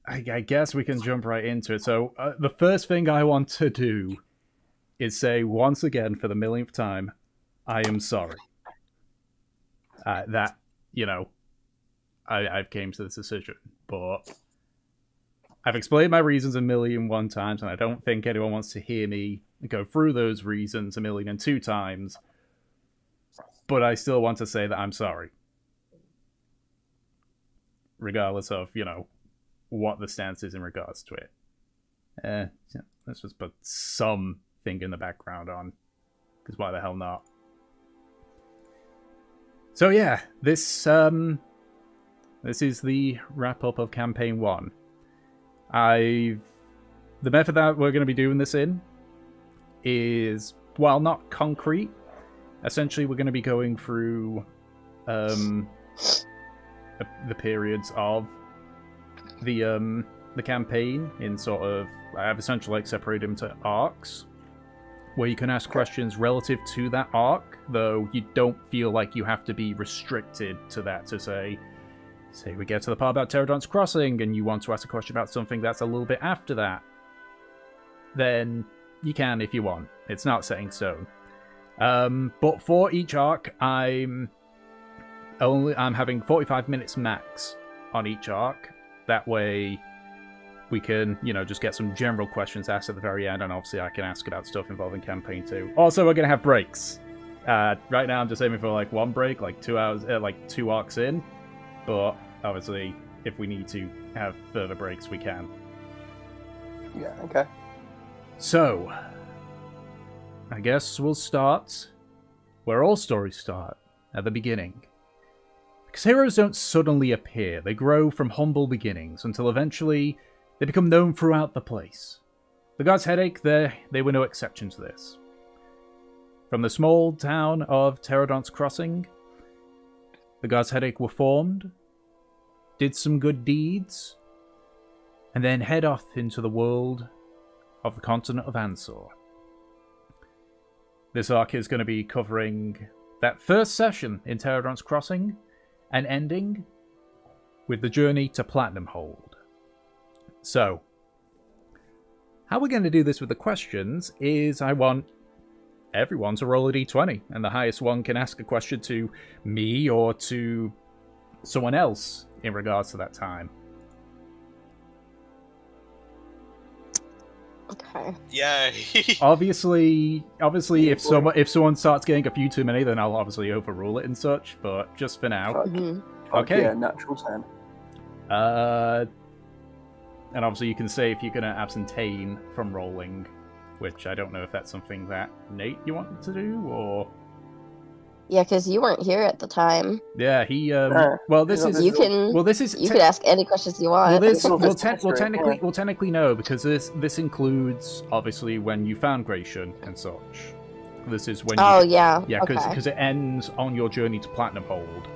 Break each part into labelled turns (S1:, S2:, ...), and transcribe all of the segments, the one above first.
S1: I guess we can jump right into it. So the first thing I want to do is say once again for the millionth time, I am sorry. That, you know, I've came to this decision, but I've explained my reasons a million one times, and I don't think anyone wants to hear me go through those reasons a million and two times, but I still want to say that I'm sorry. Regardless of, you know, what the stance is in regards to it. Let's just put something in the background on, because why the hell not? So yeah, this is the wrap-up of Campaign 1. The method that we're going to be doing this in is, while not concrete, essentially we're going to be going through the periods of the campaign in sort of, I've essentially like separated them to arcs, where you can ask questions relative to that arc, though you don't feel like you have to be restricted to that. To say we get to the part about Pterodon's Crossing and you want to ask a question about something that's a little bit after that, then you can if you want. It's not set in stone. But for each arc, I'm having 45 minutes max on each arc. That way we can, you know, just get some general questions asked at the very end, and obviously I can ask about stuff involving Campaign 2. Also, we're going to have breaks. Right now I'm just aiming for like one break, like 2 hours, like 2 arcs in. But obviously, if we need to have further breaks, we can.
S2: Yeah, okay.
S1: So, I guess we'll start where all stories start, at the beginning. Because heroes don't suddenly appear, they grow from humble beginnings until eventually they become known throughout the place. The God's Headache, they were no exception to this. From the small town of Pterodon's Crossing, the God's Headache were formed, did some good deeds, and then head off into the world of the continent of Ansor. This arc is going to be covering that first session in Pterodon's Crossing, and ending with the journey to Platinum Hold. So, how we're going to do this with the questions is I want everyone to roll a d20, and the highest one can ask a question to me or to someone else in regards to that time.
S3: Okay.
S4: Yay!
S1: Obviously, if someone starts getting a few too many, then I'll obviously overrule it and such. But just for now, okay.
S2: Yeah, natural 10.
S1: And obviously you can say if you're going to abstain from rolling, which I don't know if that's something that Nate you want to do or.
S3: Yeah, because you weren't here at the time.
S1: Yeah, he. Well, this is.
S3: You can.
S1: Well, this is.
S3: You could ask any questions you want.
S1: Well, technically no, because this includes obviously when you found Gratian and such. This is when.
S3: Oh yeah.
S1: Yeah, because it ends on your journey to Platinum Hold.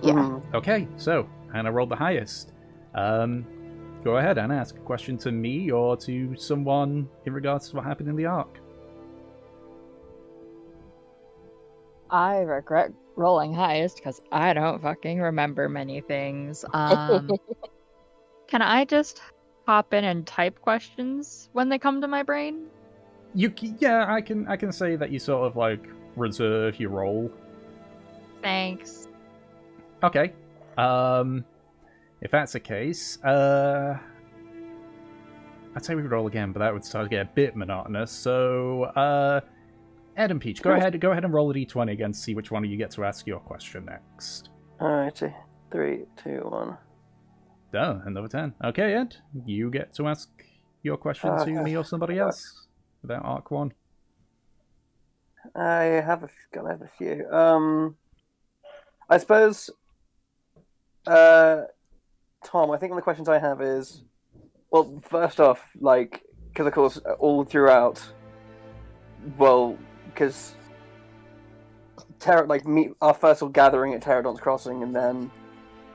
S3: Yeah.
S1: Okay, so Anna rolled the highest. Go ahead and ask a question to me or to someone in regards to what happened in the arc.
S5: I regret rolling highest because I don't fucking remember many things. Can I just hop in and type questions when they come to my brain?
S1: Yeah, I can say that you sort of like reserve your roll.
S5: Thanks.
S1: Okay. If that's the case, I'd say we could roll again, but that would start to get a bit monotonous. So, Ed and Peach, go ahead and roll a d20 again to see which one of you get to ask your question next.
S2: Alrighty. 3, 2, 1.
S1: Oh, another 10. Okay, Ed, you get to ask your question to me or somebody else about Arc 1.
S2: I have a few. I suppose, Tom, I think one of the questions I have is, well, first off, like, because of course, all throughout, well, because our first gathering at Pterodon's Crossing, and then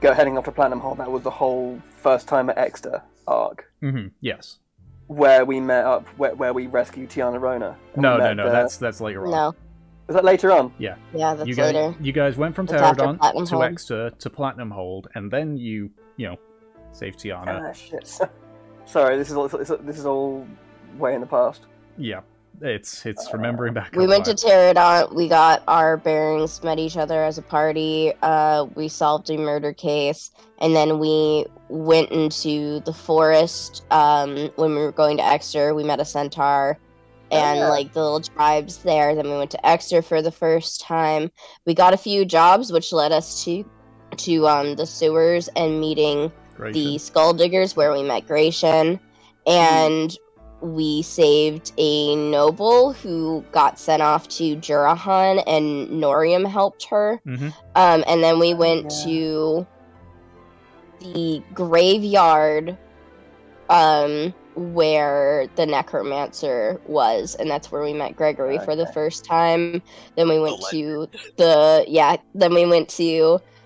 S2: heading off to Platinum Hold. That was the whole first time at Exeter arc.
S1: Mm-hmm. Yes.
S2: Where we met up, where we rescued Tiana Rona.
S1: No. That's later on.
S3: No.
S2: Was that later on?
S1: Yeah.
S3: Yeah, that's later.
S1: You guys went from
S3: It's after
S1: Pterodon
S3: Platinum
S1: to
S3: Hold.
S1: Exeter to Platinum Hold, and then you Save Tiana.
S2: Ah, shit. Sorry, this is all way in the past.
S1: Yeah, it's remembering back.
S3: We went to Pterodon. We got our bearings, met each other as a party. We solved a murder case, and then we went into the forest. When we were going to Exeter, we met a centaur and like the little tribes there. Then we went to Exeter for the first time. We got a few jobs, which led us to the sewers and meeting the Skull Diggers, where we met Gratian, and we saved a noble who got sent off to Jurahan, and Norium helped her. And then we went to the graveyard where the necromancer was, and that's where we met Gregory for the first time. Then we went to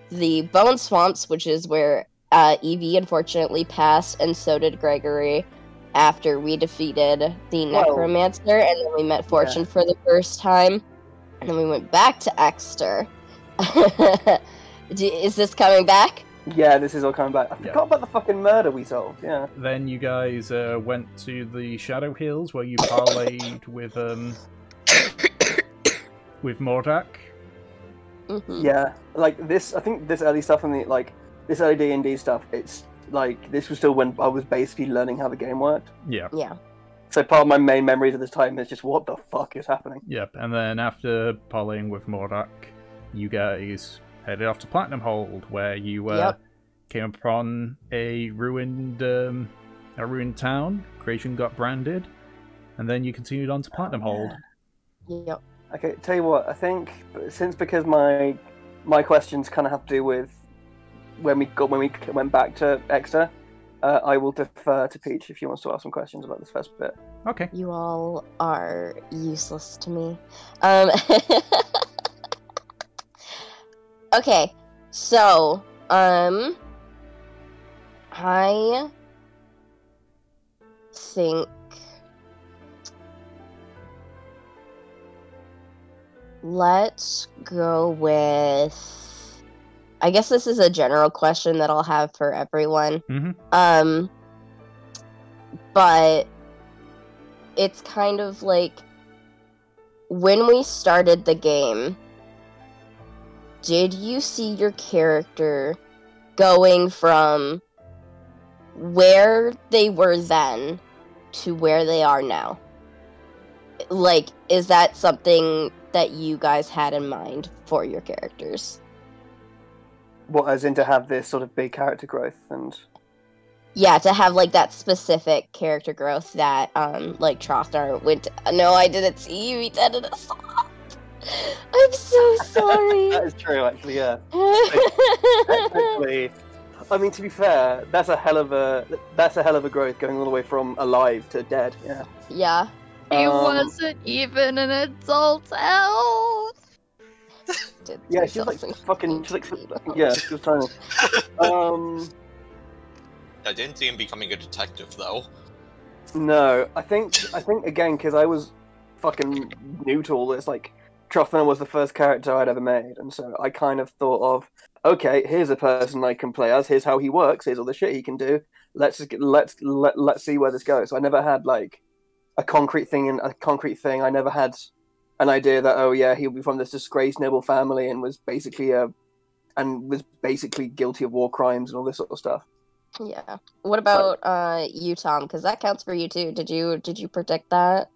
S3: the Bone Swamps, which is where Evie unfortunately passed, and so did Gregory after we defeated the necromancer. And then we met Fortune for the first time, and then we went back to Exeter. Is this coming back?
S2: Yeah, this is all coming back. I forgot about the fucking murder we solved. Yeah.
S1: Then you guys went to the Shadow Hills, where you parlayed with Mordak.
S2: Yeah, like this. I think this early stuff and this early D&D stuff. It's like this was still when I was basically learning how the game worked.
S1: Yeah.
S3: Yeah.
S2: So part of my main memories of this time is just what the fuck is happening.
S1: Yep. And then after parlaying with Mordak, you guys headed off to Platinum Hold, where you came upon a ruined town. Creation got branded, and then you continued on to Platinum Hold.
S3: Yep.
S2: Okay, tell you what. I think because my questions kind of have to do with when we went back to Exeter, I will defer to Peach if you want to ask some questions about this first bit.
S1: Okay.
S3: You all are useless to me. Okay, so, I think... Let's go with... I guess this is a general question that I'll have for everyone. But it's kind of like, when we started the game, did you see your character going from where they were then to where they are now? Like, is that something that you guys had in mind for your characters?
S2: What, as in to have this sort of big character growth and...
S3: Yeah, to have, like, that specific character growth that, like, Trothnar went to... No, I didn't see you. He ended us off. I'm so sorry.
S2: That is true, actually, yeah. Technically, I mean, to be fair, that's a hell of a growth, going all the way from alive to dead. Yeah.
S3: Yeah.
S5: He wasn't even an adult elf.
S2: Yeah, she was like fucking. She was like, yeah, she was tiny.
S4: I didn't see him becoming a detective, though.
S2: No, I think again, because I was fucking new to all this. Like, Trothnar was the first character I'd ever made, and so I kind of thought of, okay, here's a person I can play as. Here's how he works. Here's all the shit he can do. Let's see where this goes. So I never had like a concrete thing. I never had an idea that, oh yeah, he'll be from this disgraced noble family and was basically guilty of war crimes and all this sort of stuff.
S3: Yeah. What about you, Tom? Because that counts for you too. Did you predict that?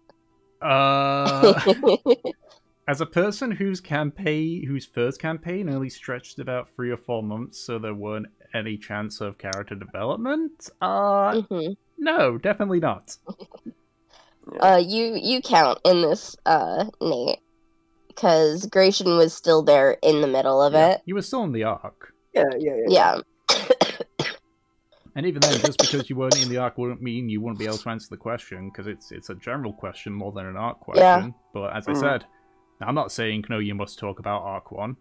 S1: As a person whose first campaign only stretched about 3 or 4 months, so there weren't any chance of character development. No, definitely not.
S3: You count in this, Nate, because Gratian was still there in the middle of it.
S1: You were still in the arc.
S3: Yeah.
S1: And even then, just because you weren't in the arc wouldn't mean you wouldn't be able to answer the question, because it's a general question more than an arc question.
S3: Yeah.
S1: But as I said, I'm not saying, no, you must talk about arc 1.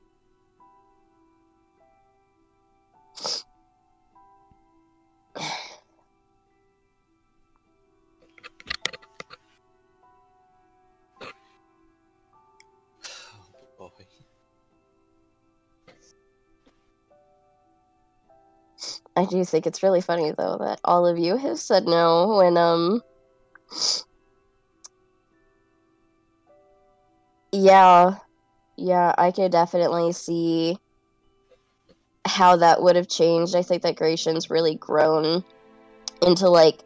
S3: I do think it's really funny though that all of you have said no when yeah, I could definitely see how that would have changed. I think that Gratian's really grown into like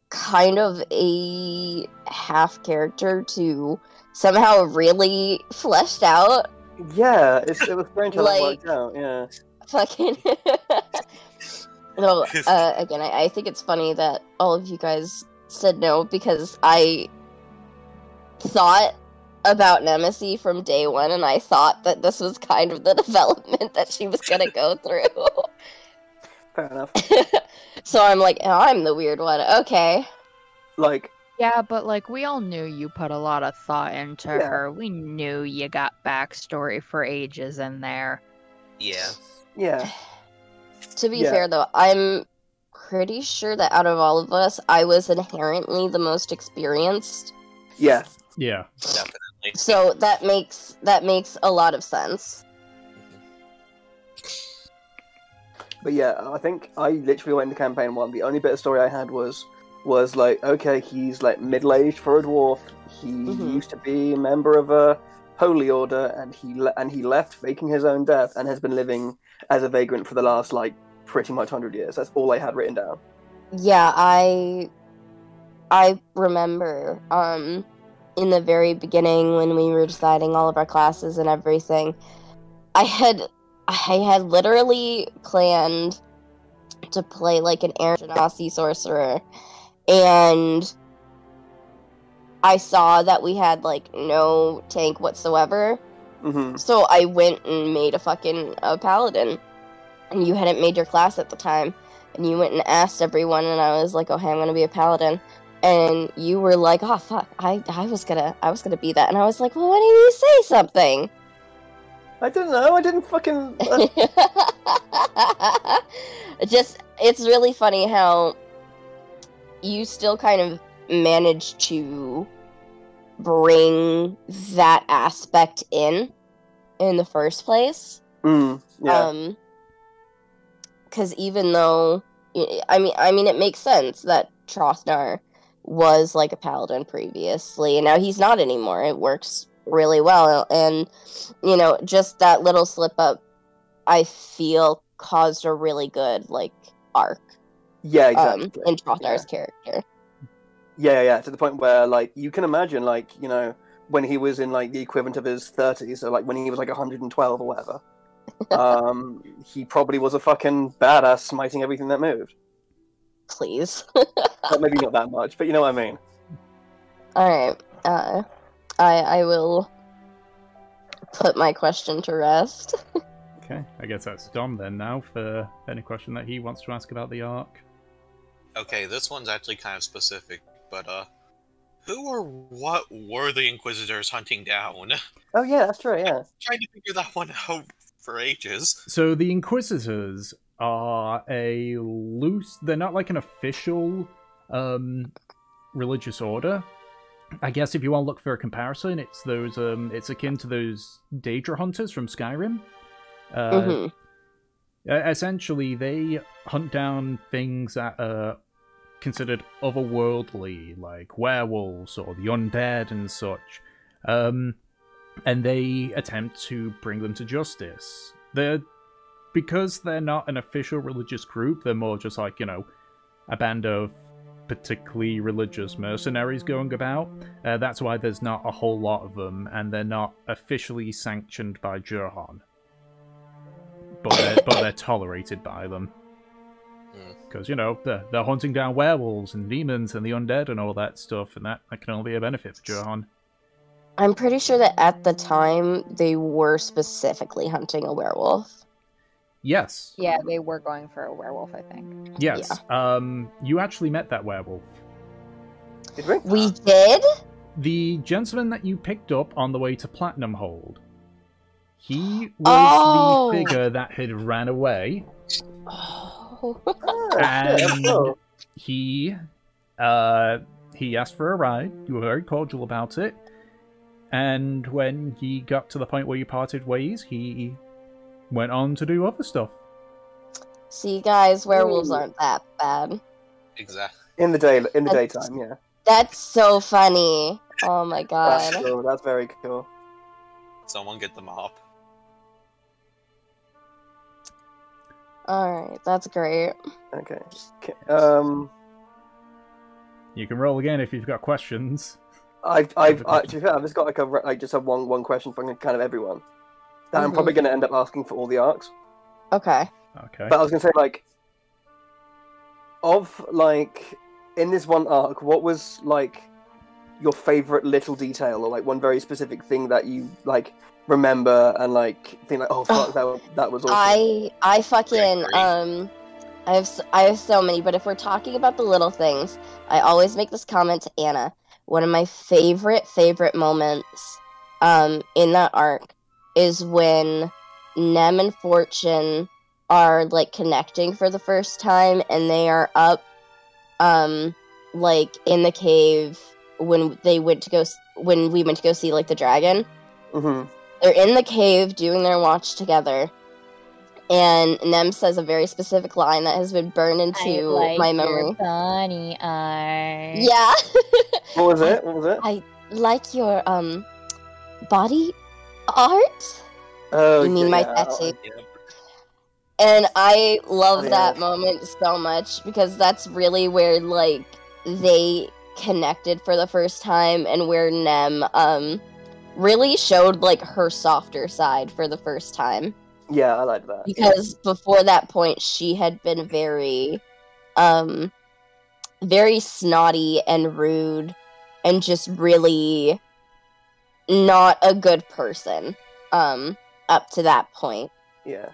S3: kind of a half character to somehow really fleshed out.
S2: Yeah, it was strange how that
S3: Like-
S2: worked out. Yeah.
S3: Fucking no, again, I think it's funny that all of you guys said no because I thought about Nemesis from day one and I thought that this was kind of the development that she was gonna go through.
S2: Fair enough.
S3: So I'm like, oh, I'm the weird one. Okay.
S2: Like,
S5: Yeah, but like we all knew you put a lot of thought into
S2: Yeah.
S5: her. We knew you got backstory for ages in there.
S4: Yeah.
S2: yeah.
S3: To be
S2: Yeah.
S3: fair though, I'm pretty sure that out of all of us, I was inherently the most experienced.
S2: Yeah.
S1: Yeah.
S4: Definitely.
S3: So that makes a lot of sense.
S2: But yeah, I think I literally went into campaign 1. The only bit of story I had was like, okay, he's like middle-aged for a dwarf. He
S3: Mhm.
S2: used to be a member of a holy order, and he left faking his own death, and has been living as a vagrant for the last like pretty much 100 years. That's all I had written down.
S3: Yeah, I remember in the very beginning when we were deciding all of our classes and everything, I had literally planned to play like an Air Genasi sorcerer, and I saw that we had like no tank whatsoever.
S2: Hmm.
S3: So I went and made a paladin, and you hadn't made your class at the time, and you went and asked everyone, and I was like, "Oh, hey, I'm gonna be a paladin," and you were like, "Oh, fuck, I was gonna be that," and I was like, "Well, why didn't you say something?"
S2: I don't know. I didn't fucking.
S3: It's really funny how you still kind of managed to bring that aspect in the first place.
S2: Yeah.
S3: Because even though, I mean, it makes sense that Trothnar was like a paladin previously, and now he's not anymore. It works really well, and just that little slip up, I feel caused a really good like arc.
S2: Yeah. Exactly.
S3: In Trothnar's character.
S2: Yeah. To the point where like you can imagine like when he was in like the equivalent of his 30s, so like when he was like 112 or whatever. He probably was a fucking badass smiting everything that moved.
S3: Please.
S2: Well, maybe not that much, but you know what I mean.
S3: All right. I will put my question to rest.
S1: Okay, I guess that's Dom then now for any question that he wants to ask about the arc.
S4: Okay, this one's actually kind of specific, but who or what were the Inquisitors hunting down?
S2: Oh yeah, that's true. Yeah.
S4: Trying to figure that one out for ages.
S1: So the Inquisitors are they're not like an official religious order. I guess if you want to look for a comparison, it's those it's akin to those Daedra hunters from Skyrim. Essentially, they hunt down things that are considered otherworldly, like werewolves or the undead and such, and they attempt to bring them to justice. Because they're not an official religious group, they're more just like, a band of particularly religious mercenaries going about. That's why there's not a whole lot of them, and they're not officially sanctioned by Jurhan. But they're tolerated by them. Because, they're hunting down werewolves and demons and the undead and all that stuff, and that can only be a benefit for Jurhan.
S3: I'm pretty sure that at the time they were specifically hunting a werewolf.
S1: Yes.
S5: Yeah, they were going for a werewolf, I think.
S1: Yes. You actually met that werewolf.
S2: Did we?
S3: We did?
S1: The gentleman that you picked up on the way to Platinum Hold. He was the figure that had ran away.
S3: Oh.
S1: And he asked for a ride. You were very cordial about it. And when he got to the point where you parted ways, he went on to do other stuff.
S3: See, guys, werewolves aren't that bad.
S4: Exactly.
S2: In the daytime, yeah.
S3: That's so funny. Oh my god.
S2: That's cool. That's very cool.
S4: Someone get the mop.
S3: Alright, that's great.
S2: Okay.
S1: You can roll again if you've got questions.
S2: To be fair, I've just got just have one question for kind of everyone. That I'm probably going to end up asking for all the arcs.
S3: Okay.
S1: Okay.
S2: But I was going to say, like, in this one arc, what was, like, your favorite little detail, or, like, one very specific thing that you, like, remember and, like, think, like, oh, fuck, that was awesome?
S3: I fucking, I have so many, but if we're talking about the little things, I always make this comment to Anna. One of my favorite moments, in that arc is when Nem and Fortune are, like, connecting for the first time, and they are up, like, in the cave when we went to go see, like, the dragon.
S2: Mm-hmm.
S3: They're in the cave doing their watch together, and Nem says a very specific line that has been burned into my memory.
S5: Your bunny eye.
S3: Yeah.
S2: What was it?
S3: I like your, body art?
S2: Oh,
S3: You mean my tattoo? And I love that moment so much, because that's really where, like, they connected for the first time, and where Nem, really showed, like, her softer side for the first time.
S2: Yeah, I like that.
S3: Because before that point, she had been very, very snotty and rude, and just really not a good person, up to that point.
S2: Yeah.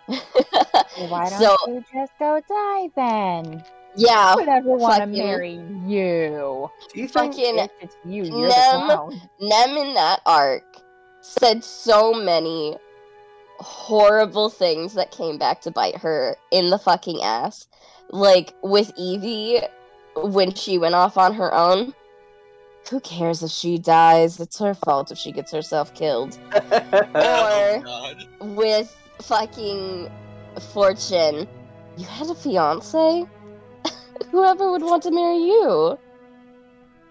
S5: Why don't you just go die then?
S3: Yeah.
S5: Who would ever want to
S3: fucking-
S5: marry you?
S2: Do you think...
S3: Fucking
S5: If it's you, you're the clown.
S3: Nem in that arc said so many horrible things that came back to bite her in the fucking ass. Like, with Evie, when she went off on her own, who cares if she dies? It's her fault if she gets herself killed.
S4: Oh,
S3: Or
S4: God.
S3: with fucking Fortune, you had a fiance? Whoever would want to marry you?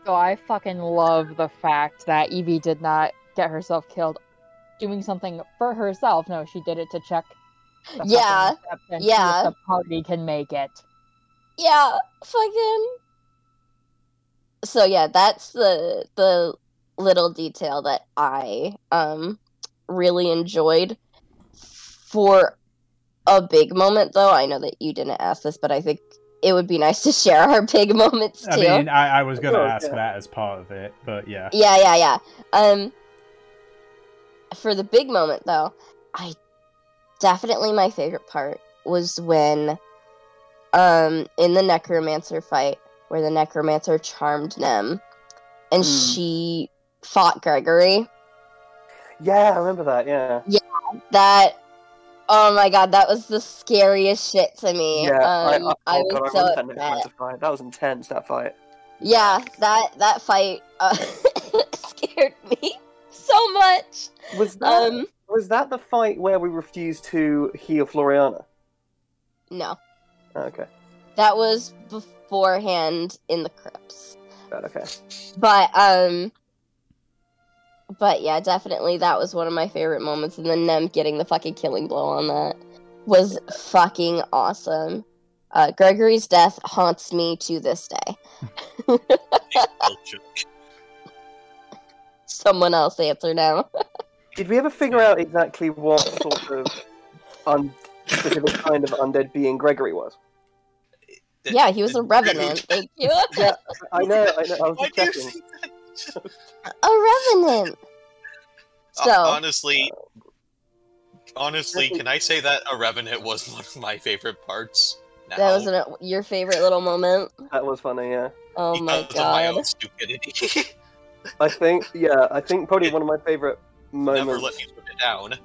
S5: So I fucking love the fact that Evie did not get herself killed doing something for herself. No, she did it to check the
S3: Yeah,
S5: fucking acceptance, see
S3: yeah.
S5: if the party can make it.
S3: Yeah, fucking. So yeah, that's the little detail that I really enjoyed. For a big moment, though, I know that you didn't ask this, but I think it would be nice to share our big moments too.
S1: I mean, I was going to
S2: Oh,
S1: ask
S2: yeah.
S1: that as part of it, but yeah.
S3: Yeah. For the big moment, though, my favorite part was when, in the Necromancer fight, where the Necromancer charmed Nem, and she fought Gregory.
S2: Yeah, I remember that, yeah.
S3: That, oh my god, that was the scariest shit to me.
S2: Yeah,
S3: I was
S2: God,
S3: so
S2: I remember that
S3: upset.
S2: Necromancer fight. That was intense, that fight.
S3: Yeah, that fight scared me so much.
S2: Was that the fight where we refused to heal Floriana?
S3: No,
S2: Oh, okay.
S3: that was beforehand in the crypts.
S2: Right, okay.
S3: But yeah, definitely that was one of my favorite moments, and then Nem getting the fucking killing blow on that was fucking awesome. Gregory's death haunts me to this day. Someone else answer now.
S2: Did we ever figure out exactly what sort of specific kind of undead being Gregory was?
S3: Yeah, he was a revenant. Thank you.
S2: Yeah, I know. I was
S4: Why
S2: just
S4: do you
S2: checking.
S4: think that?
S3: A revenant. So
S4: Honestly, can I say that a Revenant was one of my favorite parts? Now,
S3: that was your favorite little moment.
S2: That was funny, yeah.
S3: Oh my
S4: because of my
S3: god.
S4: own stupidity.
S2: I think probably one of my favorite moments.
S4: Never let me put it down.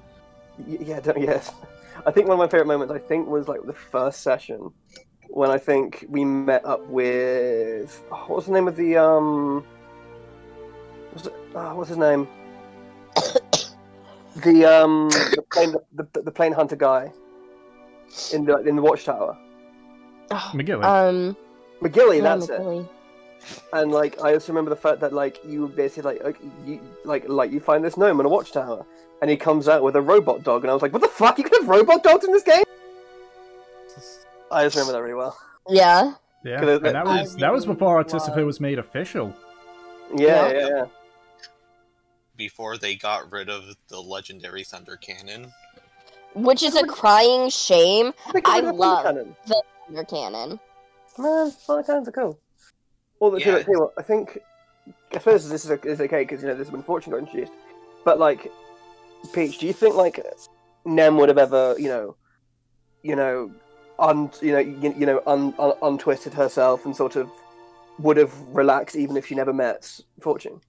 S2: Yes. I think one of my favorite moments, was like the first session when I think we met up with what was the name of the what's his name? the plane hunter guy in the watchtower.
S1: McGilly.
S2: McGilly,
S3: yeah,
S2: that's it.
S3: McGilly.
S2: And like, I also remember the fact that like you basically you find this gnome in a watchtower, and he comes out with a robot dog, and I was like, what the fuck? You can have robot dogs in this game? I just remember that really well.
S3: Yeah.
S1: Yeah,
S2: 'Cause
S1: and that was before Artificer was made official.
S2: Yeah.
S4: Before they got rid of the legendary Thunder Cannon.
S3: Which is a crying shame. I love
S2: Cannon.
S3: the Thunder Cannon.
S2: Man, Thunder Cannons are cool. Well,
S4: Yeah.
S2: tell you what, I suppose this is okay because this is when Fortune got introduced. But like, Peach, do you think like Nem would have ever untwisted herself and sort of would have relaxed even if she never met Fortune?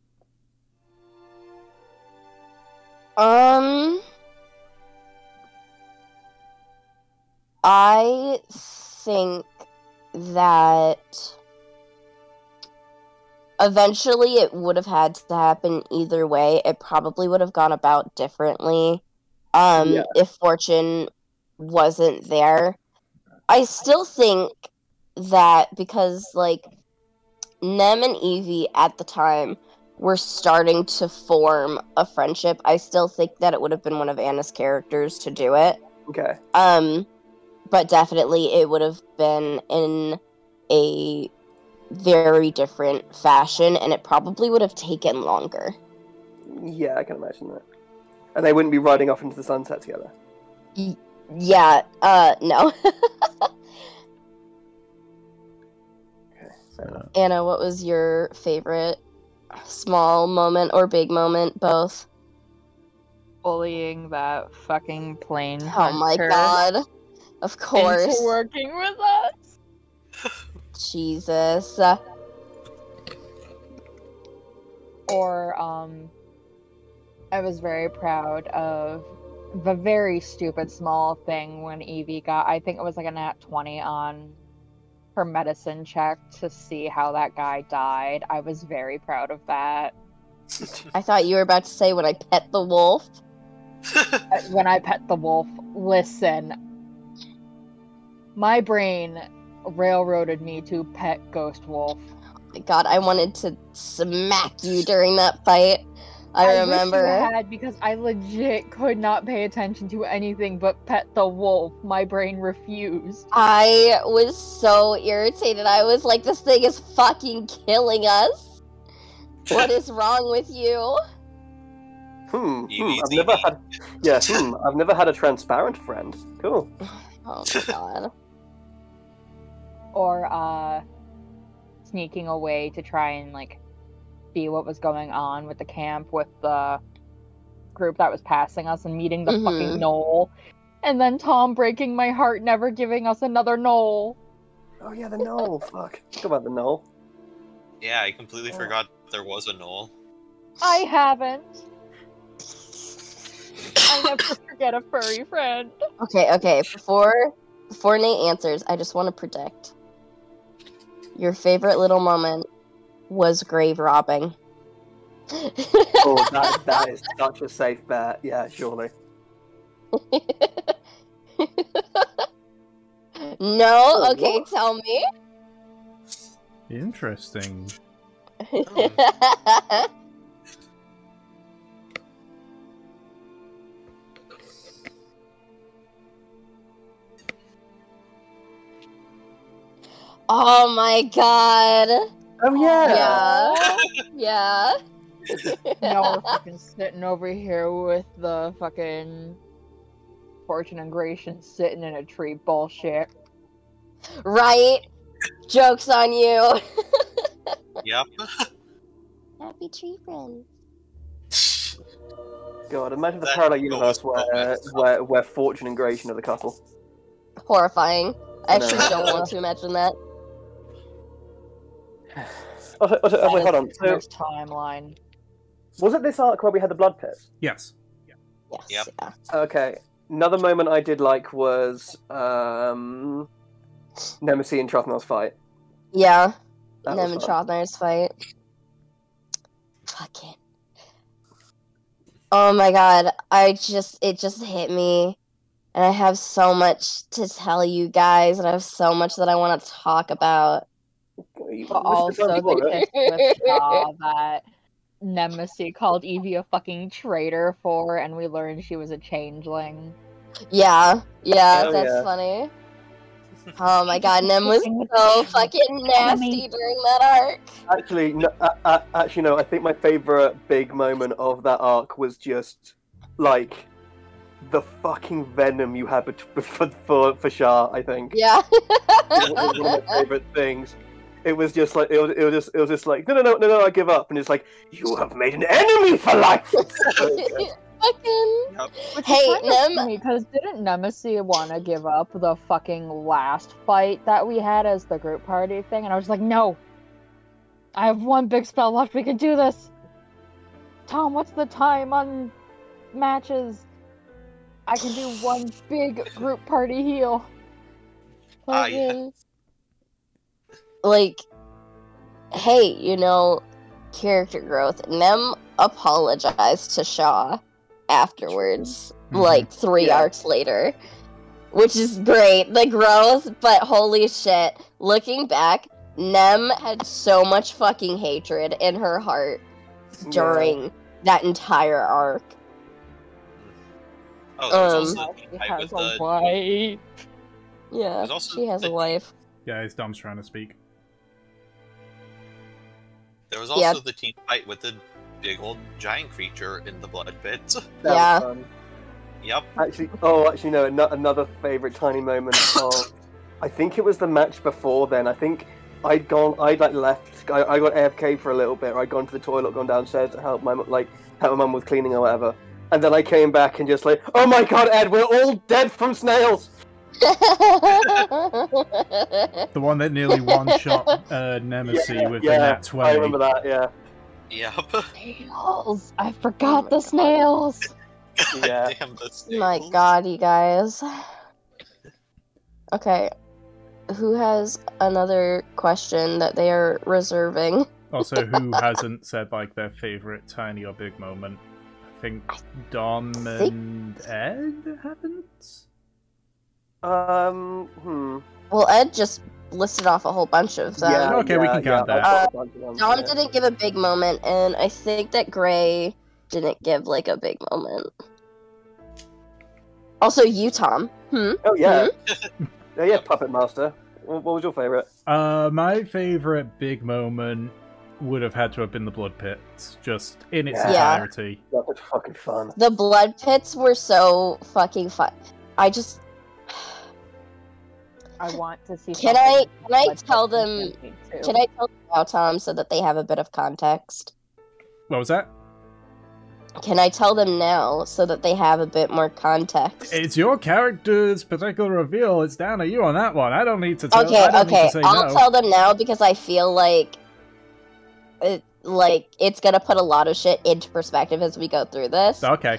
S3: I think that eventually it would have had to happen either way. It probably would have gone about differently if Fortune wasn't there. I still think that because like Nem and Evie at the time were starting to form a friendship, I still think that it would have been one of Anna's characters to do it.
S2: Okay.
S3: But definitely it would have been in a very different fashion, and it probably would have taken longer.
S2: Yeah, I can imagine that. And they wouldn't be riding off into the sunset together.
S3: Yeah, no.
S2: Okay, fair enough.
S3: Anna, what was your favorite small moment or big moment, both?
S5: Bullying that fucking plane
S3: Oh my
S5: hunter
S3: god. Of course.
S5: into working with us.
S3: Jesus.
S5: Or, I was very proud of the very stupid small thing when Evie got, I think it was like a nat 20 on her medicine check to see how that guy died. I was very proud of that.
S3: I thought you were about to say when I pet the wolf.
S5: When I pet the wolf, listen. My brain railroaded me to pet Ghost Wolf.
S3: God, I wanted to smack you during that fight. I remember.
S5: Wish you had, because I legit could not pay attention to anything but pet the wolf. My brain refused.
S3: I was so irritated. I was like, this thing is fucking killing us. What is wrong with you?
S2: I've never had a transparent friend. Cool.
S3: Oh my god.
S5: Or, sneaking away to try and, like, see what was going on with the camp with the group that was passing us and meeting the fucking knoll. And then Tom breaking my heart, never giving us another knoll.
S2: Oh yeah, the knoll. Fuck. Talk about the knoll.
S4: Yeah, I completely forgot there was a knoll.
S5: I haven't. I never forget a furry friend.
S3: Okay. Before Nate answers, I just want to predict. Your favorite little moment was grave robbing.
S2: Oh, that is such a safe bet. Yeah, surely.
S3: No? Okay, tell me.
S1: Interesting.
S3: Oh my god.
S2: Oh yeah.
S3: Yeah.
S5: Now we're fucking sitting over here with the fucking Fortune and Gratian sitting in a tree bullshit.
S3: Right? Joke's on you.
S4: Yep.
S3: Happy tree friends.
S2: God, imagine the
S4: That
S2: parallel
S4: always
S2: universe where Fortune and Gratian are the couple.
S3: Horrifying. I
S2: No.
S3: actually don't want to imagine that.
S2: Wait, hold on. So,
S5: There's timeline.
S2: was it this arc where we had the blood pit?
S1: Yes.
S3: Yes.
S4: Yep.
S3: Yeah.
S2: Okay. Another moment I did like was Nemesis and Trothnell's fight.
S3: Yeah.
S2: That
S3: Nem
S2: was
S3: and
S2: fun.
S3: Trothnar's fight. Fucking. Oh my god. It just hit me And I have so much to tell you guys, and I have so much that I want to talk about.
S5: But also the kiss with Shaw that Nemesis called Evie a fucking traitor for, and we learned she was a changeling.
S3: Yeah,
S2: Hell
S3: that's
S2: yeah.
S3: funny. Oh my god, Nem was so fucking nasty during that arc.
S2: Actually, no, I think my favorite big moment of that arc was just like the fucking venom you had for Shah. I think.
S3: Yeah.
S2: It was one of my favorite things. It was just like it was just like no, I give up, and it's like you have made an enemy for life.
S3: Fucking.
S4: Yep.
S3: Hey, Nem.
S5: Because didn't Nemesis want to give up the fucking last fight that we had as the group party thing? And I was like, no! I have one big spell left, we can do this! Tom, what's the time on matches? I can do one big group party heal.
S4: Yeah.
S3: Like, hey, character growth. Nem apologized to Shaw afterwards, like 3 arcs later, which is great, the growth, but holy shit, looking back, Nem had so much fucking hatred in her heart during that entire arc.
S4: Oh, there's also
S5: She
S4: the fight
S5: has
S4: with
S5: a
S4: the...
S5: wife.
S3: Yeah,
S4: There's also
S3: she has a
S4: the-
S3: wife.
S1: Yeah, his Dom's trying to speak.
S4: There was also the team fight with the big old giant creature in the blood pits.
S2: That
S3: Yeah.
S2: was fun.
S4: Yep.
S2: Actually, no. Another favorite tiny moment. I think it was the match before then. I think I got AFK for a little bit. Or I'd gone to the toilet, gone downstairs to help my mum with cleaning or whatever. And then I came back and just like, oh my god, Ed, we're all dead from snails.
S1: The one that nearly one-shot Nemesis with the nat 20.
S2: I remember that. Yeah.
S4: Yep.
S5: Snails! I forgot the snails!
S2: Yeah.
S4: Damn the
S3: My
S4: snails.
S3: god, you guys. Okay, who has another question that they are reserving?
S1: Also, who hasn't said like their favorite tiny or big moment? I think Dom and Ed haven't.
S3: Well, Ed just listed off a whole bunch of them.
S2: Yeah,
S1: Okay, we can count that.
S2: I've got a bunch of them,
S3: Dom
S2: yeah.
S3: didn't give a big moment, and I think that Gray didn't give like a big moment. Also, you, Tom.
S2: Oh yeah. Oh, yeah, Puppet Master. What was your favorite?
S1: My favorite big moment would have had to have been the blood pits, just in its
S2: Yeah.
S1: entirety.
S2: That was fucking fun.
S3: The blood pits were so fucking fun. I
S5: want to see.
S3: Can I tell them? Can I tell them now, Tom, so that they have a bit of context?
S1: What was that?
S3: Can I tell them now so that they have a bit more context?
S1: It's your character's particular reveal. It's down to you on that one. I don't need to tell.
S3: Okay,
S1: I don't need to say
S3: I'll
S1: no.
S3: tell them now because I feel like it's gonna put a lot of shit into perspective as we go through this.
S1: Okay.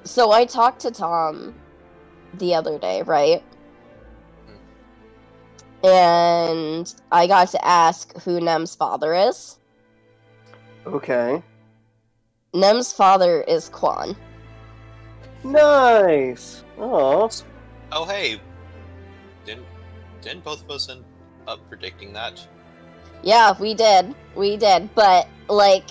S3: So I talked to Tom the other day, right? And I got to ask who Nem's father is.
S2: Okay.
S3: Nem's father is Quan.
S2: Nice. Oh.
S4: Oh hey, didn't both of us end up predicting that?
S3: Yeah, we did, but like,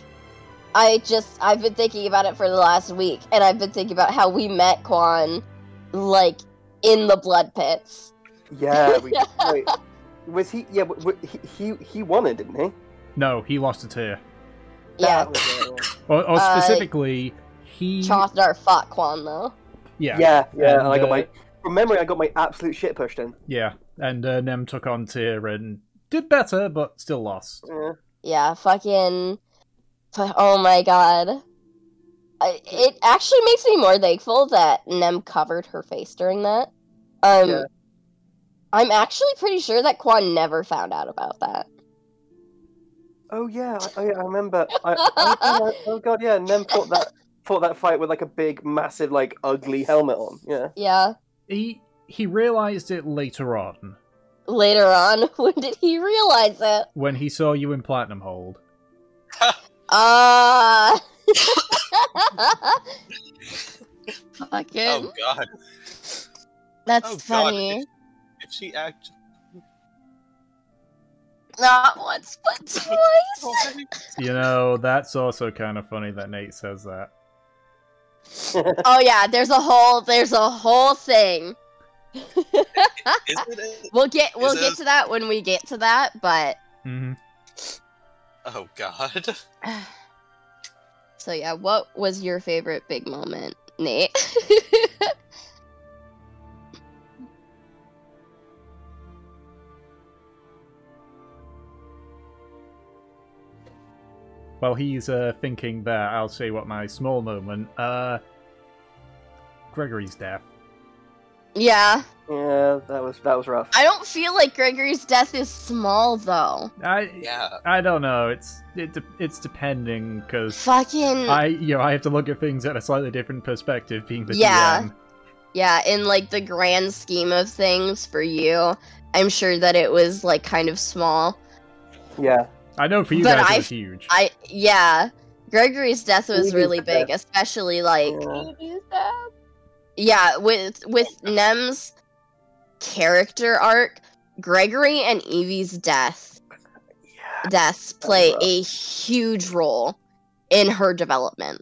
S3: I've been thinking about it for the last week, and I've been thinking about how we met Quan, like, in the blood pits.
S2: Yeah. Wait, was he? Yeah. He won it, didn't he?
S1: No, he lost a tear.
S3: Yeah.
S2: That was it.
S1: Or specifically, he.
S3: Chothnar fought Quan, though.
S1: Yeah.
S2: Yeah.
S1: And,
S2: And I got my. From memory, I got my absolute shit pushed in.
S1: Yeah, and Nem took on Tyr and did better, but still lost.
S2: Yeah.
S3: Yeah, fucking... Oh my god. It actually makes me more thankful that Nem covered her face during that.
S2: Yeah.
S3: I'm actually pretty sure that Quan never found out about that.
S2: Oh yeah, I remember. Oh god, yeah. Nem fought that fight with like a big, massive, like ugly helmet on. Yeah.
S3: Yeah.
S1: He realized it later on
S3: Later on, when did he realize it?
S1: when he saw you in Platinum Hold.
S3: Fucking.
S4: Oh god.
S3: That's
S4: Oh
S3: funny.
S4: god. If she actually.
S3: Not once, but twice.
S1: You know, that's also kind of funny that Nate says that.
S3: Oh yeah, there's a whole thing. We'll get to that when we get to that, but.
S1: Mm-hmm.
S4: Oh god.
S3: So yeah, what was your favorite big moment, Nate?
S1: While he's thinking that, I'll say what my small moment. Gregory's death.
S3: Yeah.
S2: Yeah, that was rough.
S3: I don't feel like Gregory's death is small though.
S1: I don't know. It's depending because
S3: Fucking.
S1: I have to look at things at a slightly different perspective, being the
S3: Yeah.
S1: GM.
S3: Yeah, in like the grand scheme of things for you, I'm sure that it was like kind of small.
S2: Yeah.
S1: I know for you
S3: But
S1: guys it was huge.
S3: Yeah, Gregory's death was
S2: Evie's
S3: really big,
S2: death.
S3: especially like
S2: Yeah.
S3: yeah, with Nem's character arc, Gregory and Evie's deaths play
S2: rough.
S3: a huge role in her development.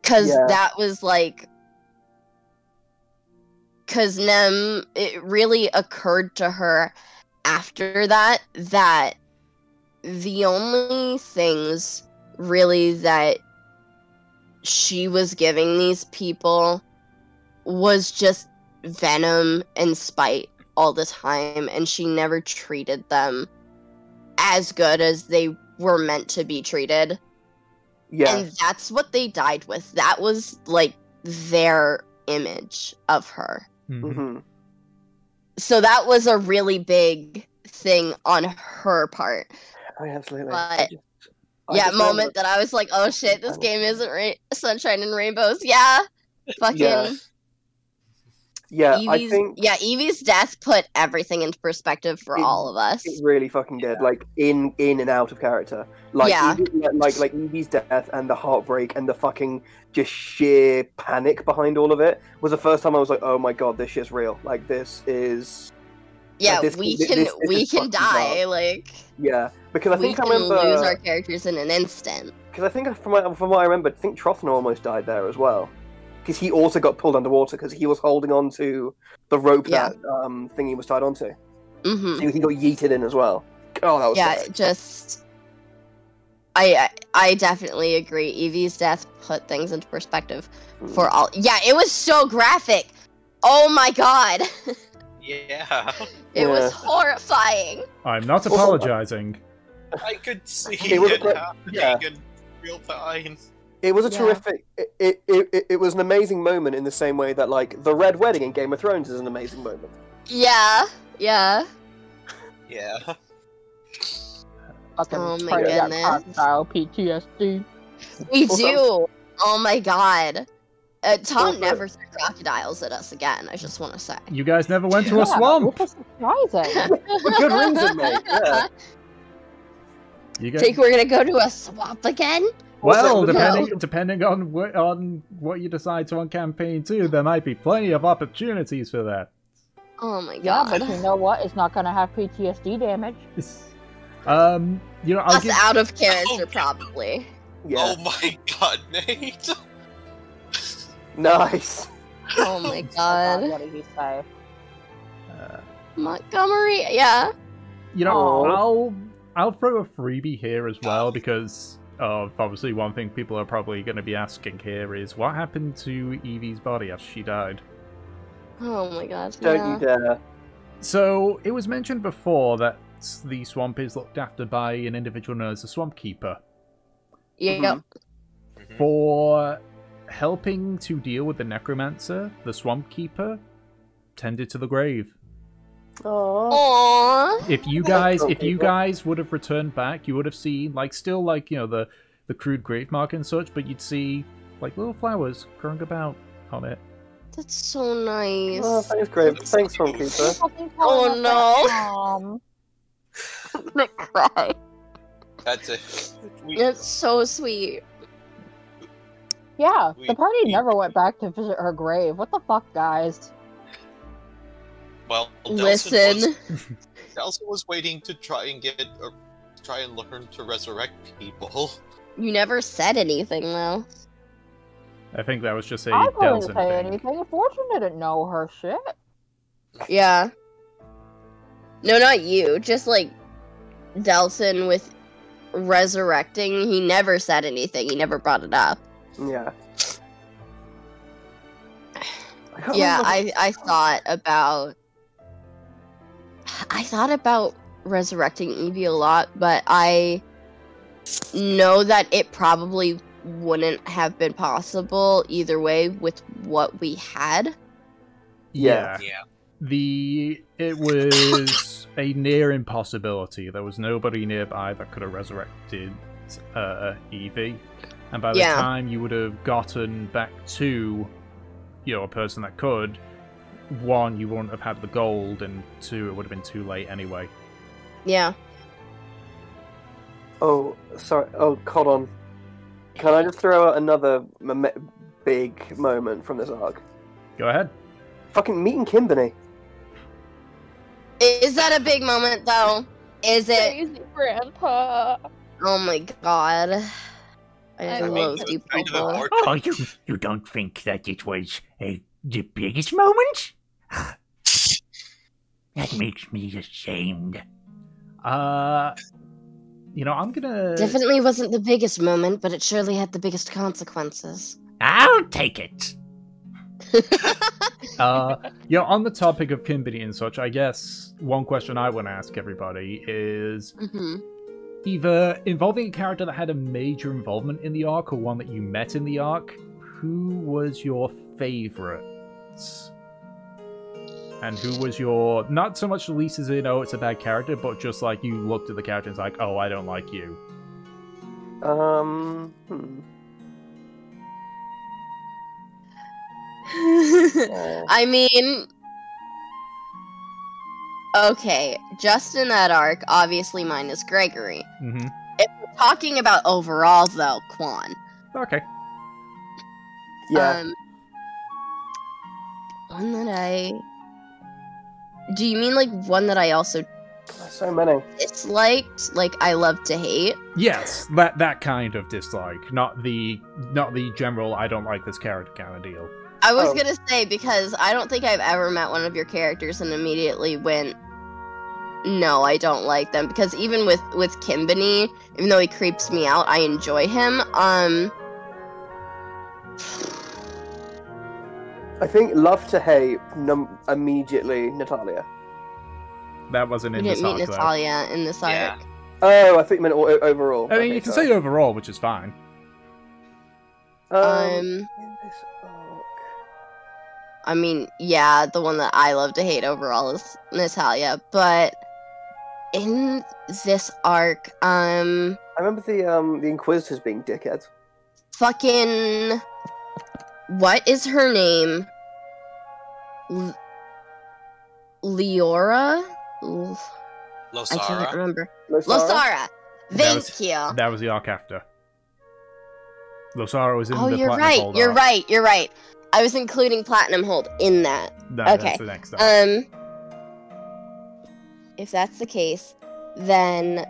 S3: Cause that was like, cause Nem, it really occurred to her after that the only things really that she was giving these people was just venom and spite all the time, and she never treated them as good as they were meant to be treated.
S2: Yeah.
S3: And that's what they died with. That was like their image of her.
S1: Mhm.
S2: Mm-hmm.
S3: So that was a really big thing on her part.
S2: Oh, yeah, absolutely.
S3: But-
S2: I
S3: Yeah,
S2: just
S3: moment
S2: remember-
S3: that I was like, oh shit, this game isn't sunshine and rainbows. Yeah. Fucking
S2: Yeah, I
S3: Evie's,
S2: think
S3: Evie's death put everything into perspective for
S2: It-
S3: all of us.
S2: it really fucking did. Like in and out of character. Like
S3: Yeah.
S2: like Evie's death and the heartbreak and the fucking just sheer panic behind all of it was the first time I was like, oh my god, this shit's real. Like this is
S3: Yeah,
S2: this-
S3: we
S2: this-
S3: can
S2: this
S3: we
S2: is
S3: can
S2: fucking
S3: die.
S2: dark.
S3: Like
S2: yeah. Because I
S3: we
S2: think I
S3: can
S2: remember
S3: lose our characters in an instant.
S2: because I think from what I remember, I think Trothner almost died there as well. Because he also got pulled underwater because he was holding on to the rope
S3: Yeah.
S2: that thing he was tied onto.
S3: Hmm.
S2: So he got yeeted in as well. Oh, that was
S3: Yeah,
S2: sick.
S3: just I definitely agree. Evie's death put things into perspective for all. Yeah, it was so graphic. Oh my god,
S4: Yeah.
S3: it was
S2: Yeah.
S3: horrifying.
S1: I'm not apologizing.
S4: I could see
S2: It was
S4: it
S2: great-
S4: happening
S2: yeah.
S4: in real time.
S2: It was a
S3: Yeah.
S2: terrific. It was an amazing moment in the same way that like the Red Wedding in Game of Thrones is an amazing moment.
S3: Yeah, yeah.
S4: Yeah.
S5: Fucking
S3: Oh my
S5: pray to that
S3: goodness.
S5: crocodile PTSD.
S3: We
S2: Also-
S3: do. Oh my god. Tom
S2: Also-
S3: never threw crocodiles at us again. I just want to say.
S1: You guys never went to a
S5: Yeah,
S1: swamp.
S5: Which is surprising.
S2: For good reason, mate. Yeah.
S1: You guys,
S3: Think we're gonna go to a swamp again?
S1: well,
S2: Also-
S1: depending on what you decide to on campaign 2, there might be plenty of opportunities for that.
S3: Oh my
S5: Yeah,
S3: god.
S5: but you know what? It's not gonna have PTSD damage.
S1: I'll
S3: Us
S1: give.
S3: out of character,
S4: Oh,
S3: probably.
S2: Yeah.
S4: Oh my god, Nate!
S2: Nice.
S3: Oh my
S5: God,
S3: god.
S5: what did he say?
S3: Montgomery, yeah.
S1: I'll throw a freebie here as well because obviously one thing people are probably going to be asking here is what happened to Evie's body after she died.
S3: Oh my god.
S2: Don't
S3: yeah.
S2: you dare.
S1: So it was mentioned before that the swamp is looked after by an individual known as the Swamp Keeper
S3: Yep.
S4: Mhm.
S1: for helping to deal with the necromancer. The Swamp Keeper tended to the grave.
S2: Oh.
S3: Aww.
S1: If you guys would have returned back, you would have seen the crude grave mark and such, but you'd see like little flowers growing about on it.
S3: That's so nice.
S2: Oh, thanks, Grave. Thanks, Stormkeeper.
S3: Oh, no.
S5: Um,
S3: I'm gonna cry.
S4: That's it.
S3: That's so sweet.
S5: Yeah,
S4: We-
S5: the party
S4: we-
S5: never went back to visit her grave. What the fuck, guys?
S4: Well,
S3: Listen.
S4: Delson was waiting to try and learn to resurrect people.
S3: You never said anything, though.
S1: I think that was just a
S5: I couldn't
S1: Delson
S5: say
S1: thing.
S5: anything. Fortune didn't know her shit.
S3: Yeah. No, not you. Just, like, Delson with resurrecting. He never said anything. He never brought it up.
S2: Yeah.
S3: Yeah, I thought about resurrecting Evie a lot, but I know that it probably wouldn't have been possible either way with what we had.
S1: Yeah.
S4: Yeah.
S1: It was a near impossibility. There was nobody nearby that could have resurrected Evie. And by the time you would have gotten back to a person that could, one, you wouldn't have had the gold, and two, it would have been too late anyway.
S3: Yeah.
S2: Oh, sorry. Oh, hold on. Can I just throw out another big moment from this arc?
S1: Go ahead.
S2: Fucking meeting Kimberly.
S3: Is that a big moment, though? Is it?
S5: Crazy grandpa.
S3: Oh my god. I
S5: I
S3: love
S4: mean,
S3: you
S4: kind of
S3: people.
S4: important.
S6: Oh, you don't think that it was the biggest moment? That makes me ashamed.
S1: I'm gonna...
S3: Definitely wasn't the biggest moment, but it surely had the biggest consequences.
S6: I'll take it.
S1: On the topic of Kimberly and such, I guess one question I want to ask everybody is either involving a character that had a major involvement in the arc or one that you met in the arc. Who was your favorite? And who was your... Not so much the least as in, oh, it's a bad character, but just like you looked at the character and it's like, oh, I don't like you.
S3: I mean... Okay, just in that arc, obviously mine is Gregory.
S1: Mm-hmm.
S3: If we're talking about overall, though, Quan.
S1: Okay.
S2: Yeah.
S3: One that I... Do you mean, like, one that I also
S2: So many.
S3: disliked? Like, I love to hate?
S1: Yes, that kind of dislike, not the general I don't like this character kind of deal.
S3: I was gonna say, because I don't think I've ever met one of your characters and immediately went, no, I don't like them. Because even with Kimbany, even though he creeps me out, I enjoy him.
S2: I think love to hate immediately Natalia.
S1: That wasn't
S3: We
S1: in
S3: didn't
S1: this
S3: meet
S1: arc, though.
S3: Natalia in this
S4: Yeah.
S3: arc.
S2: Oh, I think you meant overall.
S1: I mean, you can say overall, which is fine.
S2: in this arc.
S3: I mean, yeah, the one that I love to hate overall is Natalia, but in this arc,
S2: I remember the Inquisitors being dickheads.
S3: fucking... What is her name? Leora? I can't
S4: Losara.
S3: remember.
S2: Losara?
S3: Losara! Thank you!
S1: That was the arc after. Losara was in
S3: Oh,
S1: the
S3: you're
S1: Platinum
S3: right,
S1: Hold
S3: you're
S1: arc.
S3: right, you're right. I was including Platinum Hold in that.
S1: No,
S3: Okay.
S1: that's the next arc.
S3: If that's the case, then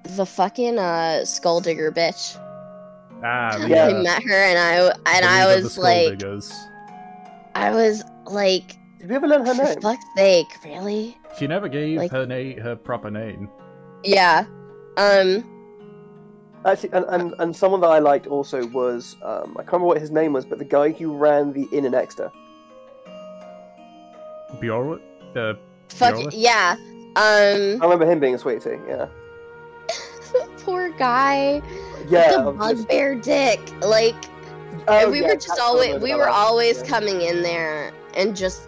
S3: the fucking Skulldigger bitch.
S2: Yeah.
S3: I met her and I was like,
S2: Did we ever learn her
S3: for
S2: name?
S3: fuck's sake, really?
S1: She never gave
S3: like-
S1: her proper name.
S3: Yeah.
S2: Actually, and someone that I liked also was I can't remember what his name was, but the guy who ran the Inn in Exeter.
S1: Bjorn?
S3: Fuck
S1: Bjorn?
S3: yeah.
S2: I remember him being a sweetie. Yeah.
S3: Poor guy.
S2: Yeah.
S3: The
S2: I'm just-
S3: bugbear dick. Like,
S2: Oh,
S3: and we
S2: yeah,
S3: were just
S2: that's
S3: always
S2: someone
S3: we
S2: that I
S3: were
S2: liked,
S3: always
S2: yeah.
S3: coming in there and just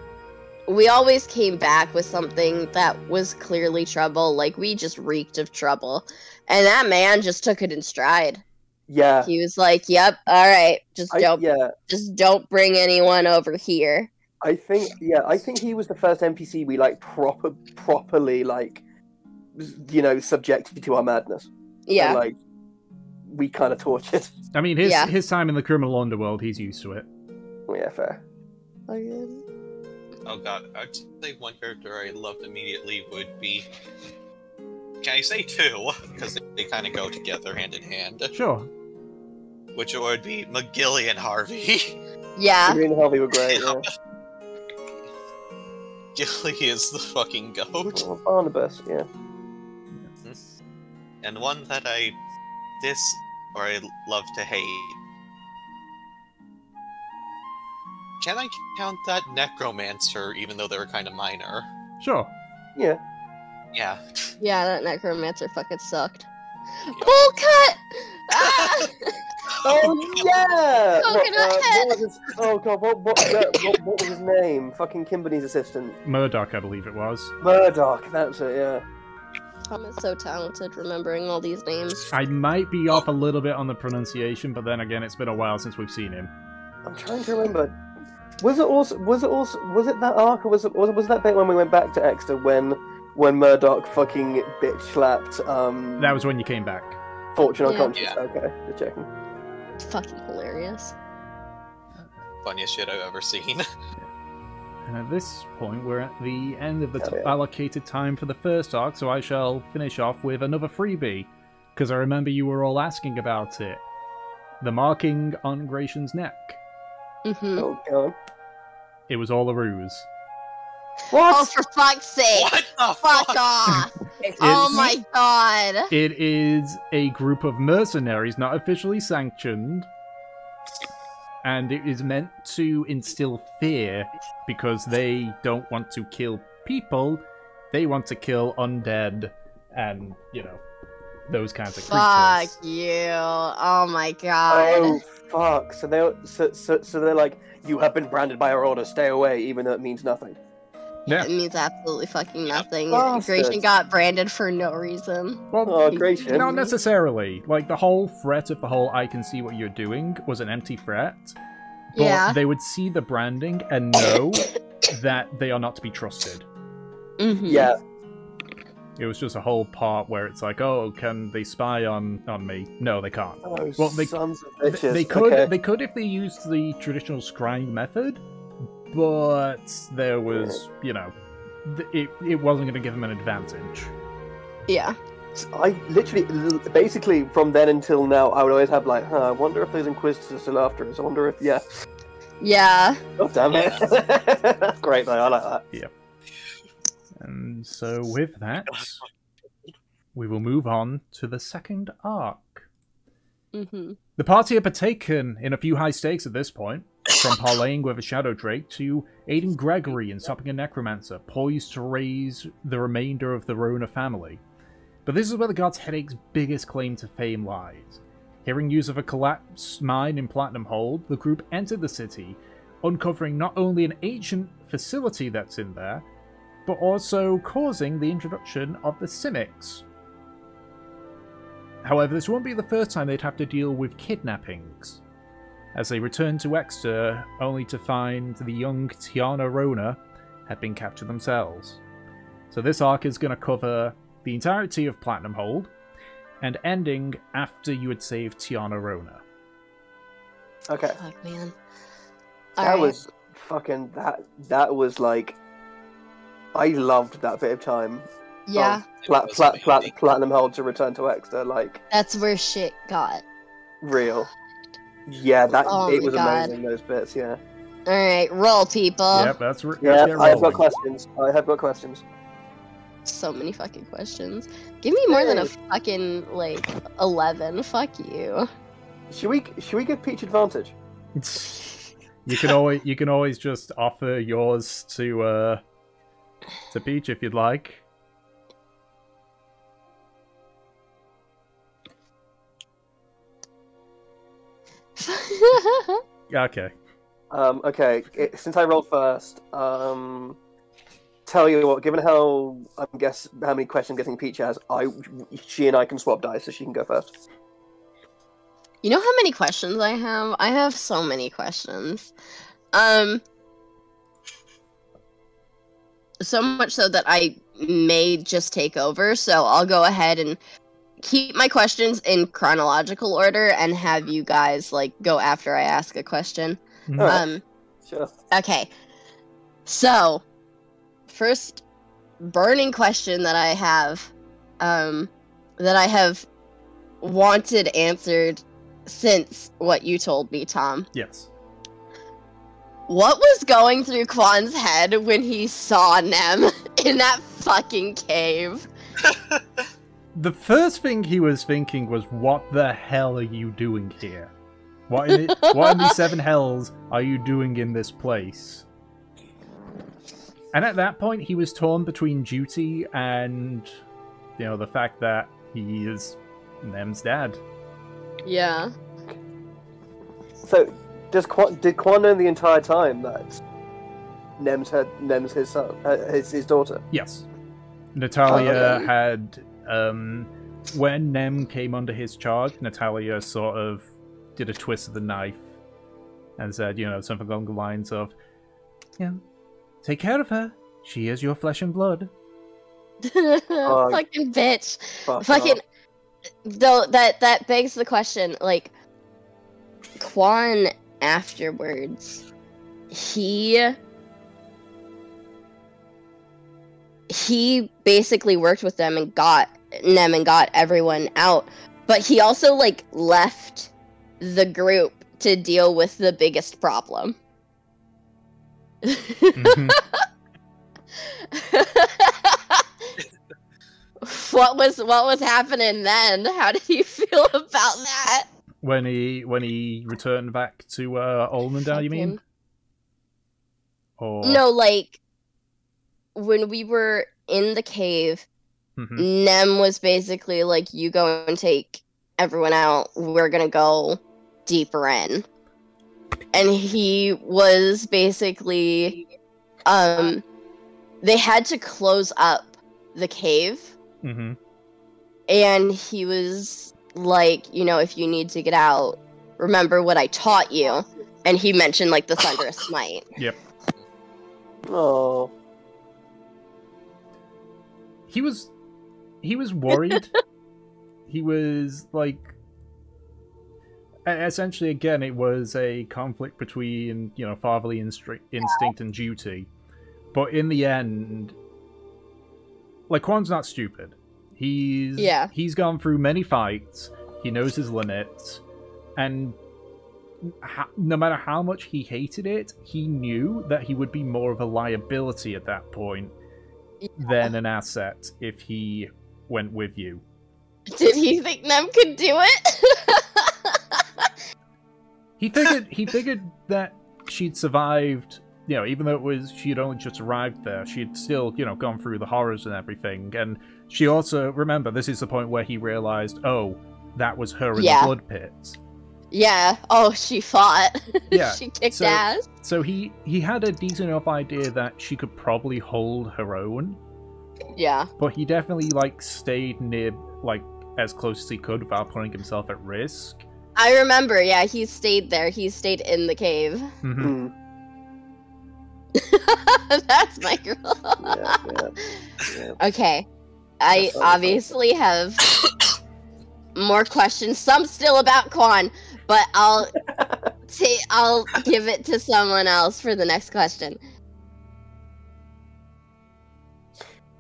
S3: we always came back with something that was clearly trouble. Like, we just reeked of trouble. And that man just took it in stride.
S2: Yeah.
S3: He was like, "Yep, all right, just
S2: Yeah.
S3: don't bring anyone over here."
S2: I think he was the first NPC we like properly like subjected to our madness.
S3: Yeah.
S2: And, like we kind of tortured.
S1: I mean, his time in the criminal underworld, he's used to it.
S2: Yeah, fair.
S4: Oh god, I'd say one character I loved immediately would be... Can I say two? Because they kind of go together hand in hand.
S1: Sure.
S4: Which would be McGilly and Harvey.
S3: Yeah.
S2: Green and Harvey were great, yeah.
S4: Gilly is the fucking goat.
S2: Oh, Barnabas, yeah.
S4: And one that I love to hate. Can I count that Necromancer, even though they were kind of minor?
S1: Sure.
S2: Yeah.
S4: Yeah.
S3: Yeah, that Necromancer fucking sucked. Bowl cut! Ah!
S2: Oh yeah!
S3: Coconut head!
S2: What was his, oh god, what was his name? Fucking Kimberly's assistant.
S1: Murdoch, I believe it was.
S2: Murdoch, that's it, yeah.
S3: Tom is so talented remembering all these names.
S1: I might be off a little bit on the pronunciation, but then again, it's been a while since we've seen him.
S2: I'm trying to remember. Was it that arc, or was that bit when we went back to Exeter when Murdoch fucking bitch slapped
S1: That was when you came back.
S2: Fortune
S3: Yeah.
S2: unconscious?
S4: Yeah.
S2: Okay, just checking.
S3: It's fucking hilarious.
S4: Funniest shit I've ever seen.
S1: And at this point, we're at the end of the
S2: Hell yeah.
S1: allocated time for the first arc, so I shall finish off with another freebie, because I remember you were all asking about it. The marking on Gratian's neck.
S3: Mm-hmm.
S2: Oh god.
S1: It was all a ruse.
S2: What?
S3: Oh, for fuck's sake!
S4: What the
S3: Fuck off! Oh my god!
S1: It is a group of mercenaries, not officially sanctioned, and it is meant to instill fear because they don't want to kill people, they want to kill undead and, those kinds of
S3: Fuck
S1: creatures.
S3: you! Oh my god!
S2: Oh fuck! So they're like, you have been branded by our order. Stay away, even though it means nothing.
S1: Yeah.
S3: It means absolutely fucking nothing.
S2: Bastards.
S3: Gratian got branded for no reason.
S1: Well,
S2: Oh, Gratian.
S1: not necessarily. Like, the whole threat of the whole "I can see what you're doing" was an empty threat. But
S3: Yeah.
S1: they would see the branding and know that they are not to be trusted.
S3: Mm-hmm.
S2: Yeah.
S1: It was just a whole part where it's like, oh, can they spy on me? No, they can't.
S2: Oh,
S1: Well, they-
S2: sons of bitches.
S1: They could,
S2: Okay.
S1: they could if they used the traditional scrying method, but there was, it wasn't going to give them an advantage.
S3: Yeah.
S2: I literally, basically, from then until now, I would always have like, I wonder if those Inquisitors are still after us. I wonder if, yeah.
S3: Yeah.
S2: Oh, damn it. That's great, though. I like that.
S1: And so with that, we will move on to the second arc.
S3: Mm-hmm.
S1: The party are partaken in a few high stakes at this point, from parlaying with a Shadow Drake to aiding Gregory in stopping a Necromancer, poised to raise the remainder of the Rona family. But this is where the God's Headache's biggest claim to fame lies. Hearing news of a collapsed mine in Platinum Hold, the group entered the city, uncovering not only an ancient facility that's in there, but also causing the introduction of the Simics. However, this won't be the first time they'd have to deal with kidnappings, as they return to Exeter only to find the young Tiana Rona had been captured themselves. So this arc is going to cover the entirety of Platinum Hold, and ending after you had saved Tiana Rona.
S2: Okay.
S3: Fuck, man.
S2: That was fucking, that was like, I loved that bit of time.
S3: Yeah.
S2: Platinum Hold to return to Exeter, like,
S3: That's where shit got.
S2: real. Yeah,
S3: Oh
S2: it
S3: my
S2: was
S3: God.
S2: amazing, those bits, yeah.
S3: Alright, roll, people.
S1: Yep, that's
S2: Yeah,
S1: get
S2: I have got
S1: rolling.
S2: questions.
S3: So many fucking questions. Give me more than a fucking, 11. Fuck you.
S2: Should we give Peach advantage?
S1: You can always just offer yours to Peach if you'd like. Okay.
S2: Okay, since I rolled first, tell you what, given how how many questions I'm guessing Peach has, she and I can swap dice, so she can go first.
S3: You know how many questions I have? I have so many questions. So much so that I may just take over, so I'll go ahead and keep my questions in chronological order and have you guys like go after I ask a question.
S1: Mhm.
S2: Sure.
S3: Okay. So, first burning question that I have wanted answered since what you told me, Tom.
S1: Yes.
S3: What was going through Quan's head when he saw Nem in that fucking cave?
S1: The first thing he was thinking was, what the hell are you doing here? What in the seven hells are you doing in this place? And at that point, he was torn between duty and, the fact that he is Nem's dad.
S3: Yeah.
S2: So, did Quan know the entire time that Nem's his son, his daughter?
S1: Yes. Natalia
S2: okay.
S1: had, when Nem came under his charge, Natalia sort of did a twist of the knife and said, something along the lines of, take care of her. She is your flesh and blood.
S3: Fucking bitch.
S2: Fuck
S3: Fucking.
S2: off.
S3: Though that begs the question, like, Quan afterwards, he basically worked with them and got Nem and got everyone out, but he also like left the group to deal with the biggest problem.
S1: Mhm.
S3: What was happening then? How did you feel about that?
S1: When he returned back to Olmendar, you mean? Or
S3: No, like when we were in the cave,
S1: Mhm.
S3: Nem was basically like, "You go and take everyone out. We're gonna go deeper in," and he was basically, they had to close up the cave.
S1: Mhm.
S3: And he was like, if you need to get out, remember what I taught you. And he mentioned like the thunderous smite.
S1: Yep.
S2: Oh.
S1: He was worried. He was like, essentially, again, it was a conflict between fatherly instinct and duty. But in the end, like, Quan's not stupid. He's gone through many fights. He knows his limits, and no matter how much he hated it, he knew that he would be more of a liability at that point than an asset if he went with you.
S3: Did he think Nem could do it?
S1: He figured that she'd survived. Even though she'd only just arrived there, she'd still, gone through the horrors and everything. And she also, remember, this is the point where he realized, oh, that was her in the blood pit.
S3: Yeah. Oh, she fought.
S1: Yeah.
S3: She kicked ass.
S1: So he had a decent enough idea that she could probably hold her own.
S3: Yeah.
S1: But he definitely, stayed near, as close as he could without putting himself at risk.
S3: I remember, yeah, he stayed there. He stayed in the cave.
S1: Mm-hmm.
S3: That's my girl.
S2: Yeah.
S3: Okay. I obviously have more questions. Some still about Quan, but I'll give it to someone else for the next question.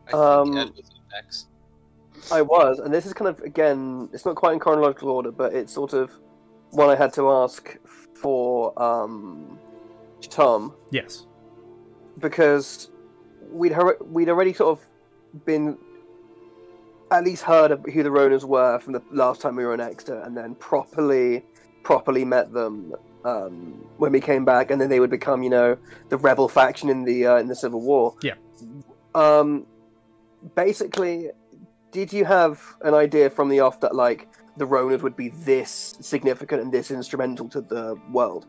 S4: I think Ed was next.
S2: I was, and this is kind of, again, it's not quite in chronological order, but it's sort of one I had to ask for Tom.
S1: Yes.
S2: Because we'd already sort of been at least heard of who the Ronas were from the last time we were in Exeter, and then properly met them when we came back, and then they would become, the rebel faction in the Civil War.
S1: Yeah.
S2: Basically, did you have an idea from the off that the Ronas would be this significant and this instrumental to the world,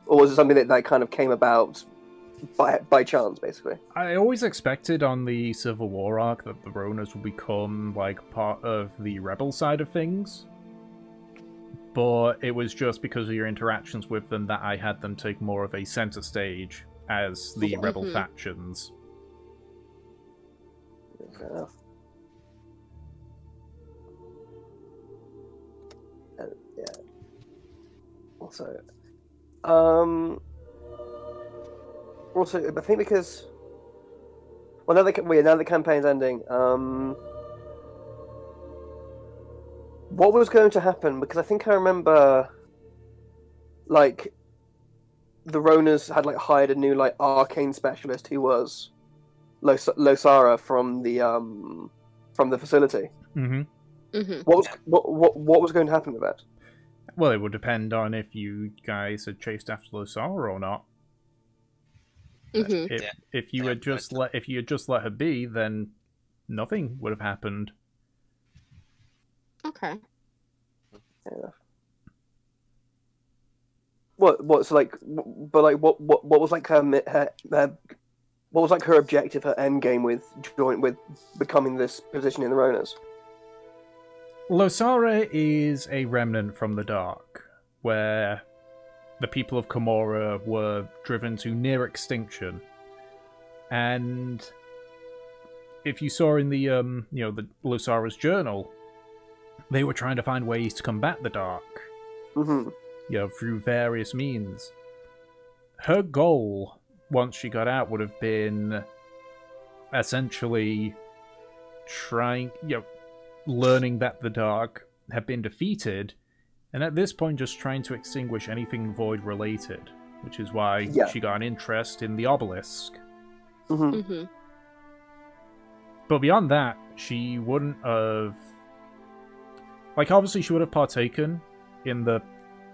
S2: or was it something that kind of came about by chance, basically?
S1: I always expected on the Civil War arc that the Ronas would become part of the rebel side of things, but it was just because of your interactions with them that I had them take more of a center stage as the rebel factions.
S2: Fair enough. Also, I think because now the campaign's ending. What was going to happen? Because I think I remember, like, the Ronas had hired a new arcane specialist who was Losara from the facility.
S1: Mm-hmm.
S3: Mm-hmm.
S2: What was going to happen with that?
S1: Well, it would depend on if you guys had chased after Losara or not.
S3: Mm-hmm.
S1: If you had just let her be, then nothing would have happened.
S3: Okay.
S2: Yeah. What was her objective, her end game with becoming this position in the Ronas?
S1: Losara is a remnant from the Dark, where the people of Komora were driven to near extinction. And if you saw in the the Losara's journal, they were trying to find ways to combat the Dark.
S2: Mm-hmm.
S1: Through various means. Her goal, once she got out, would have been essentially learning that the Dark had been defeated, and at this point just trying to extinguish anything Void related, which is why she got an interest in the obelisk.
S2: Mm-hmm.
S3: Mm-hmm.
S1: But beyond that, she wouldn't have... obviously she would have partaken in the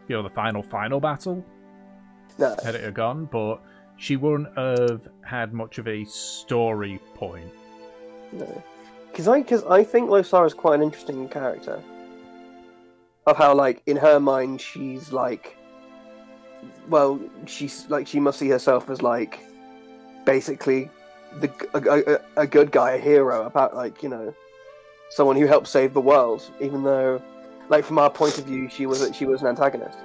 S1: the final battle, had it gone, but she wouldn't have had much of a story point.
S2: No, because I think Losara is quite an interesting character. Of how, in her mind, she's she must see herself as basically a good guy, a hero, about someone who helped save the world, even though. From our point of view, she was an antagonist.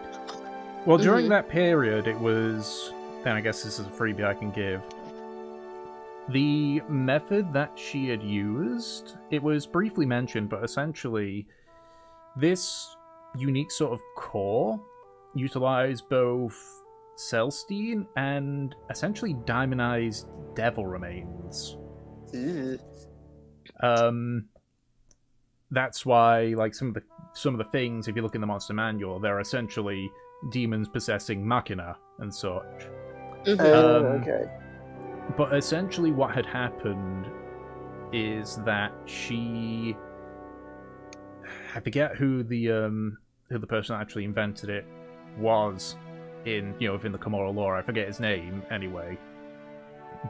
S1: Well, during that period, it was... Then I guess this is a freebie I can give. The method that she had used, it was briefly mentioned, but essentially, this unique sort of core utilized both Celestine and essentially diamondized devil remains.
S2: Ew.
S1: That's why, some of the things, if you look in the monster manual, they're essentially demons possessing machina and such.
S2: Okay.
S1: But essentially what had happened is that she... I forget who the person that actually invented it was in, within the Komora lore. I forget his name, anyway.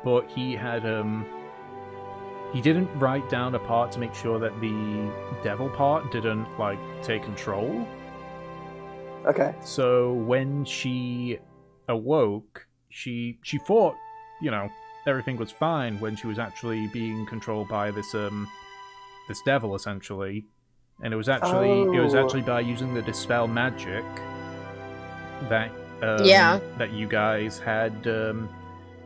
S1: But he had, he didn't write down a part to make sure that the devil part didn't, take control.
S2: Okay.
S1: So when she awoke, she thought, everything was fine when she was actually being controlled by this devil, essentially. And it was actually by using the dispel magic that that you guys had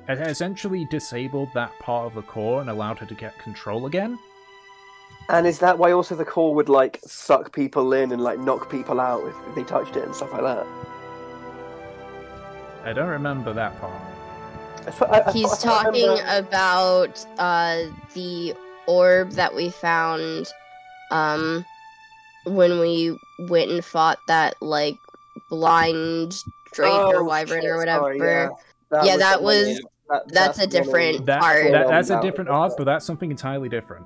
S1: essentially disabled that part of the core and allowed her to get control again.
S2: And is that why also the core would suck people in and knock people out if they touched it and stuff like that?
S1: I don't remember that part.
S3: He's talking about the orb that we found when we went and fought that blind drake or wyvern or whatever.
S2: Sorry,
S3: that's a different art.
S1: That's a different art, but that's something entirely different.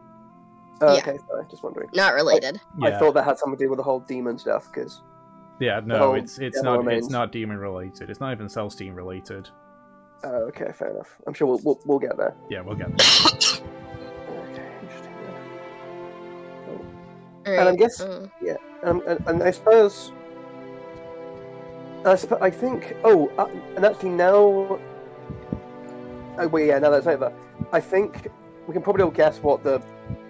S2: Oh, okay, sorry, just wondering.
S3: Not related.
S2: I thought that had something to do with the whole demon stuff, because...
S1: Yeah, no, it's not demon related. It's not even Celestine related.
S2: Oh, okay, fair enough. I'm sure we'll get there.
S1: Yeah, we'll get there.
S2: Okay, interesting.
S3: Right.
S2: And I guess, and I suppose... I think... and actually now... now that's over. I think we can probably all guess what the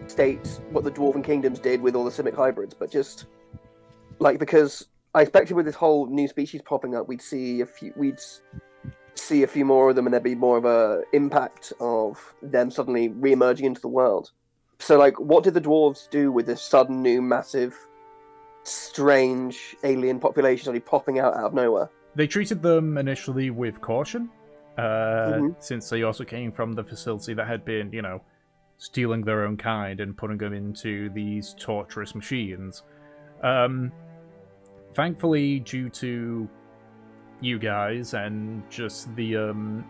S2: Dwarven Kingdoms did with all the Simic hybrids, but just... because I expected with this whole new species popping up, we'd see a few more of them, and there'd be more of a impact of them suddenly re-emerging into the world. So, what did the dwarves do with this sudden new massive strange alien population suddenly popping out of nowhere?
S1: They treated them initially with caution, since they also came from the facility that had been, stealing their own kind and putting them into these torturous machines. Thankfully, due to you guys and just the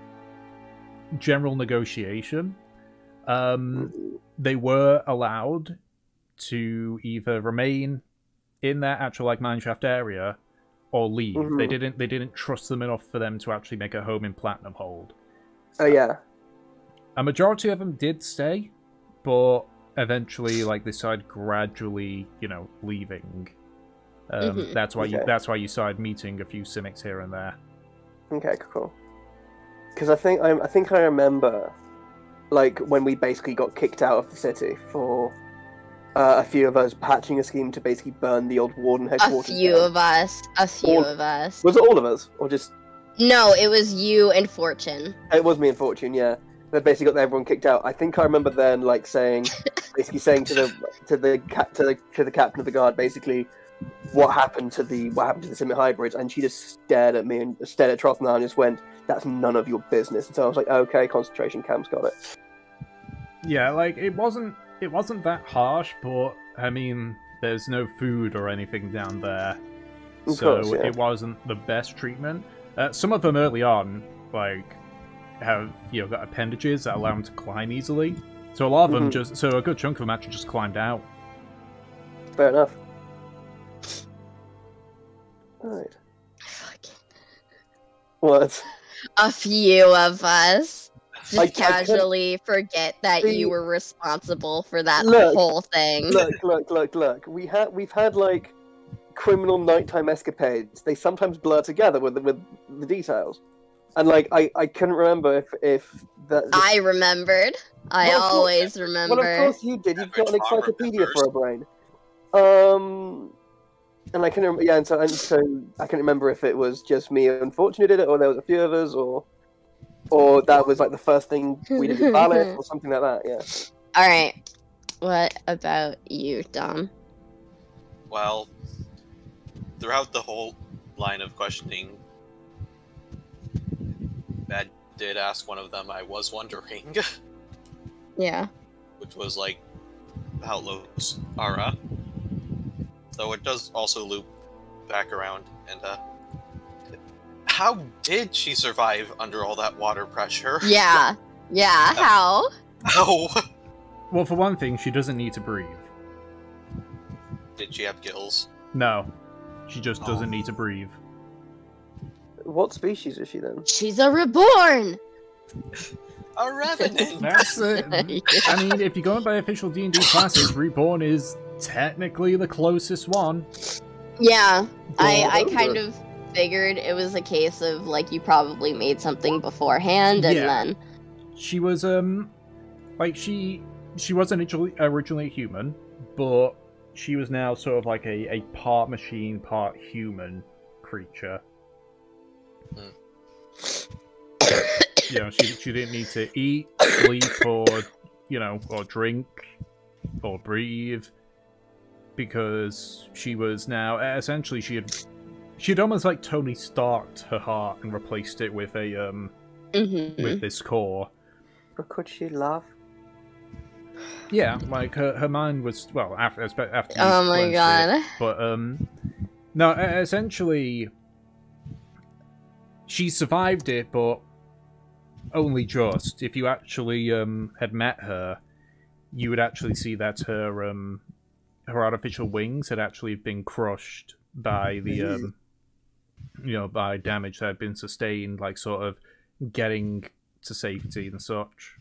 S1: general negotiation, they were allowed to either remain in their actual mineshaft area or leave. They didn't trust them enough for them to actually make a home in Platinum Hold.
S2: Oh yeah.
S1: A majority of them did stay, but eventually they started gradually, leaving. That's why you started meeting a few Simics here and there.
S2: Okay, cool. Because I think I remember, when we basically got kicked out of the city for a few of us hatching a scheme to basically burn the old warden headquarters.
S3: A few of us.
S2: Was it all of us, or just?
S3: No, it was you and Fortune.
S2: It was me and Fortune, yeah. They basically got everyone kicked out. I think I remember then, saying to the captain of the guard, basically, what happened to the Simic hybrids, and she just stared at me and stared at Trothnah and just went, "That's none of your business." And so I was like, "Okay, concentration camps, got it."
S1: Yeah, it wasn't that harsh, but I mean, there's no food or anything down there, it wasn't the best treatment. Some of them early on, have got appendages that allow them to climb easily. So a lot of them a good chunk of them actually just climbed out.
S2: Fair enough. Right. What?
S3: A few of us just casually forget that you were responsible for that whole thing.
S2: Look. We've had criminal nighttime escapades. They sometimes blur together with the details. And I couldn't remember if that.
S3: I remembered. I always remember.
S2: Well, of course you did. You've got an encyclopedia for a brain. And I can remember, and so I can remember if it was just me and Fortune who did it, or there was a few of us, or that was the first thing we did with Ballet, or something like that. Yeah.
S3: All right. What about you, Dom?
S4: Well, throughout the whole line of questioning, I did ask one of them. I was wondering.
S3: Yeah.
S4: Which was how low's Ara. Though it does also loop back around, and how did she survive under all that water pressure?
S3: Yeah, how?
S4: How?
S1: Well, for one thing, she doesn't need to breathe.
S4: Did she have gills?
S1: No, she just doesn't need to breathe.
S2: What species is she then?
S3: She's a reborn!
S4: A revenant!
S1: That's it. I mean, if you're going by official D&D classes, reborn is technically the closest one.
S3: Yeah, I kind of figured it was a case of you probably made something beforehand and then
S1: she was she wasn't originally human, but she was now sort of a part machine, part human creature. She didn't need to eat, sleep, or drink or breathe, because she was now essentially she'd almost Tony Starked her heart and replaced it with a with this core.
S2: But could she love?
S1: Yeah, her mind was after.
S3: Oh my god!
S1: But no, essentially, she survived it, but only just. If you actually had met her, you would actually see that her artificial wings had actually been crushed by the by damage that had been sustained, sort of getting to safety and such.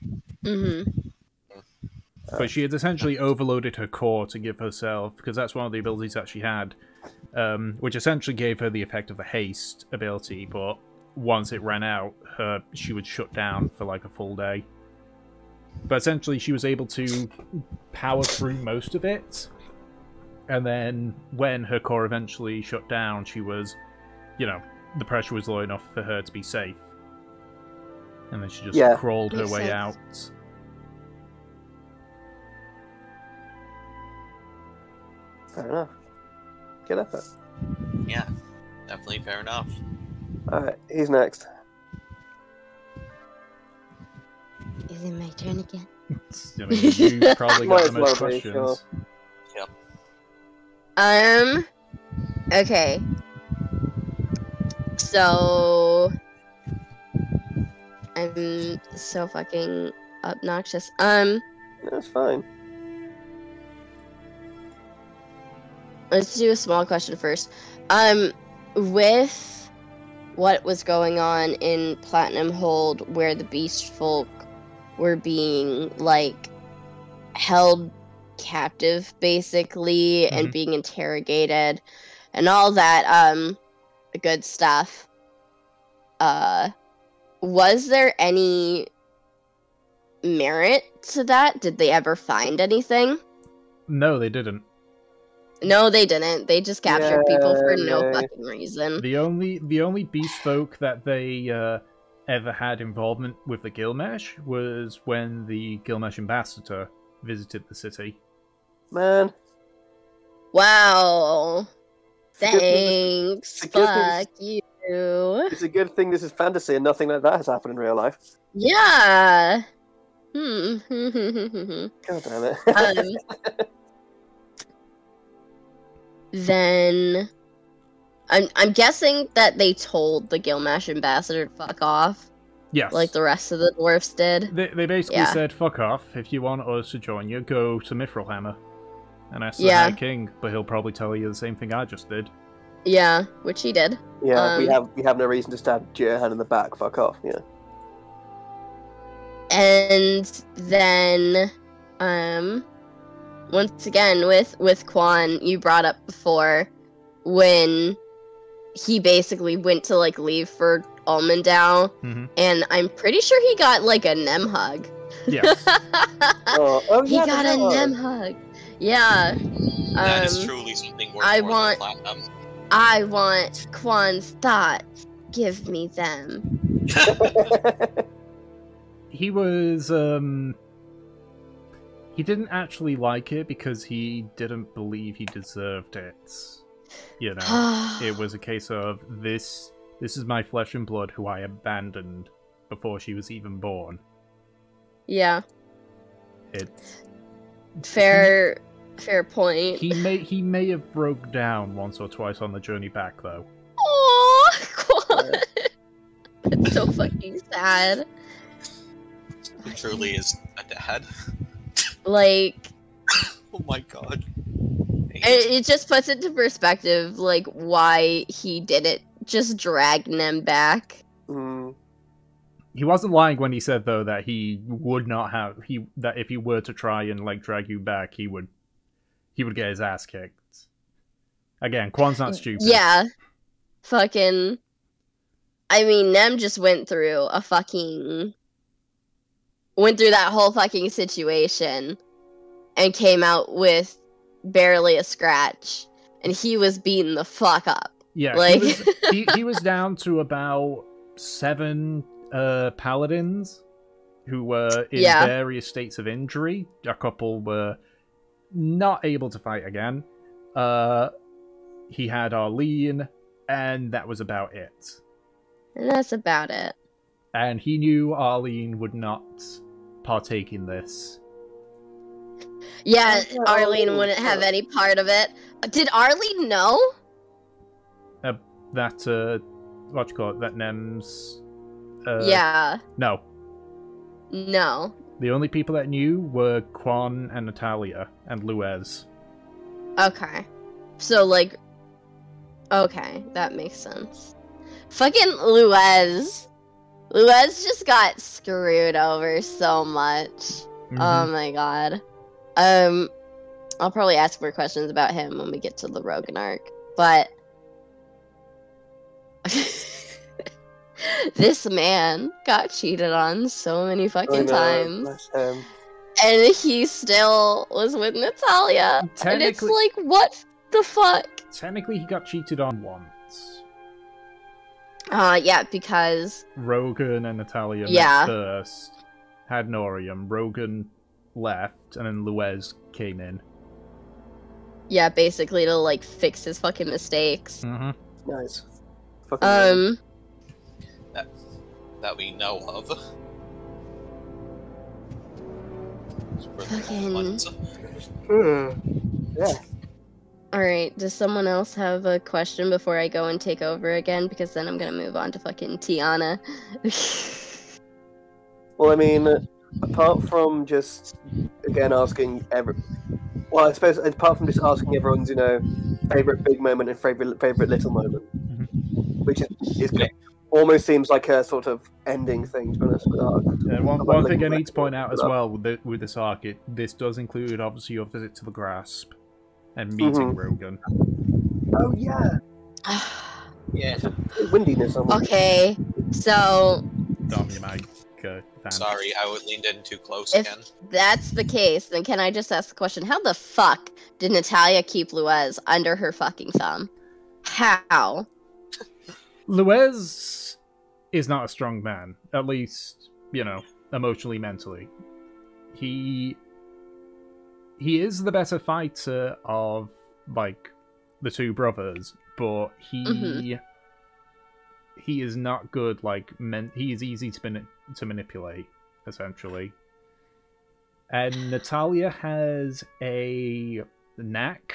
S1: But she had essentially overloaded her core to give herself, because that's one of the abilities that she had, which essentially gave her the effect of the haste ability, but once it ran out, she would shut down for a full day. But essentially, she was able to power through most of it, and then when her core eventually shut down, she was, the pressure was low enough for her to be safe. And then she just crawled her way out.
S2: Fair enough. Get up it.
S4: Yeah, definitely fair enough.
S2: Alright, he's next.
S3: Is it my turn again?
S1: I mean, you probably got the
S2: Might
S1: most
S2: as well be,
S1: questions.
S2: sure.
S3: Okay. So I'm so fucking obnoxious.
S2: That's fine.
S3: Let's do a small question first. With what was going on in Platinum Hold, where the Beast Folk were being like held captive, basically, and being interrogated, and all that good stuff. Was there any merit to that? Did they ever find anything?
S1: No, they didn't.
S3: No, they didn't. They just captured people for no
S2: Yay.
S3: fucking reason.
S1: The only beast folk that they ever had involvement with the Gilgamesh was when the Gilgamesh Ambassador visited the city.
S2: Man.
S3: Wow.
S2: It's a good
S3: Thanks.
S2: thing this-
S3: Fuck you.
S2: It's a good thing this is fantasy and nothing like that has happened in real life.
S3: Yeah.
S2: God damn it.
S3: Then I'm guessing that they told the Gilgamesh Ambassador to fuck off,
S1: Yes.
S3: like the rest of the dwarfs did.
S1: They basically
S3: Yeah.
S1: said, fuck off. If you want us to join you, go to Mithril Hammer and ask the
S3: Yeah.
S1: High King, but he'll probably tell you the same thing I just did.
S3: Yeah, which he did.
S2: Yeah, we have no reason to stab Jehan in the back. Fuck off. Yeah.
S3: And then, once again with Quan, you brought up before when he basically went to like leave for Almondale, and I'm pretty sure he got like a Nem hug.
S1: Yes.
S3: He
S2: yeah,
S3: got a Nem hug. Yeah.
S4: That is truly something worth
S3: I
S4: more
S3: want-
S4: than platinum.
S3: I want Quan's thoughts. Give me them.
S1: He was, he didn't actually like it because he didn't believe he deserved it. You know, it was a case of, this is my flesh and blood who I abandoned before she was even born.
S3: Yeah.
S1: It's...
S3: Fair point.
S1: He may have broke down once or twice on the journey back, though.
S3: Aww, Quan. That's so fucking sad.
S4: He truly is a dad.
S3: Like,
S4: Oh my god.
S3: it just puts into perspective, like, why he didn't just drag them back.
S2: Mm.
S1: He wasn't lying when he said, though, that he would not have... that if he were to try and, like, drag you back, he would get his ass kicked. Again, Quan's not stupid.
S3: Yeah. Fucking... I mean, Nem just went through that whole fucking situation and came out with barely a scratch. And he was beaten the fuck up.
S1: Yeah,
S3: like...
S1: he was down to about 7 paladins who were in various states of injury. A couple were not able to fight again. He had Arlene, and that was about it.
S3: And that's about it.
S1: And he knew Arlene would not partake in this.
S3: Yeah, Arlene wouldn't have any part of it. Did Arlene know?
S1: That, what you call it, that Nem's...
S3: Yeah.
S1: No.
S3: No.
S1: The only people that knew were Quan and Natalia and Luez.
S3: Okay. So, like... Okay, that makes sense. Fucking Luez. Luez just got screwed over so much. Oh my god. I'll probably ask more questions about him when we get to the Rogan arc. But... this man got cheated on so many fucking times. And he still was with Natalia. And it's like, what the fuck?
S1: Technically, he got cheated on once.
S3: Yeah, because...
S1: Rogan and Natalia met first. Had Norium. Rogan left, and then Luez came in.
S3: Yeah, basically to like fix his fucking mistakes.
S1: Mm-hmm.
S2: Nice. Fucking
S4: That we know of.
S3: Fucking.
S2: Yeah.
S3: Alright, does someone else have a question before I go and take over again? Because then I'm gonna move on to fucking Tiana.
S2: Well, I mean, apart from just again asking well, I suppose apart from just asking everyone's, favorite big moment and favorite little moment, which is almost seems like a sort of ending thing to be honest with Ark.
S1: Yeah, one thing I need to point out as well with this arc, this does include obviously your visit to the Grasp and meeting Rogan.
S2: Oh yeah.
S4: Yeah.
S2: Windiness.
S3: Okay, so
S1: Damn you, Mike.
S4: Sorry, I leaned in too close
S3: if
S4: again.
S3: that's the case, then can I just ask the question, how the fuck did Natalia keep Luez under her fucking thumb? How?
S1: Luez is not a strong man, at least, emotionally, mentally. He is the better fighter of, like, the two brothers, but he is not good, like, he is easy to manipulate, essentially. And Natalia has a knack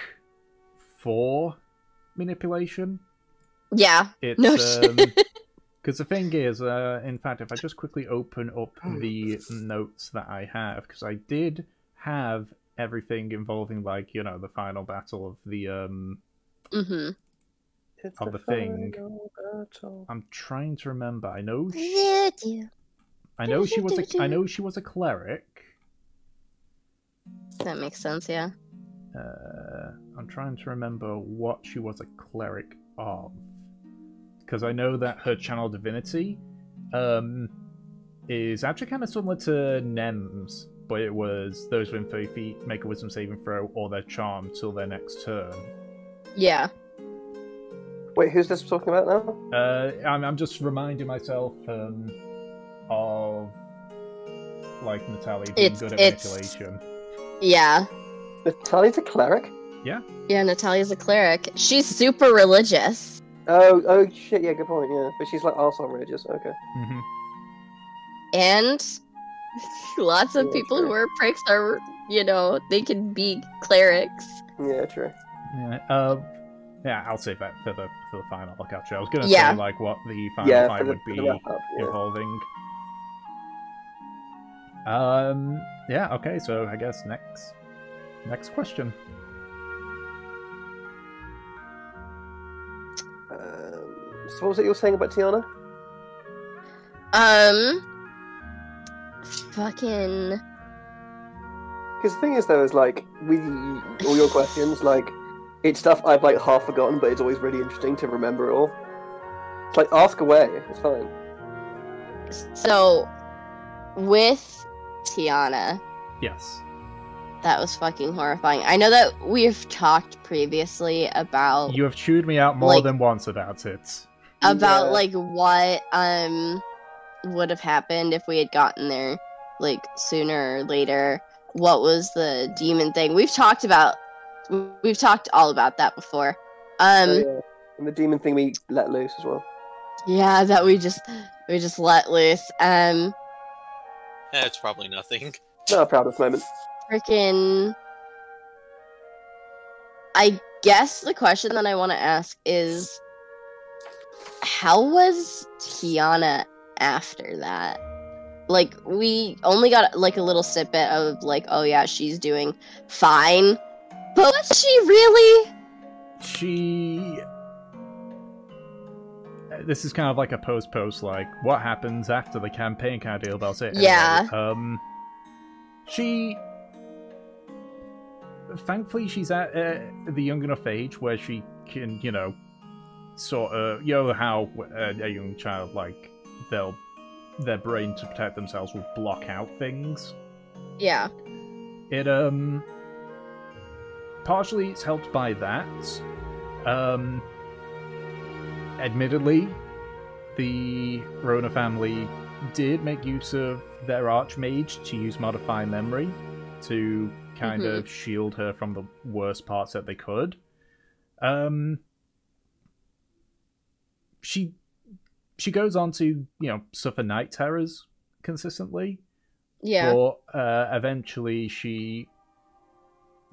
S1: for manipulation.
S3: Yeah.
S1: It's,
S3: no shit.
S1: Because the thing is, in fact, if I just quickly open up the notes that I have, because I did have everything involving, like, the final battle of the of the thing. I'm trying to remember. I know she was a cleric.
S3: That makes sense, yeah.
S1: I'm trying to remember what she was a cleric of. Because I know that her channel divinity is actually kind of similar to Nem's, but it was those within 30 feet make a wisdom saving throw or their charm till their next turn.
S3: Yeah.
S2: Wait, who's this talking about now?
S1: I'm just reminding myself of, like, Natalia being good at manipulation.
S3: Yeah.
S2: Natalia's a cleric?
S1: Yeah.
S3: Yeah, Natalia's a cleric. She's super religious.
S2: Oh shit, yeah, good point, yeah. But she's like also religious, okay.
S1: Mm-hmm.
S3: And lots of people who are pricks are, they can be clerics.
S2: Yeah, true.
S1: Yeah, I'll save that for the final look, actually. I was going to say, like, what the final fight would be involving. Yeah, okay, so I guess next question.
S2: So what was it you were saying about Tiana?
S3: Fucking...
S2: Because the thing is, though, is, like, with all your questions, like, it's stuff I've, like, half forgotten, but it's always really interesting to remember it all. It's like, ask away, it's fine.
S3: So, with Tiana...
S1: Yes.
S3: That was fucking horrifying. I know that we've talked previously about...
S1: You have chewed me out more than once about it.
S3: About, like, what, would have happened if we had gotten there, like, sooner or later. What was the demon thing? We've talked all about that before.
S2: And the demon thing we let loose as well.
S3: Yeah, that we just let loose.
S4: It's probably nothing.
S2: Not a proudest moment.
S3: Freaking... I guess the question that I want to ask is... How was Tiana after that? Like, we only got, like, a little snippet of, like, oh yeah, she's doing fine. But was she really?
S1: This is kind of like a post, like, what happens after the campaign kind of deal, but I'll say it
S3: yeah.
S1: Anyway. Thankfully, she's at the young enough age where she can, sort of, how a young child, like, their brain to protect themselves will block out things.
S3: Yeah.
S1: It, partially it's helped by that. Admittedly, the Rona family did make use of their Archmage to use Modify Memory to kind of shield her from the worst parts that they could. She goes on to, suffer night terrors consistently.
S3: Yeah.
S1: But eventually she,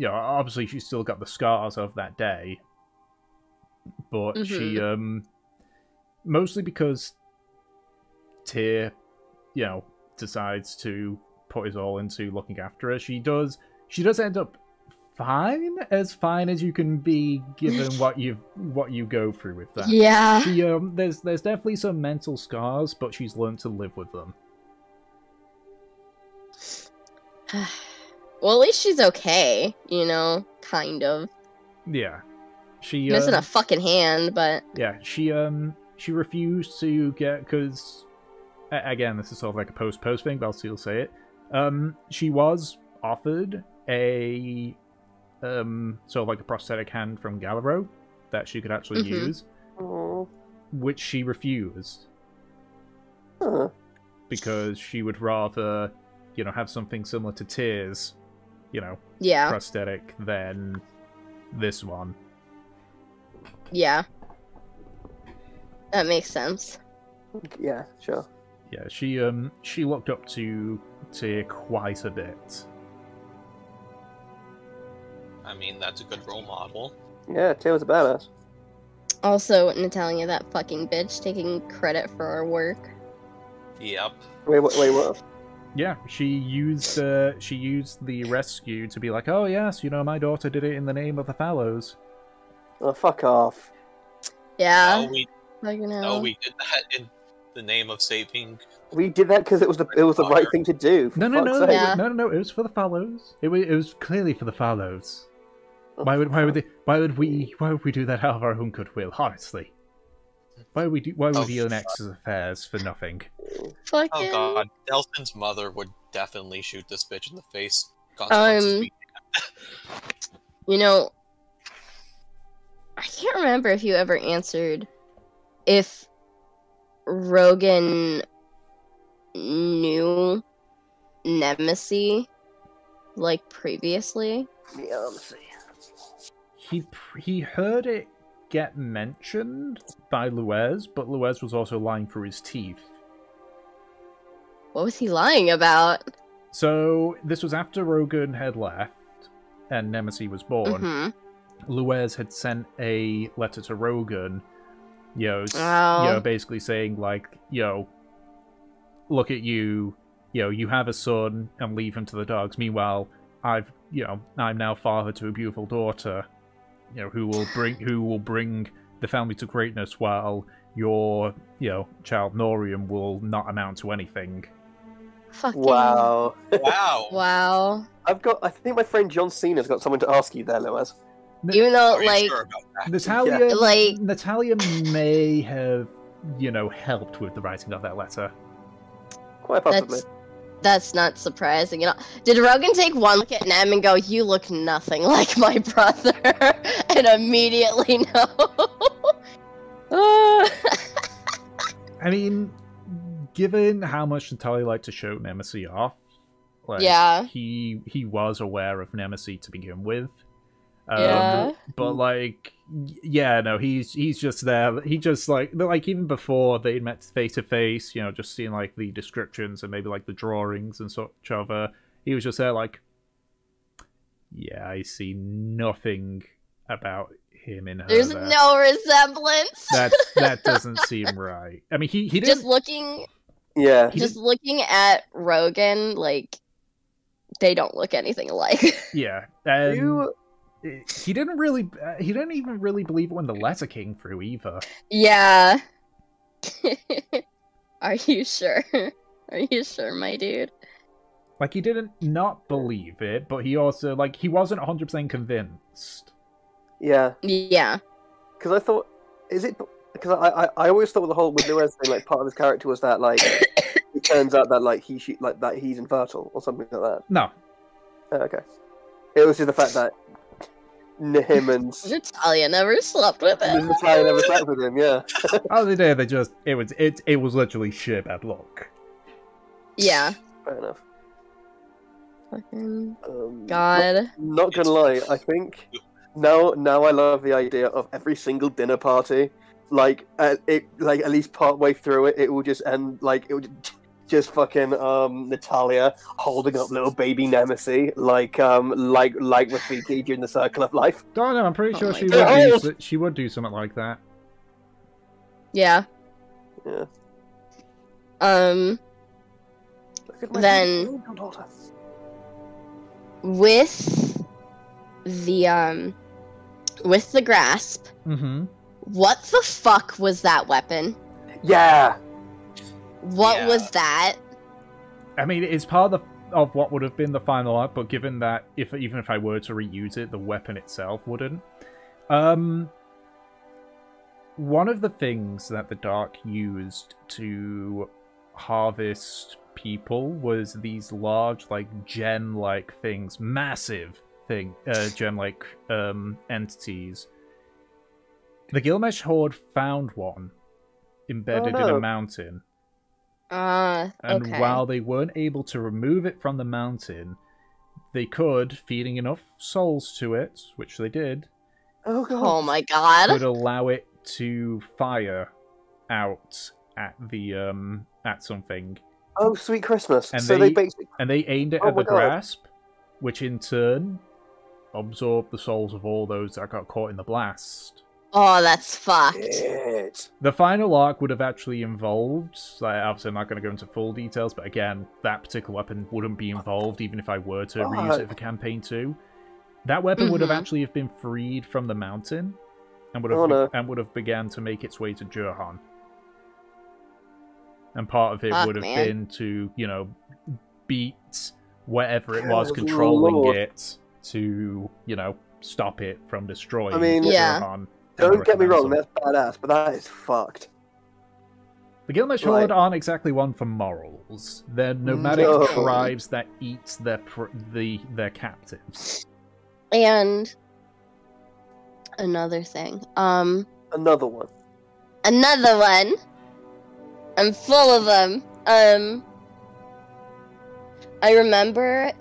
S1: obviously she's still got the scars of that day. But she, mostly because Tyr, decides to put his all into looking after her, she does end up fine as you can be given what you go through with that.
S3: Yeah.
S1: She there's definitely some mental scars, but she's learned to live with them.
S3: Well, at least she's okay, kind of.
S1: Yeah. She
S3: missing a fucking hand, but
S1: yeah, she refused to get, because again, this is sort of like a post thing, but I'll still say it. She was offered a sort of like a prosthetic hand from Galero that she could actually use, which she refused because she would rather, have something similar to Tyr's, prosthetic than this one.
S3: Yeah, that makes sense.
S2: Yeah, sure.
S1: Yeah, she looked up to Tyr quite a bit.
S4: I mean, that's a good role model.
S2: Yeah, Tyr was a badass.
S3: Also, Natalia, that fucking bitch, taking credit for our work.
S4: Yep.
S2: Wait, what?
S1: Yeah, she used the rescue to be like, oh yes, my daughter did it in the name of the Fallows.
S2: Oh, fuck off.
S3: Yeah.
S4: No, we did that in the name of saving.
S2: We did that because it was the right thing to do.
S1: No,
S3: Yeah.
S1: no, it was for the Fallows. It was clearly for the Fallows. Why would we do that out of our own goodwill? Honestly, why would we own X's affairs for nothing?
S3: Fucking...
S4: Oh god, Delson's mother would definitely shoot this bitch in the face.
S3: I can't remember if you ever answered if Rogan knew Nemesis, like, previously.
S2: Yeah, let's see.
S1: He heard it get mentioned by Luez, but Luez was also lying through his teeth.
S3: What was he lying about?
S1: So this was after Rogan had left and Nemesis was born. Luez had sent a letter to Rogan, basically saying like, look at you, you have a son and leave him to the dogs. Meanwhile, I'm now father to a beautiful daughter, who will bring the family to greatness, while your, child Norium will not amount to anything.
S3: Fucking...
S2: Wow.
S3: Wow.
S2: I think my friend John Cena's got something to ask you there, Luez.
S3: Even though,
S4: Are you sure about that?
S1: Natalia may have, helped with the writing of that letter.
S2: Quite possibly.
S3: That's not surprising. Did Rogan take one look at Nem and go, "You look nothing like my brother," and immediately know?
S1: I mean, given how much Natalia liked to show Nemesis off, he was aware of Nemesis to begin with. But he's just there. He just like even before they met face to face, just seeing like the descriptions and maybe like the drawings and such of her, he was just there like, yeah, I see nothing about him in her.
S3: There's no resemblance.
S1: That doesn't seem right. I mean, he didn't...
S3: just looking at Rogan, like, they don't look anything alike.
S1: Yeah, and he didn't even really believe it when the letter came through either.
S3: Yeah. Are you sure? Are you sure, my dude?
S1: Like, he didn't not believe it, but he also, like, he wasn't 100% convinced.
S2: Yeah.
S3: Yeah.
S2: Because I thought, because I always thought with Luez thing, like, part of his character was that, like, it turns out that, like, that he's infertile or something like that.
S1: No.
S2: Oh, okay. It was just the fact that him and
S3: Natalia never slept with him.
S2: Natalia never slept with him, yeah.
S1: Oh, they did. It was literally sheer bad luck.
S3: Yeah.
S2: Fair enough.
S3: Fucking God.
S2: Not gonna lie, I think now I love the idea of every single dinner party. Like at least part way through it, it will just end like it would just fucking Natalia holding up little baby Nemesis like Rafiki during the Circle of Life.
S1: Don't know. I'm pretty sure
S3: my
S1: she would do something like that.
S3: Yeah.
S2: Yeah.
S3: Then with the grasp,
S1: Mm-hmm.
S3: what the fuck was that weapon?
S2: Yeah.
S3: What was that?
S1: I mean, it's part of what would have been the final art, but given that even if I were to reuse it, the weapon itself wouldn't. One of the things that the Dark used to harvest people was these large, like, gem-like things, massive gem-like entities. The Gilgamesh Horde found one embedded in a mountain. And
S3: Okay.
S1: while they weren't able to remove it from the mountain, they could, feeding enough souls to it, which they did,
S2: Oh god.
S3: Oh my God.
S1: could allow it to fire out at the at something.
S2: Oh, sweet Christmas.
S1: And
S2: So
S1: they-
S2: they basically.
S1: And they aimed it
S2: Oh
S1: at the
S2: my God.
S1: grasp, which in turn absorbed the souls of all those that got caught in the blast.
S3: Oh, that's fucked.
S2: Shit.
S1: The final arc would have actually involved, like, obviously I'm not going to go into full details, but again, that particular weapon wouldn't be involved even if I were to reuse it for Campaign 2. That weapon would have actually have been freed from the mountain and would have began to make its way to Jurhan. And part of it
S3: Fuck,
S1: would have
S3: man.
S1: been to, beat whatever it
S2: Yeah,
S1: was
S2: good
S1: controlling
S2: lord.
S1: it to, stop it from destroying
S2: I mean-
S3: Yeah.
S1: Jurhan. and
S2: Don't
S1: the
S2: get me wrong,
S1: Ransom.
S2: that's badass, but that is fucked.
S1: The Gilgamesh
S2: Right.
S1: Horde aren't exactly one for morals. They're nomadic
S2: No.
S1: tribes that eat their captives.
S3: And another thing.
S2: Another one.
S3: Another one. I'm full of them. I remember.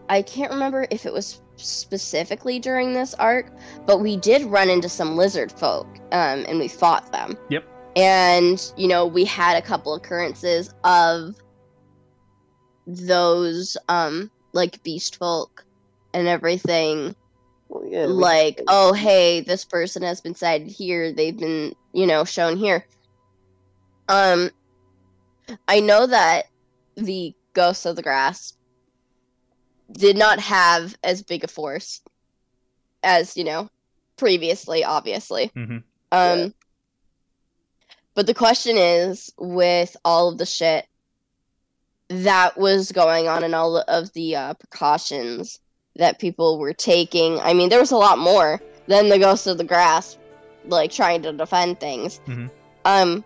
S3: I can't remember if it was specifically during this arc, but we did run into some lizard folk, and we fought them.
S1: Yep.
S3: And we had a couple occurrences of those, like beast folk and everything.
S2: Well, yeah.
S3: Like, oh, hey, this person has been sighted here. They've been, shown here. I know that the Ghosts of the Grass did not have as big a force as, previously, obviously.
S1: Mhm.
S2: Yeah.
S3: But the question is, with all of the shit that was going on and all of the precautions that people were taking, I mean, there was a lot more than the Ghosts of the Grass, like, trying to defend things.
S1: Mhm.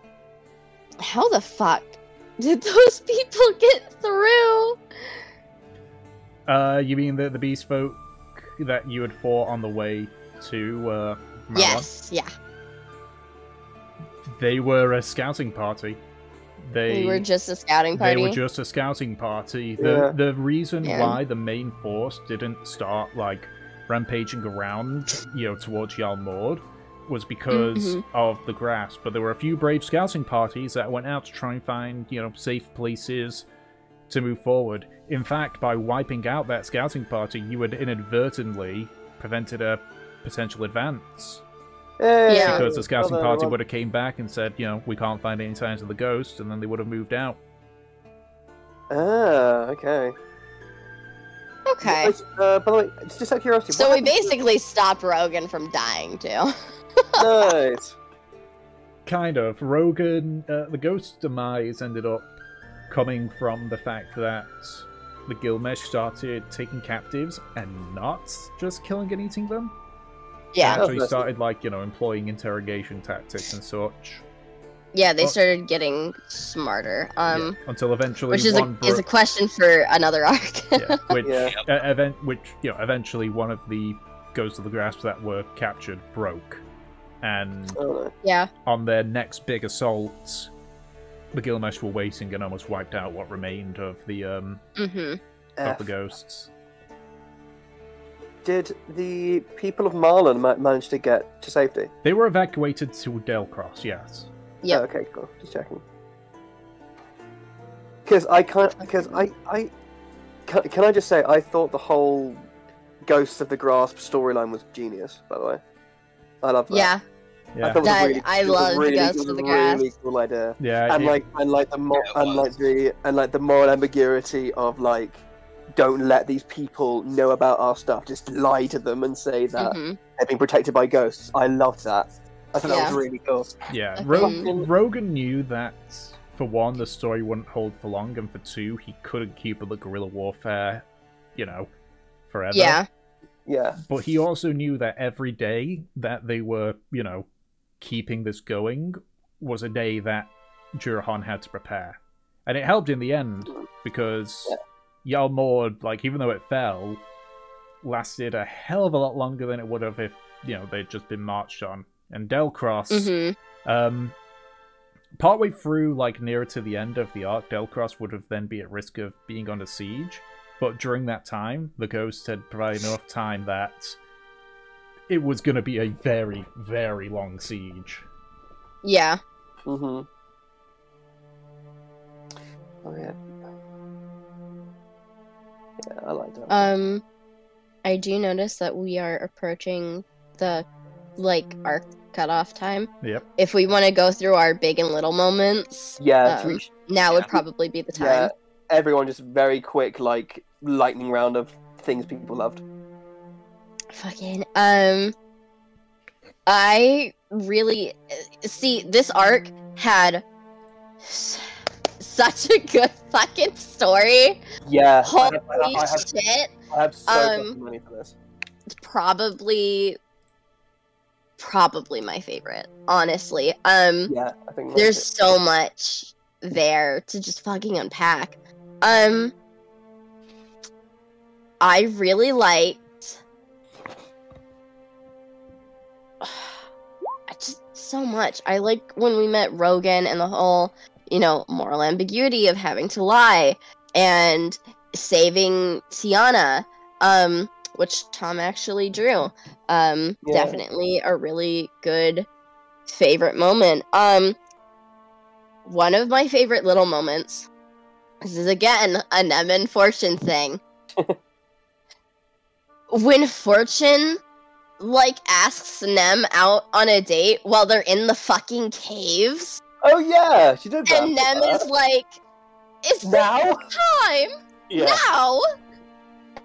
S3: How the fuck did those people get through?
S1: You mean the beast folk that you had fought on the way to Malon?
S3: Yes, yeah.
S1: They were a scouting party.
S3: We were just a scouting party.
S1: They were just a scouting party.
S2: Yeah.
S1: The reason
S3: Yeah.
S1: why the main force didn't start, like, rampaging around, towards Yalmord was because of the grass. But there were a few brave scouting parties that went out to try and find, safe places to move forward. In fact, by wiping out that scouting party, you had inadvertently prevented a potential advance.
S2: Hey,
S3: Yeah.
S1: Because the scouting
S2: another
S1: party
S2: one.
S1: would have came back and said, we can't find any signs of the ghost, and then they would have moved out.
S2: Ah, okay.
S3: Okay.
S2: By the way, just out of curiosity.
S3: So
S2: what
S3: we
S2: happened to-
S3: basically stopped Rogan from dying, too.
S2: Nice.
S1: Kind of. Rogan, the ghost's demise ended up coming from the fact that the Gilgamesh started taking captives and not just killing and eating them.
S3: Yeah.
S1: Actually
S2: that's-
S1: started, employing interrogation tactics and such.
S3: Yeah, they
S1: Oh.
S3: started getting smarter.
S1: Yeah, until eventually
S3: Which is
S1: one
S3: is a question for another arc.
S1: yeah, which,
S2: Yeah.
S1: eventually one of the Ghosts of the Grasp that were captured broke. And
S2: Oh, no.
S3: Yeah.
S1: on their next big assault, the Gilgamesh were waiting and almost wiped out what remained of the
S3: Mm-hmm.
S1: of the ghosts.
S2: Did the people of Marlon manage to get to safety?
S1: They were evacuated to Delcross, yes.
S3: Yep.
S2: Oh, okay, cool. Just checking. Because can I just say I thought the whole Ghosts of the Grasp storyline was genius. By the way, I love that.
S3: Yeah.
S1: Yeah.
S2: I thought
S3: I love Ghosts of the Grasp.
S2: Really cool idea.
S1: Yeah.
S2: And the moral ambiguity of like, don't let these people know about our stuff. Just lie to them and say that they're being protected by ghosts. I loved that. I thought that was really cool.
S1: Yeah.
S3: Mhm.
S1: Rogan knew that, for one, the story wouldn't hold for long, and for two, he couldn't keep up the guerrilla warfare, forever.
S3: Yeah.
S2: Yeah.
S1: But he also knew that every day that they were, keeping this going was a day that Jurahan had to prepare. And it helped in the end, because Yalmord, even though it fell, lasted a hell of a lot longer than it would have if, they'd just been marched on. And Delcross, partway through, nearer to the end of the arc, Delcross would have then be at risk of being under siege. But during that time, the ghosts had provided enough time that it was going to be a very, very long siege.
S3: Yeah.
S2: Oh yeah. Yeah, I like that.
S3: I do notice that we are approaching the arc cutoff time.
S1: Yep.
S3: If we want to go through our big and little moments, now would probably be the time.
S2: Yeah, everyone just very quick, lightning round of things people loved.
S3: Fucking, I really see this arc had such a good fucking story.
S2: Yeah.
S3: Holy
S2: I
S3: shit.
S2: I have so much money for this.
S3: It's probably my favorite, honestly.
S2: Yeah, I think
S3: there's so much there to just fucking unpack. I really liked just so much. I like when we met Rogan and the whole, moral ambiguity of having to lie and saving Tiana, which Tom actually drew. Definitely a really good favorite moment. One of my favorite little moments, this is again a Nem and Fortune thing. When Fortune asks Nem out on a date while they're in the fucking caves.
S2: Oh yeah, she did that.
S3: And Nem is like, "Is
S2: now
S3: this time?
S2: Yeah.
S3: Now?"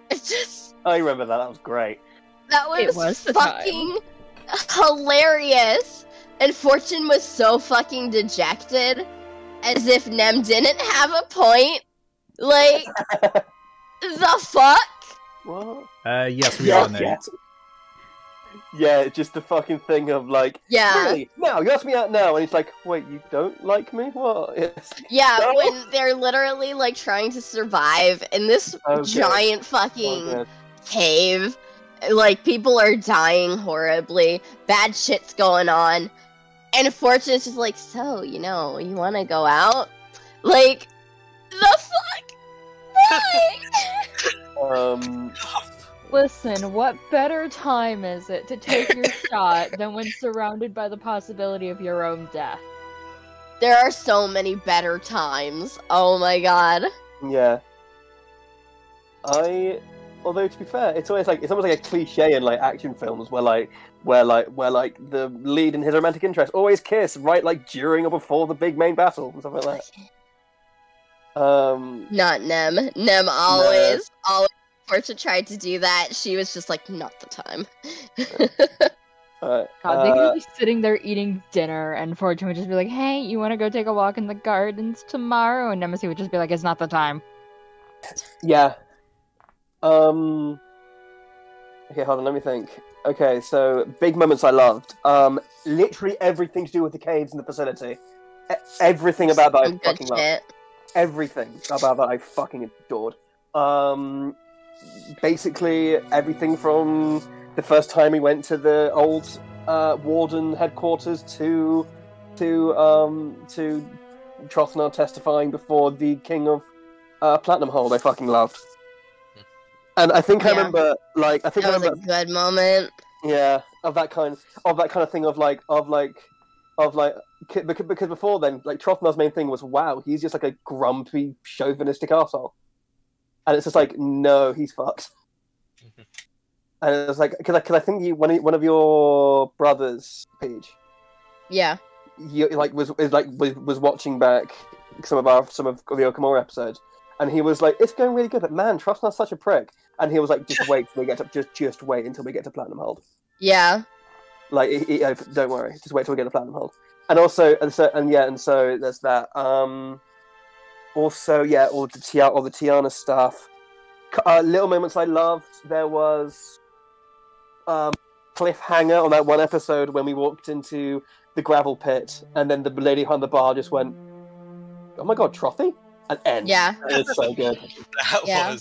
S3: It's just.
S2: I remember that. That was great.
S3: That was
S5: the
S3: fucking hilarious. And Fortune was so fucking dejected, as if Nem didn't have a point. The fuck?
S2: What?
S1: Yes, we are, Nate.
S2: Yeah. Yeah, just the fucking thing of
S3: Yeah.
S2: Really? Now, you ask me out now, and he's like, wait, you don't like me? What?
S3: Yeah,
S2: No?
S3: when they're literally trying to survive in this giant fucking cave. People are dying horribly. Bad shit's going on. And Fortune's just so, you want to go out? The fuck? Why?
S5: Listen, what better time is it to take your shot than when surrounded by the possibility of your own death?
S3: There are so many better times. Oh my god.
S2: Yeah. Although to be fair, it's always it's almost like a cliche in action films where the lead and his romantic interest always kiss right during or before the big main battle and stuff like that.
S3: Not Nem. Nem always. Fortune tried to do that. She was just not the time.
S5: God, they could be sitting there eating dinner, and Fortune would just be like, "Hey, you want to go take a walk in the gardens tomorrow?" And Nemesis would just be like, "It's not the time."
S2: Yeah. Okay, hold on, let me think. Okay, so big moments I loved. Literally everything to do with the caves and the facility. Everything about that I fucking loved. Everything about that I fucking adored. Basically everything from the first time we went to the old warden headquarters to Trothnar testifying before the king of Platinum Hold, I fucking loved. And I think I
S3: Yeah.
S2: remember, like, I think
S3: That
S2: I
S3: was a
S2: remember,
S3: good moment.
S2: yeah, of that kind of thing because before then, like, Trothnar's main thing was, wow, he's just like a grumpy, chauvinistic arsehole. And it's just like, no, he's fucked. And it was like, because I think one of your brothers, Paige,
S3: Yeah.
S2: was watching back some of the Okamura episodes, and he was like, "It's going really good, but man, Trostnar's such a prick." And he was like, "Just wait till we get to just wait until we get to Platinum Hold.
S3: Yeah.
S2: Like, don't worry, just wait till we get to Platinum Hold." And so there's that. Also, yeah, all the Tiana stuff. Little moments I loved. There was cliffhanger on that one episode when we walked into the gravel pit, and then the lady behind the bar just went, "Oh my god, Trothy!" And ends.
S3: Yeah.
S2: It's so good.
S3: Yeah.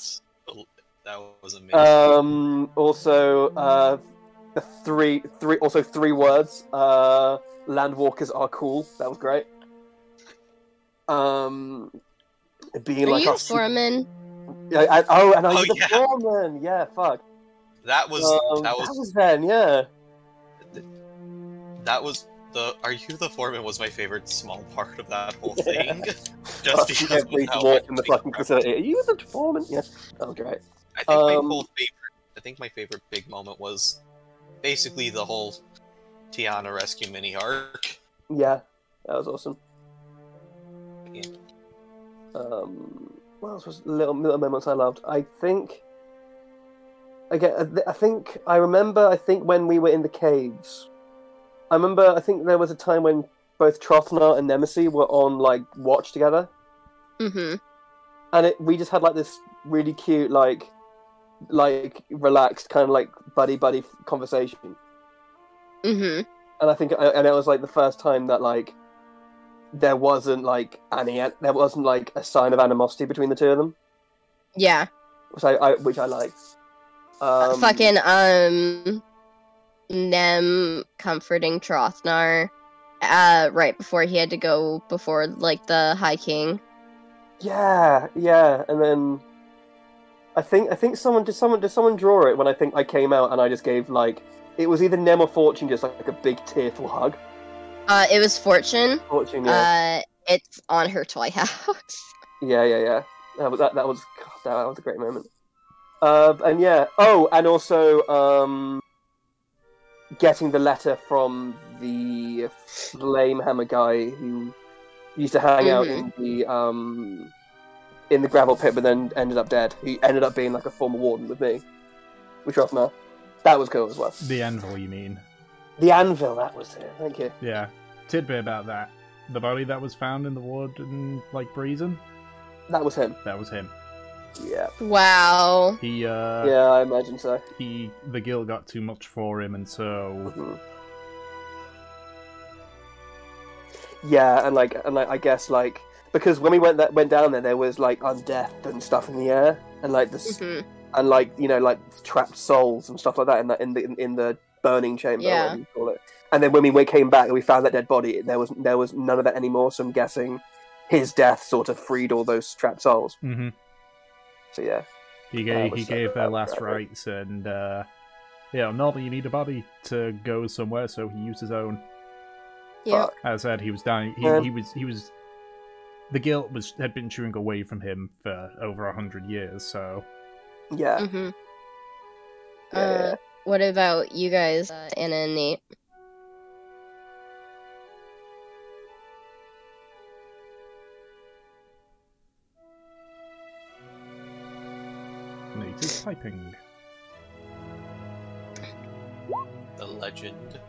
S4: That was amazing.
S2: Also, the three words. Landwalkers are cool. That was great. Being
S3: Are
S2: like
S3: you
S2: our
S3: foreman?
S2: yeah,
S4: Oh,
S2: the
S4: yeah.
S2: foreman. Yeah, fuck.
S4: That was
S2: then, yeah.
S4: that was the "Are you the foreman?" was my favorite small part of that whole thing. Just
S2: Fucking
S4: because of
S2: every
S4: how
S2: walk
S4: much
S2: in the
S4: they
S2: fucking
S4: crap.
S2: facility. Are you the foreman? Yeah. Oh, great.
S4: I think my favorite big moment was basically the whole Tiana rescue mini arc.
S2: Yeah, that was awesome.
S4: Yeah.
S2: What else was little moments I loved? I think I remember when we were in the caves. I think there was a time when both Trothnar and Nemesis were on like watch together,
S3: Mm-hmm.
S2: and we just had like this really cute like relaxed kind of like buddy conversation.
S3: Mm-hmm.
S2: And I think and it was like the first time that like there wasn't like a sign of animosity between the two of them,
S3: Yeah.
S2: which I liked.
S3: Fucking Nem comforting Trothnar right before he had to go before like the High King.
S2: Yeah, and then I think someone draw it when I think I came out and I just gave like it was either Nem or Fortune just like a big tearful hug.
S3: It was Fortune.
S2: Fortune, yeah.
S3: It's on her toy house.
S2: Yeah. That was a great moment. And yeah. Oh, and also getting the letter from the Flamehammer guy who used to hang out in the gravel pit, but then ended up dead. He ended up being like a former warden with me, with Rothmar. That was cool as well.
S1: The anvil, you mean?
S2: The anvil, that was it. Thank you.
S1: Yeah. Tidbit about that. The body that was found in the wood in, like, Breezen?
S2: That was him.
S1: That was him.
S2: Yeah.
S3: Wow.
S1: He,
S2: Yeah, I imagine so.
S1: The guild got too much for him, and so...
S2: Yeah, and I guess, like, because when we went down there was, like, undeath and stuff in the air, and, like, this... And, like, you know, like, trapped souls and stuff like that in the burning chamber, whatever you call it. And then when we came back and we found that dead body, there was none of that anymore, so I'm guessing his death sort of freed all those trapped souls.
S1: Mm-hmm.
S2: So, yeah.
S1: He gave their last rites, and, normally you need a body to go somewhere, so he used his own.
S3: Yeah.
S1: As I said, he was dying. He was... The guild had been chewing away from him for over 100 years, so...
S2: Yeah.
S3: Mm-hmm.
S2: Yeah.
S3: What about you guys, Anna and Nate?
S1: Nate is typing.
S4: The legend.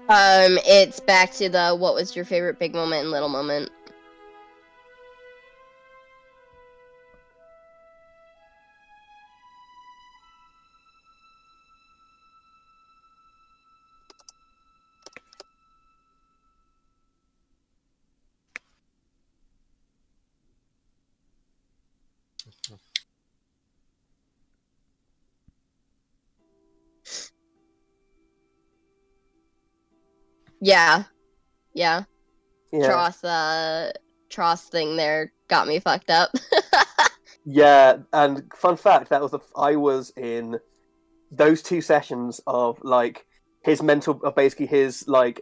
S3: It's back to the what was your favorite big moment and little moment? Yeah.
S2: Yeah.
S3: Troth thing there got me fucked up.
S2: Yeah, and fun fact, I was in those 2 sessions of like his mental, basically his like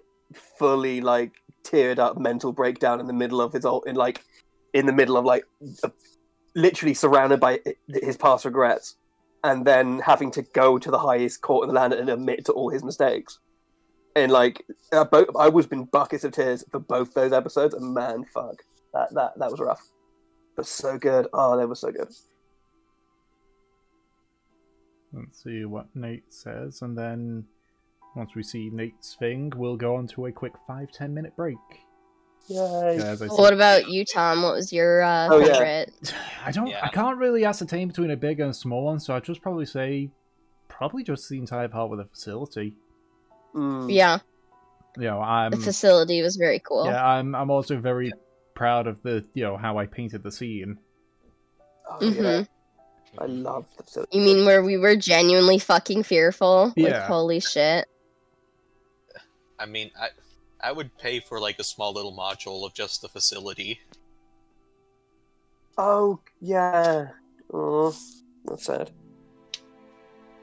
S2: fully like teared up mental breakdown in the middle of literally surrounded by his past regrets, and then having to go to the highest court in the land and admit to all his mistakes. And like, I was in buckets of tears for both those episodes, and man, fuck, that was rough, but so good. Oh, they were so good.
S1: Let's see what Nate says, and then once we see Nate's thing, we'll go on to a quick 5-10 minute break.
S2: Yay!
S3: What about you, Tom? What was your favorite?
S1: I can't really ascertain between a big and a small one, so I'd just probably say just the entire part with the facility.
S3: Yeah.
S1: You know,
S3: the facility was very cool.
S1: Yeah, I'm also very proud of the how I painted the scene.
S2: Oh, yeah. I love the facility.
S3: You mean where we were genuinely fucking fearful?
S1: Yeah.
S3: Like, holy shit.
S4: I mean, I would pay for like a small little module of just the facility.
S2: Oh, yeah. Oh, that's sad.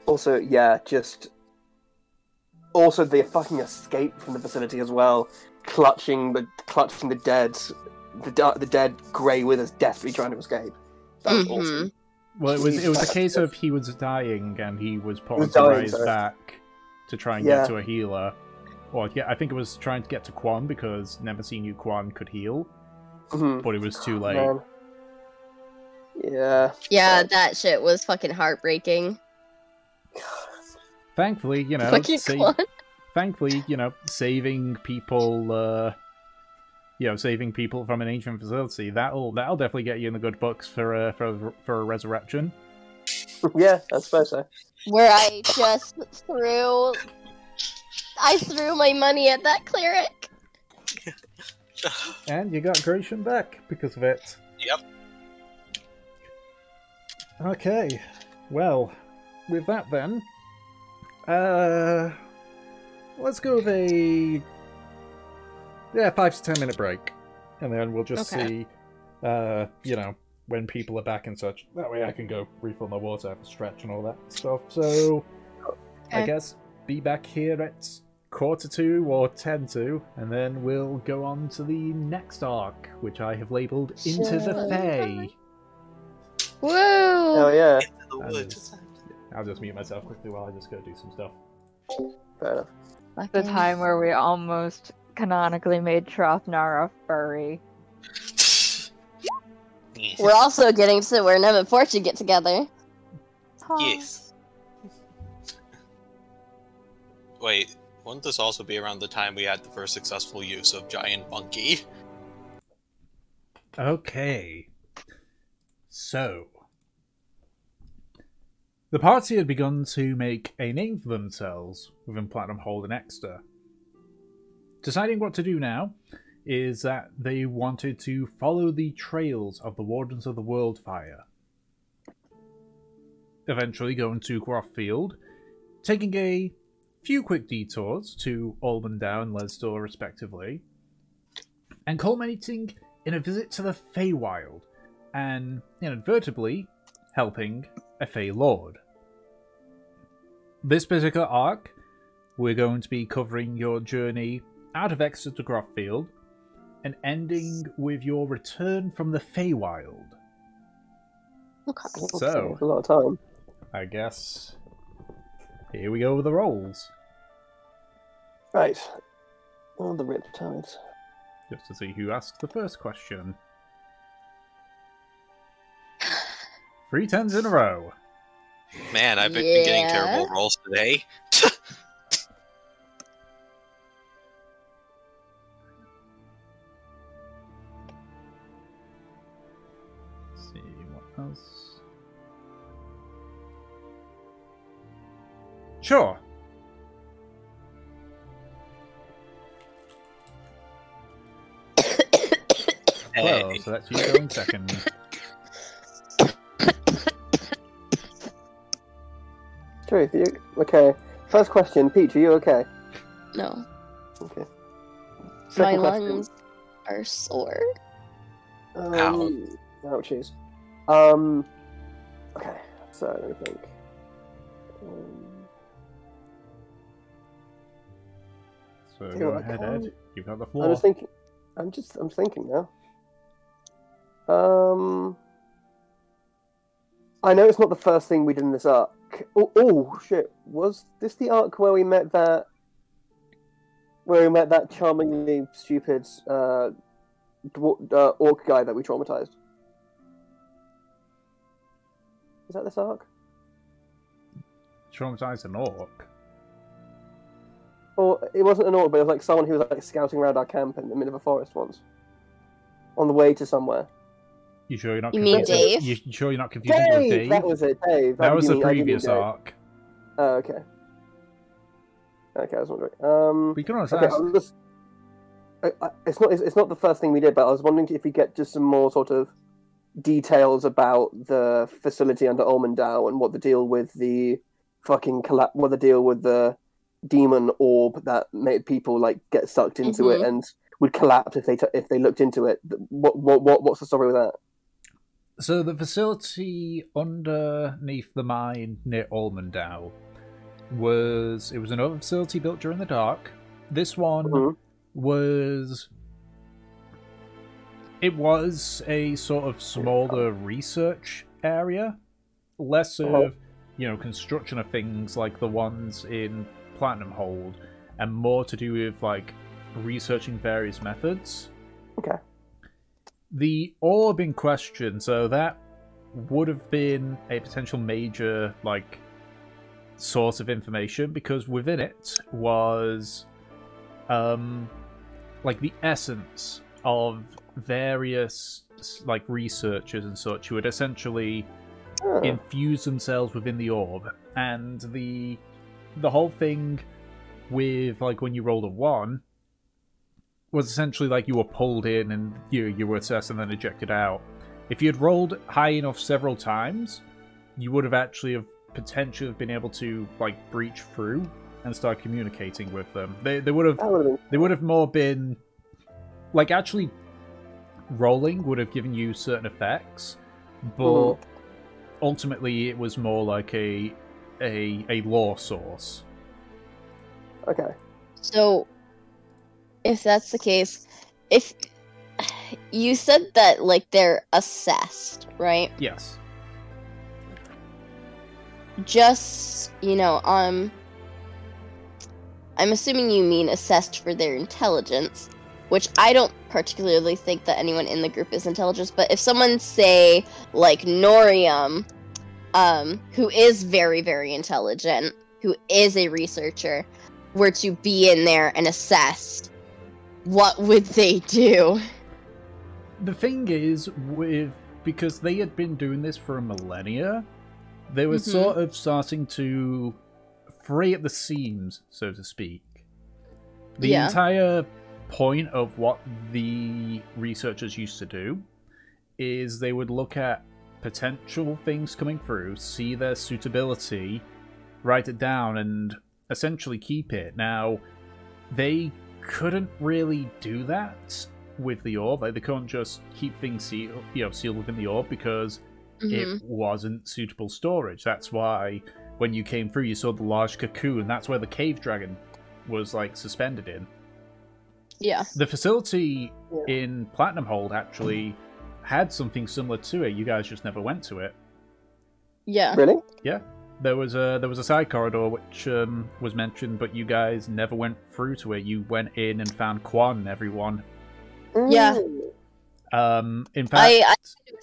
S2: Also, yeah, also the fucking escape from the facility as well. Clutching the dead. The dead Grey Withers desperately trying to escape. That was awesome.
S1: Well, it was a case of he was dying and he was put on Rai's back to try and get to a healer. Or I think it was trying to get to Quan because Nemesis knew Quan could heal, but it was too late.
S2: Man. Yeah.
S3: Yeah, that shit was fucking heartbreaking.
S1: Thankfully, saving people, saving people from an ancient facility, that'll definitely get you in the good books for a resurrection.
S2: Yeah, I suppose so.
S3: Where I just threw my money at that cleric.
S1: And you got Gratian back because of it.
S4: Yep.
S1: Okay, well, with that then, let's go with a 5 to 10 minute break, and then we'll just see, when people are back and such. That way I can go refill my water, have a stretch and all that stuff. So, I guess be back here at 1:45 or 10:45, and then we'll go on to the next arc, which I have labelled Into the Fae.
S3: Woo!
S2: Oh yeah.
S4: Into the woods.
S1: I'll just mute myself quickly while I just go do some stuff.
S2: Fair enough.
S5: The time where we almost canonically made Trothnara furry.
S3: We're also getting to where Nem and Fortune get together.
S4: Yes. Wait, wouldn't this also be around the time we had the first successful use of Giant Monkey?
S1: Okay. So, the party had begun to make a name for themselves within Platinum Hold and Exeter. Deciding what to do now is that they wanted to follow the trails of the Wardens of the Worldfire. Eventually going to Grothfield, taking a few quick detours to Almondale and Lesdor respectively, and culminating in a visit to the Feywild, and inadvertently helping a Fey Lord. This particular arc, we're going to be covering your journey out of Exeter to Grothfield, and ending with your return from the Feywild.
S3: Okay.
S1: So,
S2: a lot of time.
S1: I guess here we go with the rolls.
S2: Right. All the rip tides.
S1: Just to see who asks the first question. 3 10s in a row.
S4: Man, I've been getting terrible rolls today.
S1: Let's see what else. Sure. Well, so that's you going second.
S2: Truth, you okay? First question, Peach, are you okay?
S3: No.
S2: Okay.
S3: My
S2: Second question.
S3: lungs are sore.
S2: Ouchies. Okay, so let me think.
S1: So
S2: Dude,
S1: go
S2: I
S1: ahead,
S2: can't-
S1: Ed. You've got the
S2: I'm
S1: floor.
S2: just thinking. I'm thinking now. I know it's not the first thing we did in this arc. Oh shit! Was this the arc where we met that charmingly stupid orc guy that we traumatized? Is that this arc?
S1: Traumatized an orc.
S2: Or it wasn't an orc, but it was like someone who was like scouting around our camp in the middle of a forest once, on the way to somewhere.
S1: You sure you're not?
S3: You mean
S1: confusing-
S3: Dave?
S1: You sure you're not confusing it with Dave?
S2: That was it, Dave.
S1: That was the
S2: I didn't mean
S1: previous
S2: Dave.
S1: arc.
S2: Oh, okay. Okay, I was wondering.
S1: We can always
S2: Okay,
S1: ask.
S2: I'll just. It's not the first thing we did, but I was wondering if we get just some more sort of details about the facility under Olmendau and what the deal with the what the deal with the demon orb that made people like get sucked into it and would collapse if they looked into it. What's the story with that?
S1: So the facility underneath the mine near Olmendau was another facility built during the dark. This one was a sort of smaller research area, less of construction of things like the ones in Platinum Hold, and more to do with like researching various methods.
S2: Okay.
S1: The orb in question, so that would have been a potential major like source of information, because within it was like the essence of various like researchers and such who would essentially infuse themselves within the orb. And the whole thing with like when you rolled a 1 was essentially like you were pulled in and you were assessed and then ejected out. If you had rolled high enough several times, you would have actually have potentially have been able to like breach through and start communicating with them. They would have more been like actually rolling would have given you certain effects, but ultimately it was more like a lore source.
S2: Okay.
S3: So, if that's the case, if you said that like they're assessed, right?
S1: Yes.
S3: Just, I'm assuming you mean assessed for their intelligence, which I don't particularly think that anyone in the group is intelligent, but if someone, say, like Norium, who is very, very intelligent, who is a researcher, were to be in there and assessed, what would they do?
S1: The thing is, because they had been doing this for a millennia, they were sort of starting to fray at the seams, so to speak. The entire point of what the researchers used to do is they would look at potential things coming through, see their suitability, write it down, and essentially keep it. Now, they couldn't really do that with the orb. Like, they couldn't just keep things sealed within the orb because it wasn't suitable storage. That's why when you came through, you saw the large cocoon. That's where the cave dragon was like suspended in.
S3: Yeah.
S1: The facility in Platinum Hold actually had something similar to it. You guys just never went to it.
S3: Yeah.
S2: Really?
S1: Yeah. There was a side corridor which was mentioned, but you guys never went through to it. You went in and found Quan and everyone.
S3: Yeah.
S1: In fact,
S3: I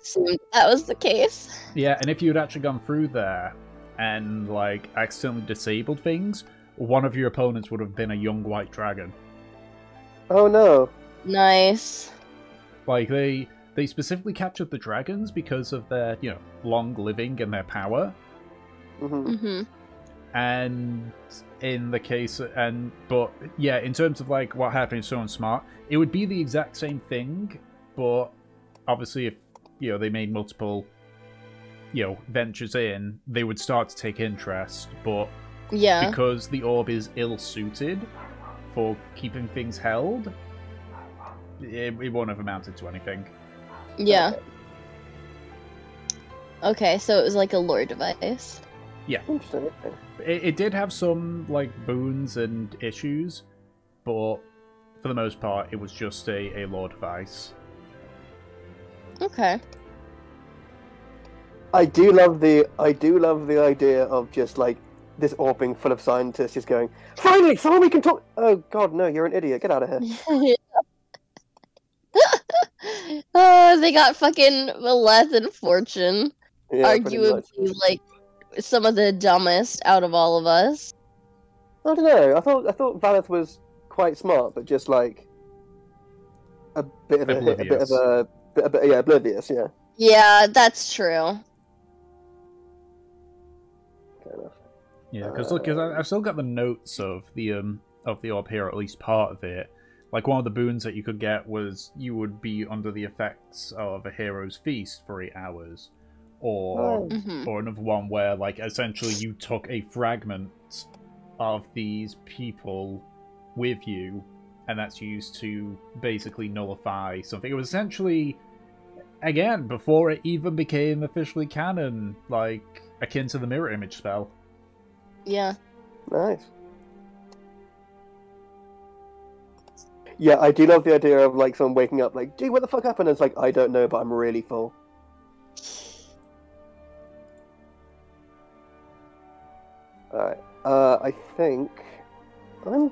S3: assumed that was the case.
S1: Yeah, and if you had actually gone through there and like accidentally disabled things, one of your opponents would have been a young white dragon.
S2: Oh no.
S3: Nice.
S1: Like they specifically captured the dragons because of their, long living and their power. And in the case, but yeah, in terms of like what happened to someone smart, it would be the exact same thing, but obviously if they made multiple ventures in, they would start to take interest, but because the orb is ill-suited for keeping things held, it won't have amounted to anything.
S3: Yeah. Okay, so it was like a lore device.
S2: Interesting.
S1: It did have some like boons and issues, but for the most part, it was just a lore device.
S3: Okay.
S2: I do love the idea of just like this orb being full of scientists just going, finally, someone we can talk. Oh God, no, you're an idiot. Get out of here.
S3: Oh, they got fucking Leth and Fortune.
S2: Yeah, pretty much.
S3: Arguably, like some of the dumbest out of all of us.
S2: I don't know. I thought Valeth was quite smart, but just like a bit of
S1: Oblivious.
S2: oblivious. Yeah.
S3: Yeah, that's true.
S2: Fair enough.
S1: Yeah, because look, 'cause I've still got the notes of the orb here, or at least part of it. Like one of the boons that you could get was you would be under the effects of a hero's feast for 8 hours, or another one where like essentially you took a fragment of these people with you, and that's used to basically nullify something. It was essentially, again, before it even became officially canon, like akin to the mirror image spell.
S3: Yeah.
S2: Nice. Yeah, I do love the idea of like someone waking up like, "Gee, what the fuck happened?" And it's like, I don't know, but I'm really full. Alright. I think I'm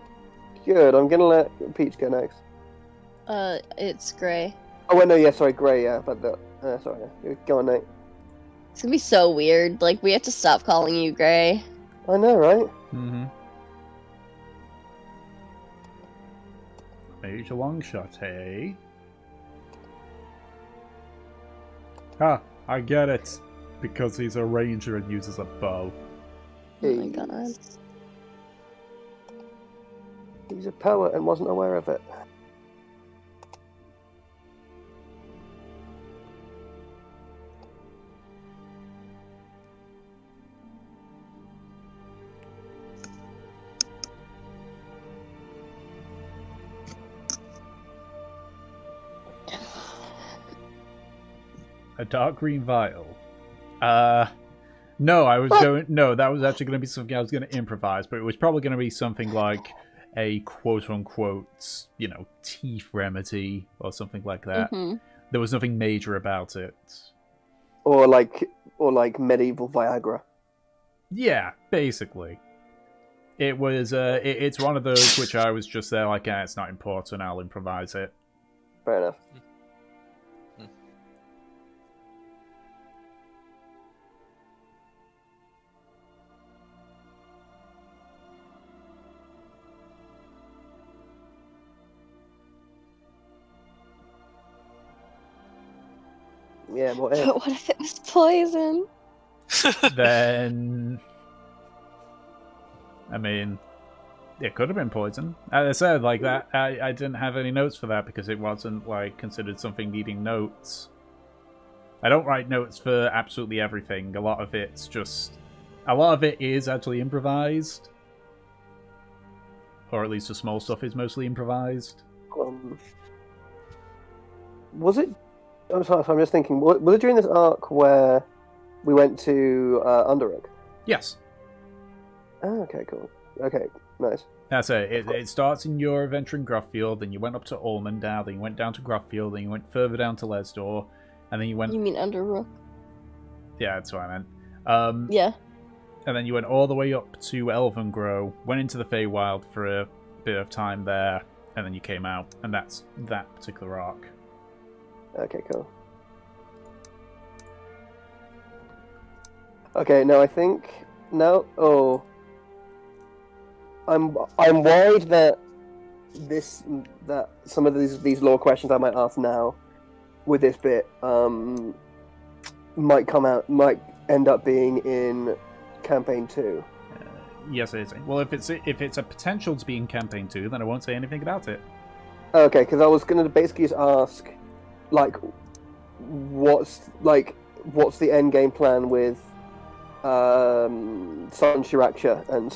S2: good. I'm gonna let Peach go next.
S3: It's Gray.
S2: Oh wait, no, yeah, sorry, Gray, yeah, but sorry, go on, Nate.
S3: It's gonna be so weird. Like, we have to stop calling you Gray.
S2: I know, right?
S1: Mm-hmm. Major long shot, hey? Ah, I get it. Because he's a ranger and uses a bow.
S3: Oh my god.
S2: He's a poet and wasn't aware of it.
S1: A dark green vial. No, I was going. No, that was actually going to be something I was going to improvise, but it was probably going to be something like a quote-unquote, teeth remedy or something like that. There was nothing major about it.
S2: Or like medieval Viagra.
S1: Yeah, basically. It was. It's one of those which I was just there like, it's not important. I'll improvise it.
S2: Fair enough. Yeah, what if?
S3: But what if it was poison?
S1: Then, I mean, it could have been poison. As I said, like that, I didn't have any notes for that because it wasn't like considered something needing notes. I don't write notes for absolutely everything. A lot of it is actually improvised, or at least the small stuff is mostly improvised.
S2: Was it? I'm sorry, I'm just thinking. Was it during this arc where we went to Underoak?
S1: Yes.
S2: Oh, okay, cool. Okay, nice.
S1: That's it. It starts in your adventure in Grufffield, then you went up to Ormondale, then you went down to Grufffield, then you went further down to Lesdor, and then you went...
S3: You mean Underrook?
S1: Yeah, that's what I meant.
S3: Yeah.
S1: And then you went all the way up to Elvengrow, went into the Feywild for a bit of time there, and then you came out, and that's that particular arc.
S2: Okay, cool. Okay, now I think I'm worried that some of these lore questions I might ask now with this bit might end up being in campaign 2.
S1: Yes, it is. Well, if it's a potential to be in campaign 2, then I won't say anything about it.
S2: Okay, because I was going to basically just ask, like, what's the end game plan with Sun Shiraksha and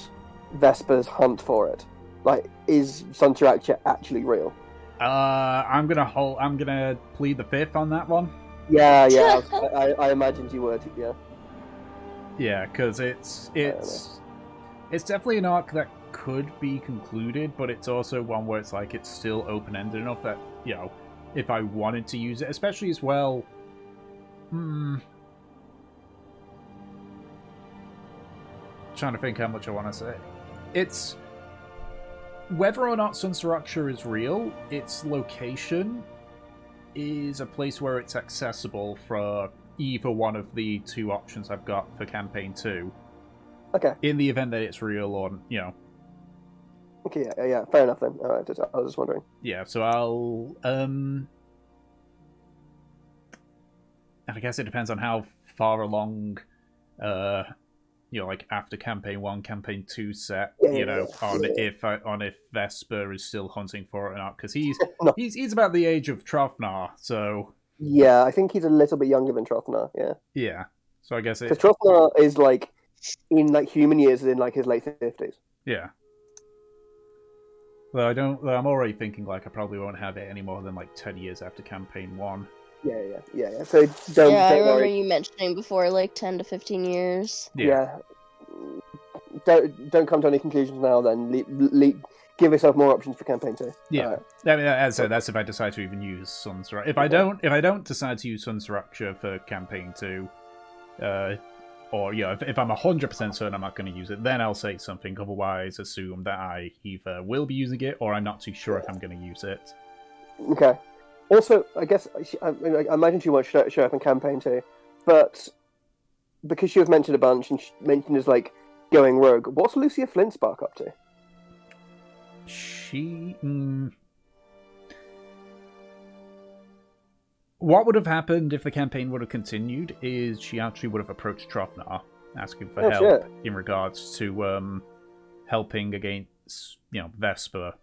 S2: Vesper's hunt for it? Like, is Sun Shiraksha actually real?
S1: I'm gonna plead the fifth on that one.
S2: Yeah, yeah. I imagined you would. Yeah.
S1: Yeah, because it's definitely an arc that could be concluded, but it's also one where it's like it's still open-ended enough that, you know, if I wanted to use it, especially as well. Trying to think how much I want to say. It's whether or not Sun Sriracha is real, its location is a place where it's accessible for either one of the two options I've got for campaign 2.
S2: Okay.
S1: In the event that it's real, or you know.
S2: Okay. Yeah. Fair enough then. All right. I was just wondering.
S1: Yeah. So I'll and I guess it depends on how far along, you know, like after campaign 1, campaign 2 set, you know, on if Vesper is still hunting for it or not, because he's
S2: No.
S1: he's about the age of Trofnar, so
S2: Yeah, I think he's a little bit younger than Trothanar. Yeah.
S1: yeah. So I guess
S2: Because Trothanar is like in like human years, is in like his late 50s.
S1: yeah. Well, I'm already thinking like I probably won't have it any more than like 10 years after campaign 1.
S2: Yeah. So don't.
S3: I remember
S2: worry.
S3: you mentioning before, like 10 to 15 years.
S2: Yeah. Don't come to any conclusions now. Then give yourself more options for campaign 2.
S1: Yeah.
S2: Right.
S1: I mean, that's if I decide to even use Sun Sriracha. If I don't decide to use Sun Sriracha for campaign 2, or yeah, if I'm 100% certain I'm not going to use it, then I'll say something. Otherwise, assume that I either will be using it or I'm not too sure if I'm going to use it.
S2: Okay. Also, I guess I imagine she won't show up in campaign 2, but because she was mentioned a bunch and she mentioned as like going rogue, what's Lucia Flintspark up to?
S1: She. What would have happened if the campaign would have continued is she actually would have approached Trofnar, asking for help in regards to helping against, you know, Vesper.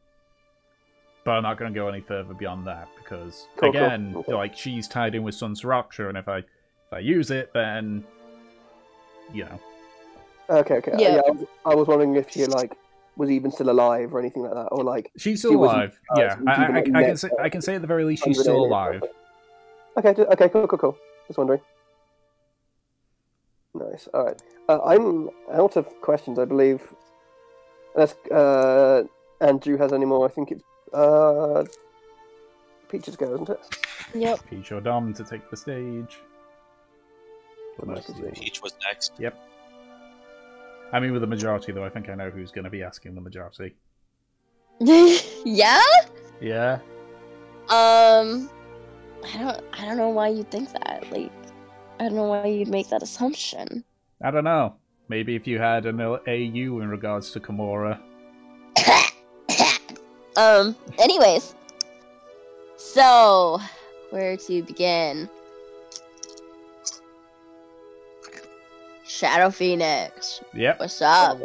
S1: But I'm not going to go any further beyond that because, like, she's tied in with Sun Sriracha, and if I use it, then, you know.
S2: Okay.
S3: Yeah.
S2: I was wondering if she like was even still alive or anything like that, or like
S1: she's still alive. Yeah, I can say at the very least she's still alive.
S2: Okay, cool. Just wondering. Nice. All right. I'm out of questions, I believe. Unless Andrew has any more, I think it's Peach's go, isn't it?
S3: Yep.
S1: Peach or Dom to take the stage.
S4: Peach was next.
S1: Yep. I mean, with the majority, though, I think I know who's going to be asking the majority.
S3: Yeah?
S1: Yeah.
S3: I don't know why you'd think that. Like, I don't know why you'd make that assumption.
S1: I don't know. Maybe if you had an AU in regards to Kimura.
S3: Anyways. So, where to begin? Shadow Phoenix.
S1: Yep.
S3: What's up?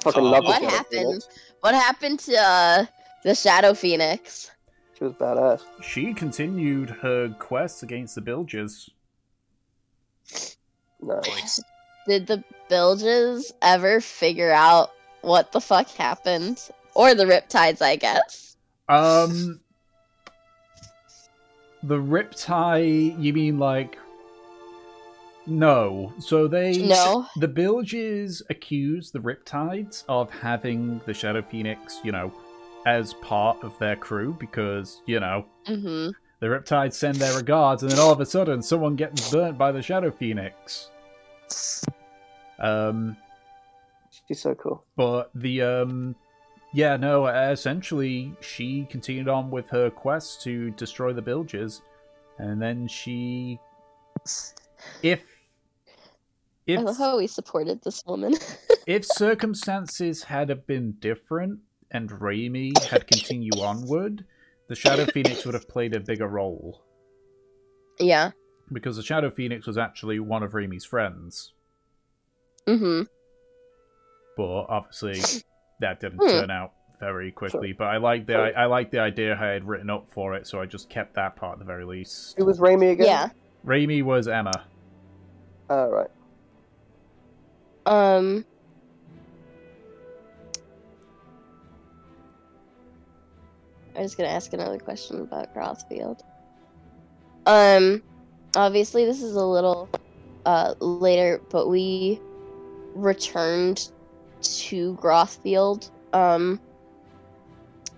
S2: Fucking love
S3: What
S2: Shadow
S3: happened?
S2: Phoenix.
S3: What happened to the Shadow Phoenix?
S2: She was badass.
S1: She continued her quest against the Bilges.
S2: Nice.
S3: Did the Bilges ever figure out what the fuck happened? Or the Riptides, I guess.
S1: The Riptide, you mean like... No. So
S3: No.
S1: The Bilges accused the Riptides of having the Shadow Phoenix, you know, as part of their crew because, you know,
S3: Mm-hmm.
S1: the Riptides send their regards and then all of a sudden someone gets burnt by the Shadow Phoenix.
S2: She's so cool.
S1: But the, essentially she continued on with her quest to destroy the Bilges, and then she... I
S3: love how we supported this woman.
S1: If circumstances had been different and Raimi had continued onward, the Shadow Phoenix would have played a bigger role.
S3: Yeah.
S1: Because the Shadow Phoenix was actually one of Raimi's friends.
S3: Mm-hmm.
S1: But obviously, that didn't turn out very quickly. But I like the idea I had written up for it, so I just kept that part at the very least.
S2: Who was Raimi again?
S3: Yeah.
S1: Raimi was Emma.
S2: Oh, right.
S3: I was gonna ask another question about Crossfield. obviously this is a little later, but we returned to Grothfield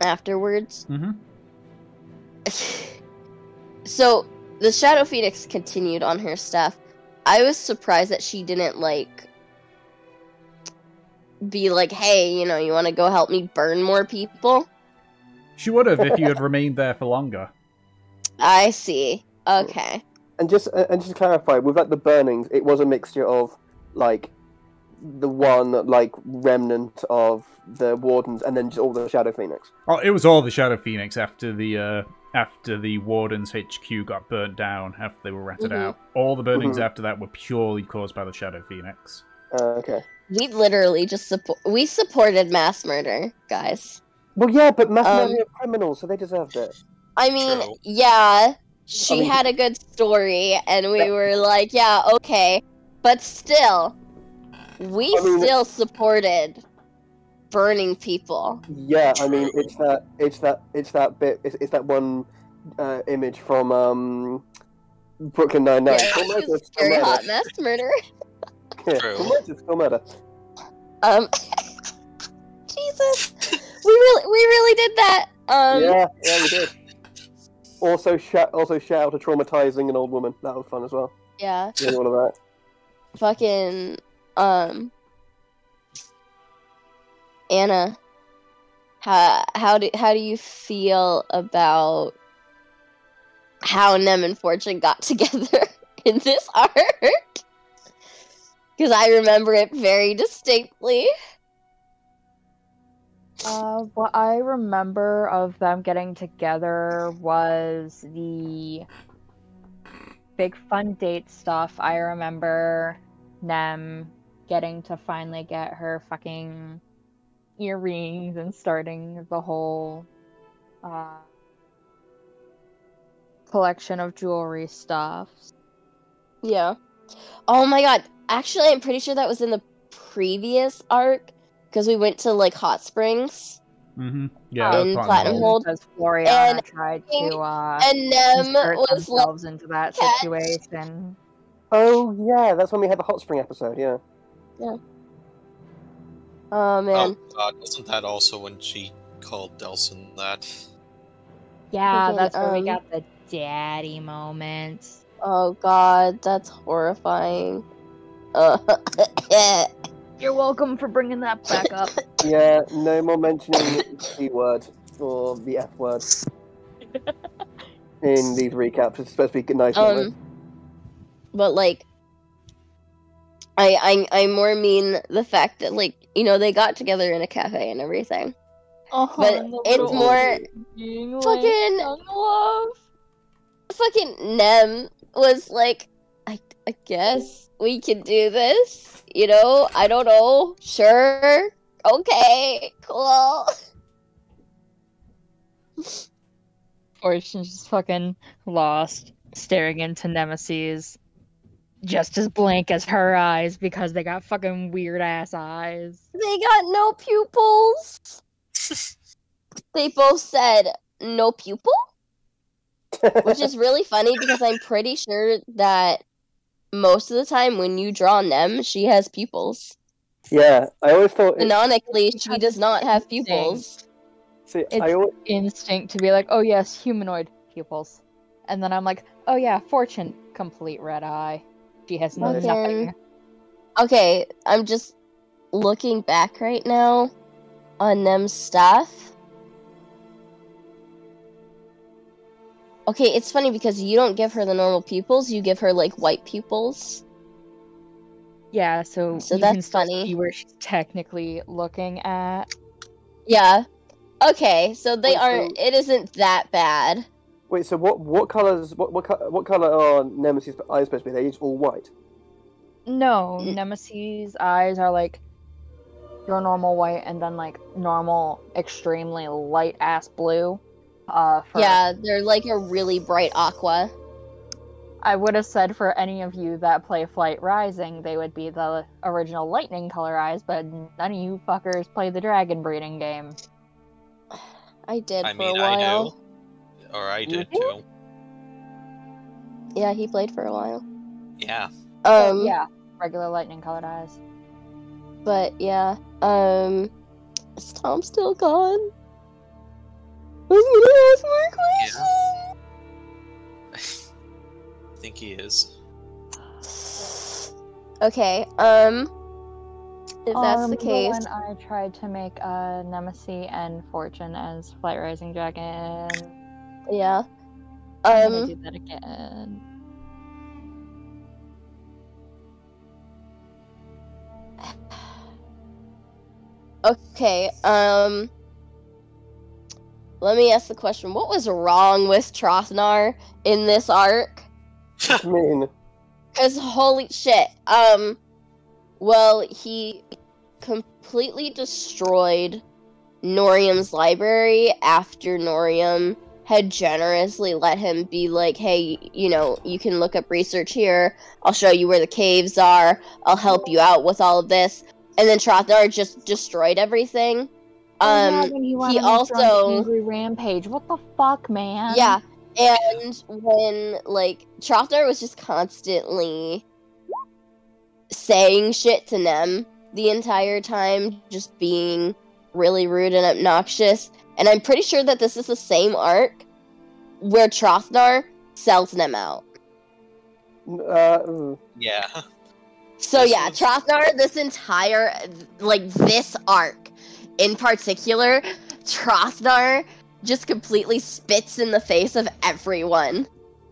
S3: afterwards.
S1: Mm-hmm.
S3: So the Shadow Phoenix continued on her stuff. I was surprised that she didn't be like, hey, you want to go help me burn more people?
S1: She would have if you had remained there for longer.
S3: I see. Okay.
S2: And just to clarify, with the burnings, it was a mixture of the one remnant of the Wardens, and then just all the Shadow Phoenix.
S1: Oh, it was all the Shadow Phoenix after the Warden's HQ got burnt down after they were ratted out. All the burnings after that were purely caused by the Shadow Phoenix.
S2: Okay.
S3: We literally just supported mass murder, guys.
S2: Well, yeah, but mass murder are criminals, so they deserved it.
S3: I mean,
S4: True.
S3: yeah, she had a good story, and we were like, yeah, okay, but still, we still supported burning people.
S2: Yeah, I mean, it's that bit. It's that one image from Brooklyn Nine-Nine.
S3: Yeah,
S2: Still murder, still
S3: very
S2: murder.
S3: hot mass murder.
S2: Yeah,
S4: True.
S2: still murder.
S3: Jesus, we really did that.
S2: Yeah, we did. Also shout out a traumatizing an old woman. That was fun as well.
S3: Yeah.
S2: Yeah, all of that.
S3: Fucking Anna, how do you feel about how Nem and Fortune got together in this arc? Because I remember it very distinctly.
S5: What I remember of them getting together was the big fun date stuff. I remember Nem getting to finally get her fucking earrings and starting the whole collection of jewelry stuff.
S3: Yeah. Oh my god. Actually, I'm pretty sure that was in the previous arc. Because we went to, Hot Springs.
S1: Mm-hmm. Yeah,
S3: In Platinum Hold.
S5: Because Floriana tried to
S3: and Nem
S5: insert
S3: was
S5: themselves into that
S3: catch.
S5: situation.
S2: Oh yeah, that's when we had the hot spring episode. Yeah.
S3: Oh man.
S4: Oh god, wasn't that also when she called Delson that?
S5: Yeah,
S3: Freaking,
S5: that's where we got the daddy moment.
S3: Oh god, that's horrifying.
S5: You're welcome for bringing that back up.
S2: Yeah. No more mentioning the C word or the F word in these recaps. It's supposed to be nice.
S3: But I more mean the fact that they got together in a cafe and everything. But it's more fucking Nem was like, I guess we can do this. I don't know. Sure. Okay. Cool.
S5: Fortune's just fucking lost, staring into Nemesis, just as blank as her eyes because they got fucking weird ass eyes.
S3: They got no pupils. They both said no pupil, which is really funny because I'm pretty sure that most of the time when you draw Nem, she has pupils.
S2: Yeah, I always thought.
S3: Canonically, she does not have pupils.
S2: See,
S5: It's instinct to be like, oh yes, humanoid pupils. And then I'm like, oh yeah, Fortune, complete red eye. She has nothing.
S3: Okay, I'm just looking back right now on Nem's stuff. Okay, it's funny because you don't give her the normal pupils, you give her white pupils.
S5: Yeah, so you
S3: that's
S5: can still
S3: funny.
S5: see where she's technically looking at.
S3: Yeah. Okay, so it isn't that bad.
S2: Wait, so what colors? What color are Nemesis' eyes supposed to be? They're just all white.
S5: No, Nemesis' eyes are your normal white and then normal, extremely light ass blue.
S3: Yeah, they're a really bright aqua.
S5: I would have said for any of you that play Flight Rising, they would be the original lightning color eyes, but none of you fuckers play the dragon breeding game.
S3: I did
S4: I
S3: for
S4: mean,
S3: a while.
S4: I do. Or I did too.
S3: Yeah, he played for a while.
S4: Yeah.
S5: Yeah, regular lightning colored eyes.
S3: But yeah, is Tom still gone? I was gonna ask more questions.
S4: I think he is.
S3: Okay, if that's the case,
S5: When I tried to make Nemesis and Fortune as Flight Rising Dragon,
S3: yeah.
S5: I'm gonna do that again.
S3: Okay, let me ask the question. What was wrong with Trothnar in this arc?
S2: I mean,
S3: Because holy shit, well, he completely destroyed Norium's library after Norium had generously let him be like, hey, you know, you can look up research here, I'll show you where the caves are, I'll help you out with all of this. And then Trothnar just destroyed everything.
S5: When he went
S3: he
S5: on his drunk,
S3: also
S5: angry rampage. What the fuck, man?
S3: yeah, and when like Trothnar was just constantly saying shit to Nem the entire time, just being really rude and obnoxious. And I'm pretty sure that this is the same arc where Trothnar sells Nem out.
S4: Yeah.
S3: So
S4: This
S3: yeah,
S4: was-
S3: Trothnar, this entire, like, this arc in particular, Trothnar just completely spits in the face of everyone.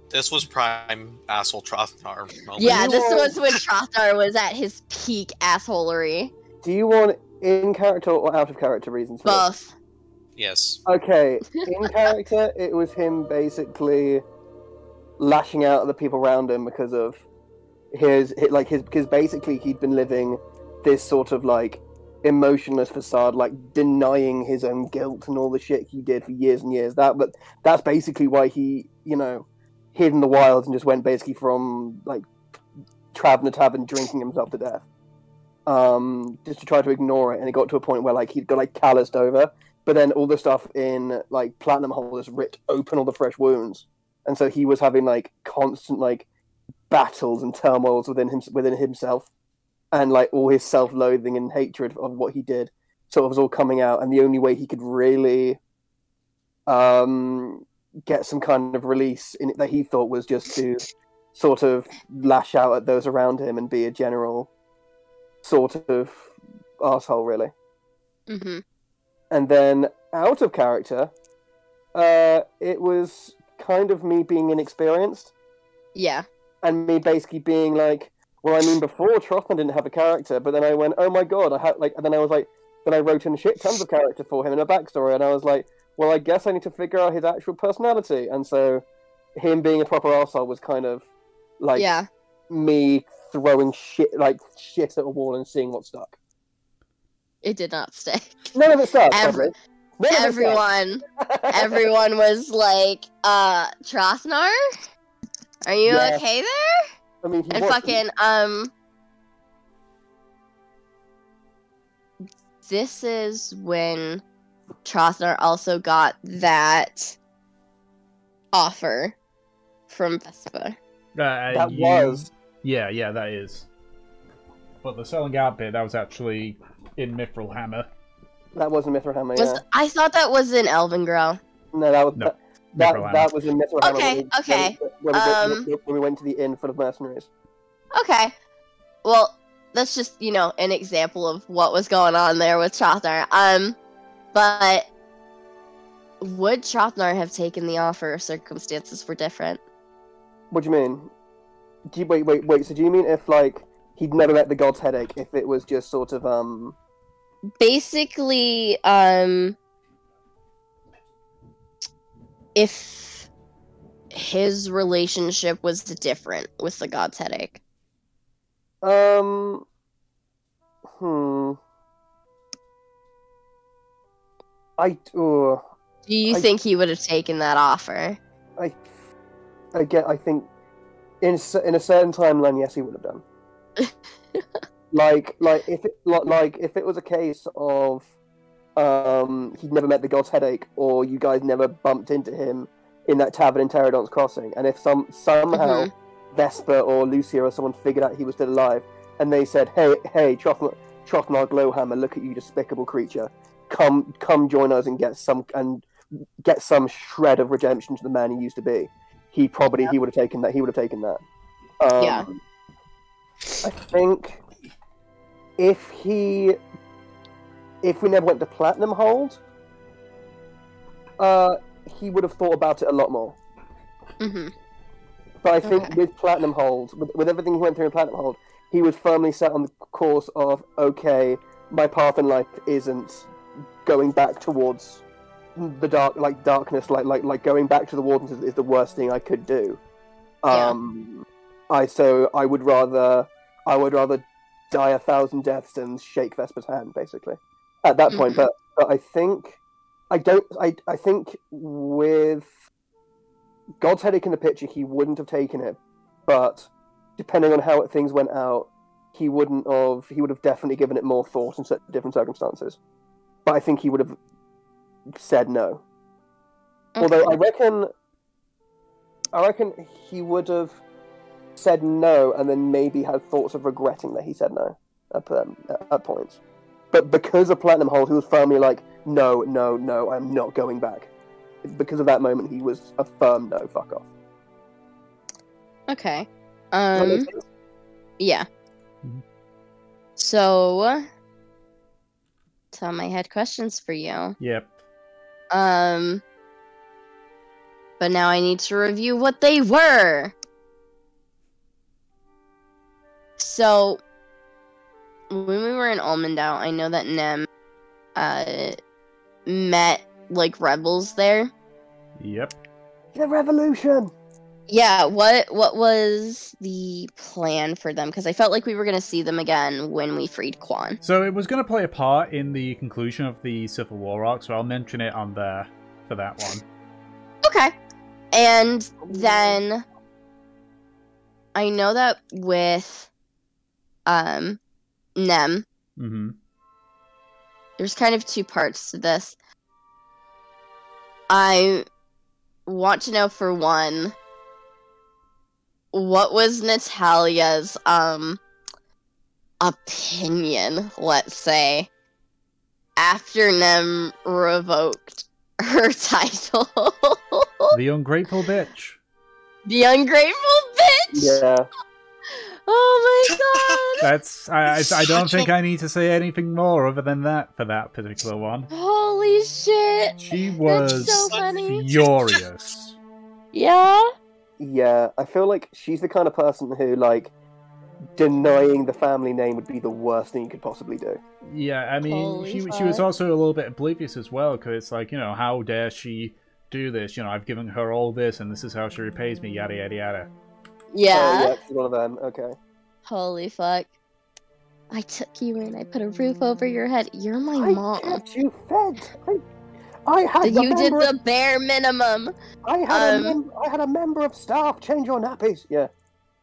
S4: This was prime asshole Trothnar moment.
S3: Yeah,
S2: You
S3: this
S2: want-
S3: was when Trothnar was at his peak assholery.
S2: do you want in character or out of character reasons for this?
S3: Both.
S4: Yes.
S2: Okay, in character, it was him basically lashing out at the people around him because of because basically he'd been living this sort of like emotionless facade, like denying his own guilt and all the shit he did for years and years. That's basically why he, you know, hid in the wilds and just went basically from like tavern to tavern, drinking himself to death, just to try to ignore it. And it got to a point where like he got like calloused over. But then all the stuff in like Platinum Holders ripped open all the fresh wounds, and so he was having like constant like battles and turmoils within himself, and like all his self-loathing and hatred of what he did sort of was all coming out. And the only way he could really get some kind of release in it that he thought was just to sort of lash out at those around him and be a general sort of arsehole, really.
S3: Mm-hmm.
S2: And then out of character, it was kind of me being inexperienced
S3: Yeah.
S2: and me basically being like, well, I mean, before Trothnar didn't have a character, but then I went, oh my god, I had like, and then I was like, then I wrote in shit tons of character for him in a backstory, and I was like, well, I guess I need to figure out his actual personality, and so him being a proper arsehole was kind of like
S3: Yeah.
S2: me throwing shit at a wall and seeing what stuck.
S3: It did not stay.
S2: None of it stuck.
S3: Every-
S2: sadly. None of it stuck.
S3: Everyone was like, Trothnar? Are you
S2: Yeah.
S3: okay there?
S2: I mean, he
S3: And
S2: was-
S3: fucking, this is when Trothnar also got that offer from Vespa.
S2: that was.
S1: Yeah, that is. But the selling out bit, that was actually in Mithril Hammer.
S2: That wasn't Mithril Hammer,
S3: Was
S2: yeah.
S3: I thought that was in Elvengrow.
S2: No, that was
S1: No,
S2: that,
S1: Mithril Hammer.
S2: that was in Mithril Hammer.
S3: Okay, okay.
S2: When we went to the inn full of mercenaries.
S3: Okay. Well, that's just, you know, an example of what was going on there with Trothnar. But would Trothnar have taken the offer if circumstances were different?
S2: What do you mean? Wait. So do you mean if like he'd never met the god's headache? If it was just sort of
S3: Basically, if his relationship was different with the God's Headache.
S2: Do
S3: Do you think he would have taken that offer?
S2: I think in a certain timeline, yes, he would have done. like if it was a case of he'd never met the god's headache, or you guys never bumped into him in that tavern in Pterodon's Crossing, and if somehow Vesper or Lucia or someone figured out he was still alive, and they said, hey, Trothnarg Glowhammer, look at you, despicable creature, come join us and get some shred of redemption to the man he used to be. He would have taken that.
S3: Yeah.
S2: I think if we never went to Platinum Hold, he would have thought about it a lot more.
S3: Mm-hmm.
S2: But I think with Platinum Hold, with everything he went through in Platinum Hold, he was firmly set on the course of, okay, my path in life isn't going back towards the darkness, like going back to the Wardens is the worst thing I could do. I would rather die 1,000 deaths than shake Vesper's hand, basically. At that point, but I think with God's Headache in the picture, he wouldn't have taken it, but depending on how things went out, he would have definitely given it more thought in different circumstances. But I think he would have said no. Okay. Although I reckon he would have said no and then maybe had thoughts of regretting that he said no at points. But because of Platinum Hold, he was firmly like, no, I'm not going back. Because of that moment, he was a firm no, fuck off.
S3: Okay. Yeah. Mm-hmm. So, Tom, I had questions for you.
S1: Yep.
S3: But now I need to review what they were. So, when we were in Almondale, I know that Nem met like rebels there.
S1: Yep.
S2: The revolution.
S3: Yeah, what was the plan for them? Because I felt like we were going to see them again when we freed Quan.
S1: So it was going to play a part in the conclusion of the Civil War arc, so I'll mention it on there for that one.
S3: Okay. And then I know that with Nem, there's kind of two parts to this. I want to know, for one, what was Natalia's opinion, let's say, after Nem revoked her title?
S1: The ungrateful bitch.
S3: The ungrateful bitch?
S2: Yeah.
S3: Oh my god.
S1: That's I don't think I need to say anything more other than that for that particular one.
S3: Holy shit.
S1: She was
S3: so funny.
S1: furious.
S3: Yeah?
S2: Yeah, I feel like she's the kind of person who, like, denying the family name would be the worst thing you could possibly do.
S1: Yeah, I mean, she was also a little bit oblivious as well, because it's like, how dare she do this? I've given her all this, and this is how she repays me, yada, yada, yada.
S3: Yeah.
S2: She's one of them, okay.
S3: Holy fuck. I took you in, I put a roof over your head. You're my mom.
S2: I kept you fed. I had
S3: you did the bare minimum.
S2: I had a member of staff change your nappies. Yeah.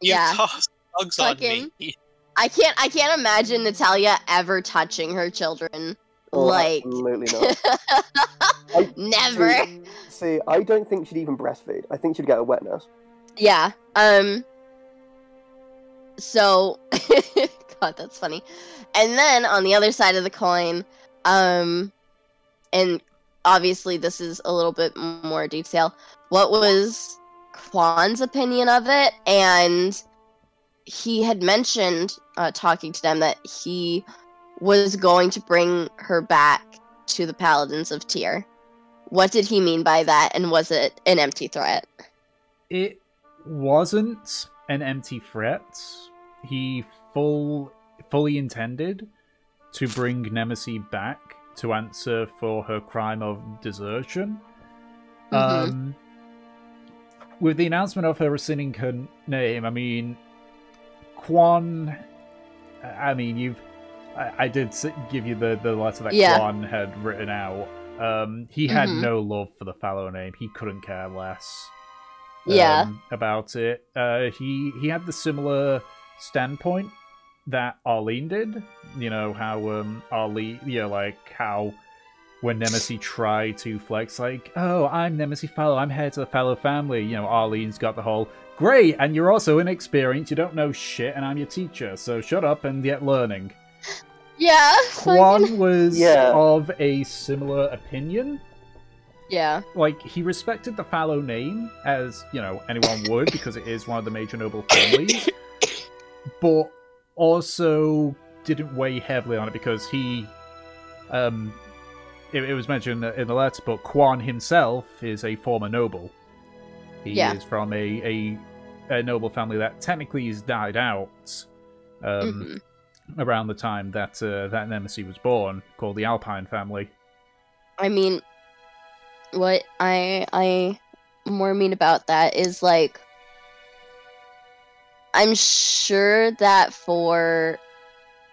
S4: You tossed bugs on me.
S3: I can't imagine Natalia ever touching her children.
S2: Absolutely not.
S3: Never.
S2: See, I don't think she'd even breastfeed. I think she'd get a wet nurse.
S3: Yeah. So, God, that's funny. And then on the other side of the coin, and obviously this is a little bit more detail. What was Quan's opinion of it? And he had mentioned, talking to them, that he was going to bring her back to the Paladins of Tyr. What did he mean by that, and was it an empty threat?
S1: It wasn't an empty threat. He fully intended to bring Nemesis back to answer for her crime of desertion. With the announcement of her rescinding her name, I mean, Quan, I mean, I did give you the letter that Quan had written out. He had no love for the fallow name. He couldn't care less about it. He had the similar standpoint that Arlene did. How Arlene, like how when Nemesis tried to flex, like, oh, I'm Nemesis Fallow, I'm head of the Fallow family. You know, Arlene's got the whole, great, and you're also inexperienced, you don't know shit, and I'm your teacher, so shut up and get learning.
S3: Yeah.
S1: Quan was of a similar opinion.
S3: Yeah.
S1: Like, he respected the Fallow name, as, you know, anyone would, because it is one of the major noble families, but also didn't weigh heavily on it because he, it was mentioned in the letter, but Quan himself is a former noble. He is from a noble family that technically has died out around the time that that Nemesis was born, called the Alpine family.
S3: I mean, what I more mean about that is, like, I'm sure that for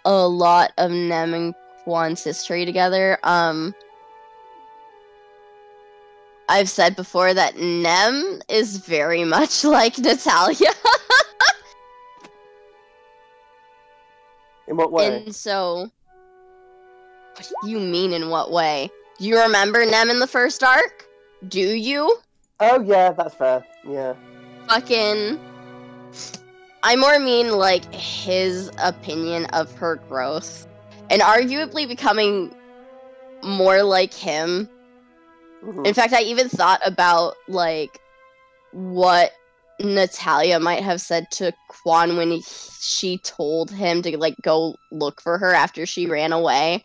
S3: a lot of Nem and Quan's history together, I've said before that Nem is very much like Natalia.
S2: In what way?
S3: And so, what do you mean in what way? Do you remember Nem in the first arc? Do you?
S2: Oh yeah, that's fair. Yeah.
S3: Fucking... I more mean, like, his opinion of her growth. And arguably becoming more like him.
S2: Mm-hmm.
S3: In fact, I even thought about, like, what Natalia might have said to Quan when she told him to, like, go look for her after she ran away.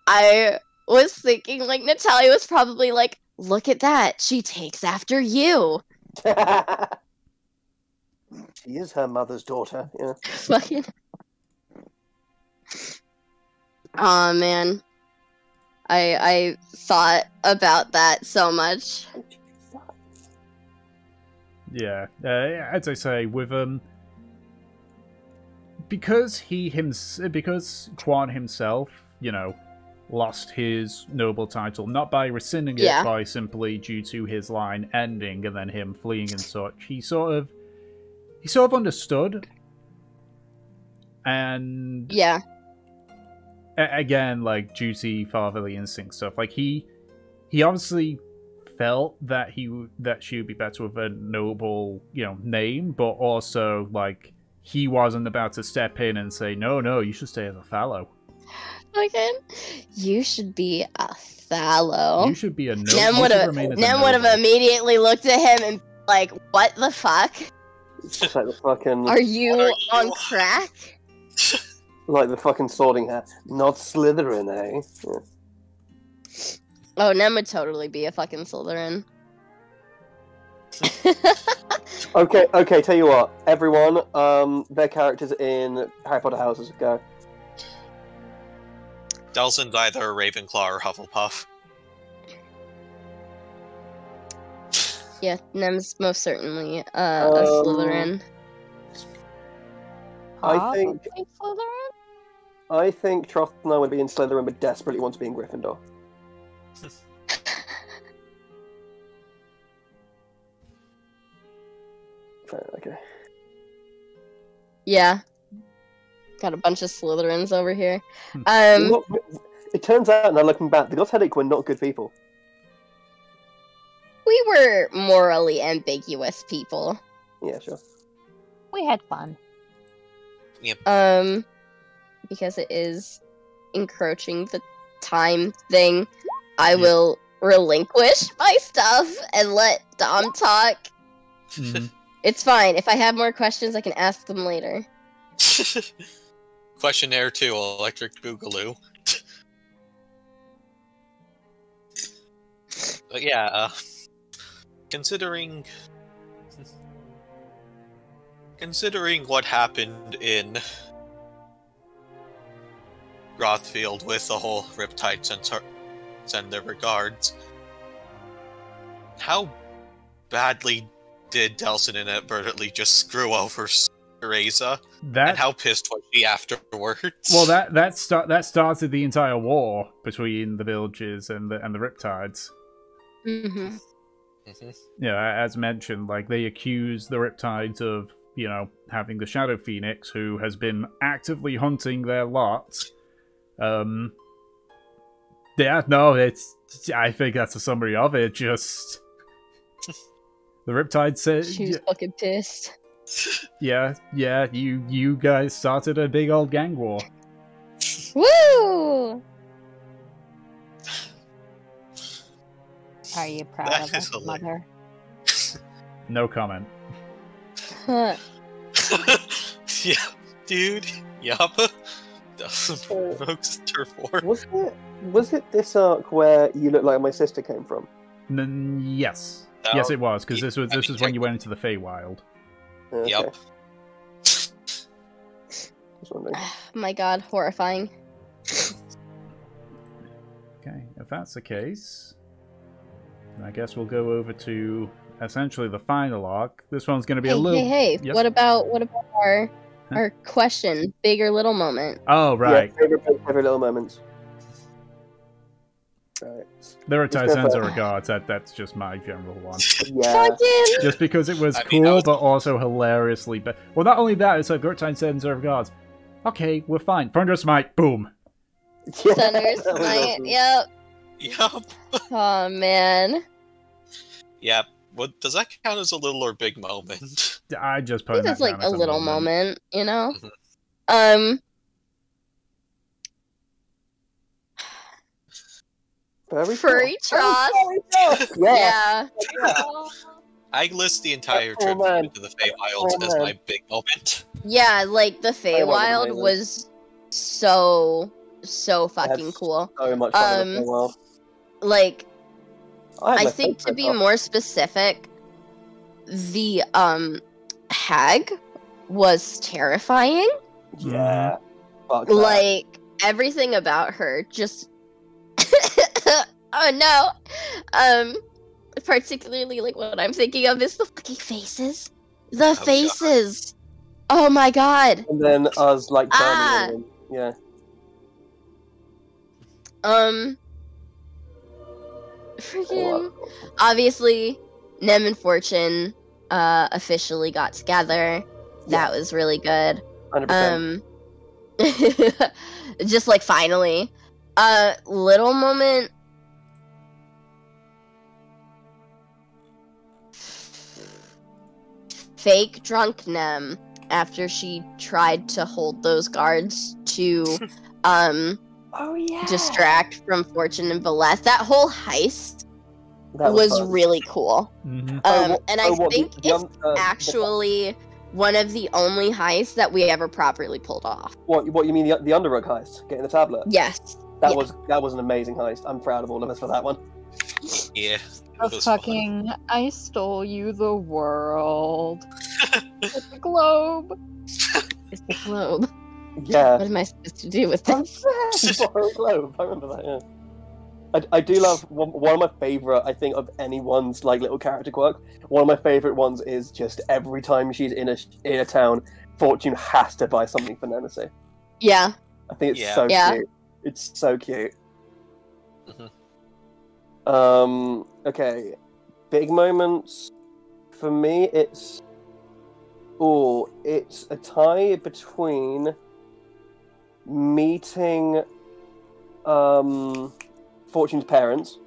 S3: I was thinking, like, Natalia was probably like, look at that, she takes after you.
S2: She is her mother's daughter, yeah.
S3: Fucking... Aw, man. I thought about that so much.
S1: Yeah, as I say, with because Quan himself, you know, lost his noble title not by rescinding it, by simply due to his line ending and then him fleeing and such. He sort of understood, and again, like, duty, fatherly instinct stuff. Like, he obviously felt that she would be better with a noble, you know, name, but also, like, he wasn't about to step in and say, no, you should stay as a Fallow.
S3: Again, you should be a Fallow.
S1: You should be a noble.
S3: Nem would have immediately looked at him and like, what the fuck?
S2: It's like the fucking...
S3: Are you on crack?
S2: Like the fucking Sorting Hat. Not Slytherin, eh? Yeah.
S3: Oh, Nem would totally be a fucking Slytherin.
S2: Okay, tell you what. Everyone, their characters in Harry Potter houses, go.
S4: Delson's either a Ravenclaw or Hufflepuff.
S3: Yeah, Nem's most certainly a Slytherin.
S2: I think
S3: Slytherin?
S2: I think Trothna would be in Slytherin, but desperately wants to be in Gryffindor. Okay.
S3: Yeah. Got a bunch of Slytherins over here.
S2: Look, it turns out, now looking back, the God's Headache were not good people.
S3: We were morally ambiguous people.
S2: Yeah, sure.
S5: We had fun.
S4: Yep.
S3: Because it is encroaching the time thing, I will relinquish my stuff and let Dom talk.
S1: Mm-hmm.
S3: It's fine. If I have more questions, I can ask them later.
S4: Questionnaire 2, Electric Boogaloo. But yeah, considering what happened in Rothfield with the whole Riptide send their regards, how badly did Delson inadvertently just screw over Teresa? And how pissed was she afterwards?
S1: Well, that started the entire war between the villages and the Riptides.
S3: Mm-hmm.
S4: Mm-hmm.
S1: Yeah, as mentioned, like, they accuse the Riptides of, you know, having the Shadow Phoenix, who has been actively hunting their lot, Yeah, no, it's. I think that's a summary of it. Just the Riptide said,
S3: She was fucking pissed.
S1: "Yeah, you guys started a big old gang war."
S3: Woo!
S5: Are you proud
S4: That
S5: of
S4: is
S5: us,
S4: hilarious.
S5: mother?
S1: No comment.
S3: Huh.
S4: Yeah, dude. Yup. Doesn't provoke turf war.
S2: Was it this arc where you look like my sister came from?
S1: Yes,
S4: No.
S1: yes, it was because this was
S4: I mean,
S1: when you went into the Feywild.
S2: Okay.
S4: Yup.
S2: Just wondering.
S3: My god, horrifying.
S1: Okay, if that's the case, then I guess we'll go over to essentially the final arc. This one's going to be a little.
S3: Hey,
S1: Yes?
S3: what about our question, big or little moment?
S1: Oh, right.
S2: Yeah, favorite little moments. Right.
S1: The
S2: Let's
S1: Riptide
S2: go
S1: sends
S2: for-
S1: her regards. That's just my general one.
S2: Yeah.
S3: Fucking
S1: Just because it was
S4: I
S1: cool,
S4: mean, that was-
S1: but also hilariously. Well, not only that, it's like Riptide sends her regards. Okay, we're fine. Thunder Smite, boom.
S2: Yeah,
S3: Thunder's
S2: that was
S3: Smite.
S2: awesome.
S3: Yep.
S4: Yup.
S3: Oh man.
S4: Yep. What does that count as a little or big moment?
S1: I just
S3: I
S1: put
S3: think
S1: that
S3: that's like
S1: down as
S3: a little moment, you know?
S4: Mhm.
S2: cool.
S3: Furry Tross.
S2: Yeah.
S3: Yeah.
S4: I list the entire
S2: Oh,
S4: trip
S2: man.
S4: into the Feywilds
S2: Oh,
S4: as
S2: man.
S4: my big moment.
S3: Yeah, like the
S2: Feywild was
S3: Feywild
S2: amazing.
S3: was so fucking
S2: That's
S3: cool.
S2: So much fun in the world.
S3: Like I
S2: my
S3: think to
S2: favorite
S3: be
S2: arc.
S3: more specific, the hag was terrifying.
S2: Yeah. Fuck that.
S3: Like everything about her just oh no. Particularly like what I'm thinking of is the fucking faces. The
S4: God.
S3: faces. Oh my god.
S2: And then us like
S3: Ah.
S2: burning them. Yeah.
S3: Freaking obviously Nem and Fortune officially got together. That was really good.
S2: 100%.
S3: Just like finally. Little moment. Fake drunk Nem after she tried to hold those guards to
S2: Oh yeah.
S3: distract from Fortune and Beleth. That whole heist
S2: That
S3: was
S2: fun.
S3: really cool.
S1: Mm-hmm.
S3: And I
S2: what,
S3: think
S2: the
S3: it's actually one of the only heists that we ever properly pulled off.
S2: What you mean the Underrug heist? Getting the tablet?
S3: Yes.
S2: That
S3: yeah.
S2: was an amazing heist. I'm proud of all of us for that one.
S4: Yeah.
S5: The
S4: It was fun.
S5: fucking I stole you the world. It's the globe.
S3: It's the globe.
S2: Yeah.
S3: What am I supposed to do with
S2: I'm
S3: this?
S2: sad. Borrow Globe. I remember that. Yeah. I do love one of my favorite. I think of anyone's like little character quirk. One of my favorite ones is just every time she's in a town, Fortune has to buy something for Nemesis.
S3: Yeah.
S2: I think it's
S4: Yeah.
S2: so
S3: Yeah.
S2: cute. It's so cute.
S4: Mhm.
S2: Okay. Big moments. For me, it's a tie between meeting Fortune's parents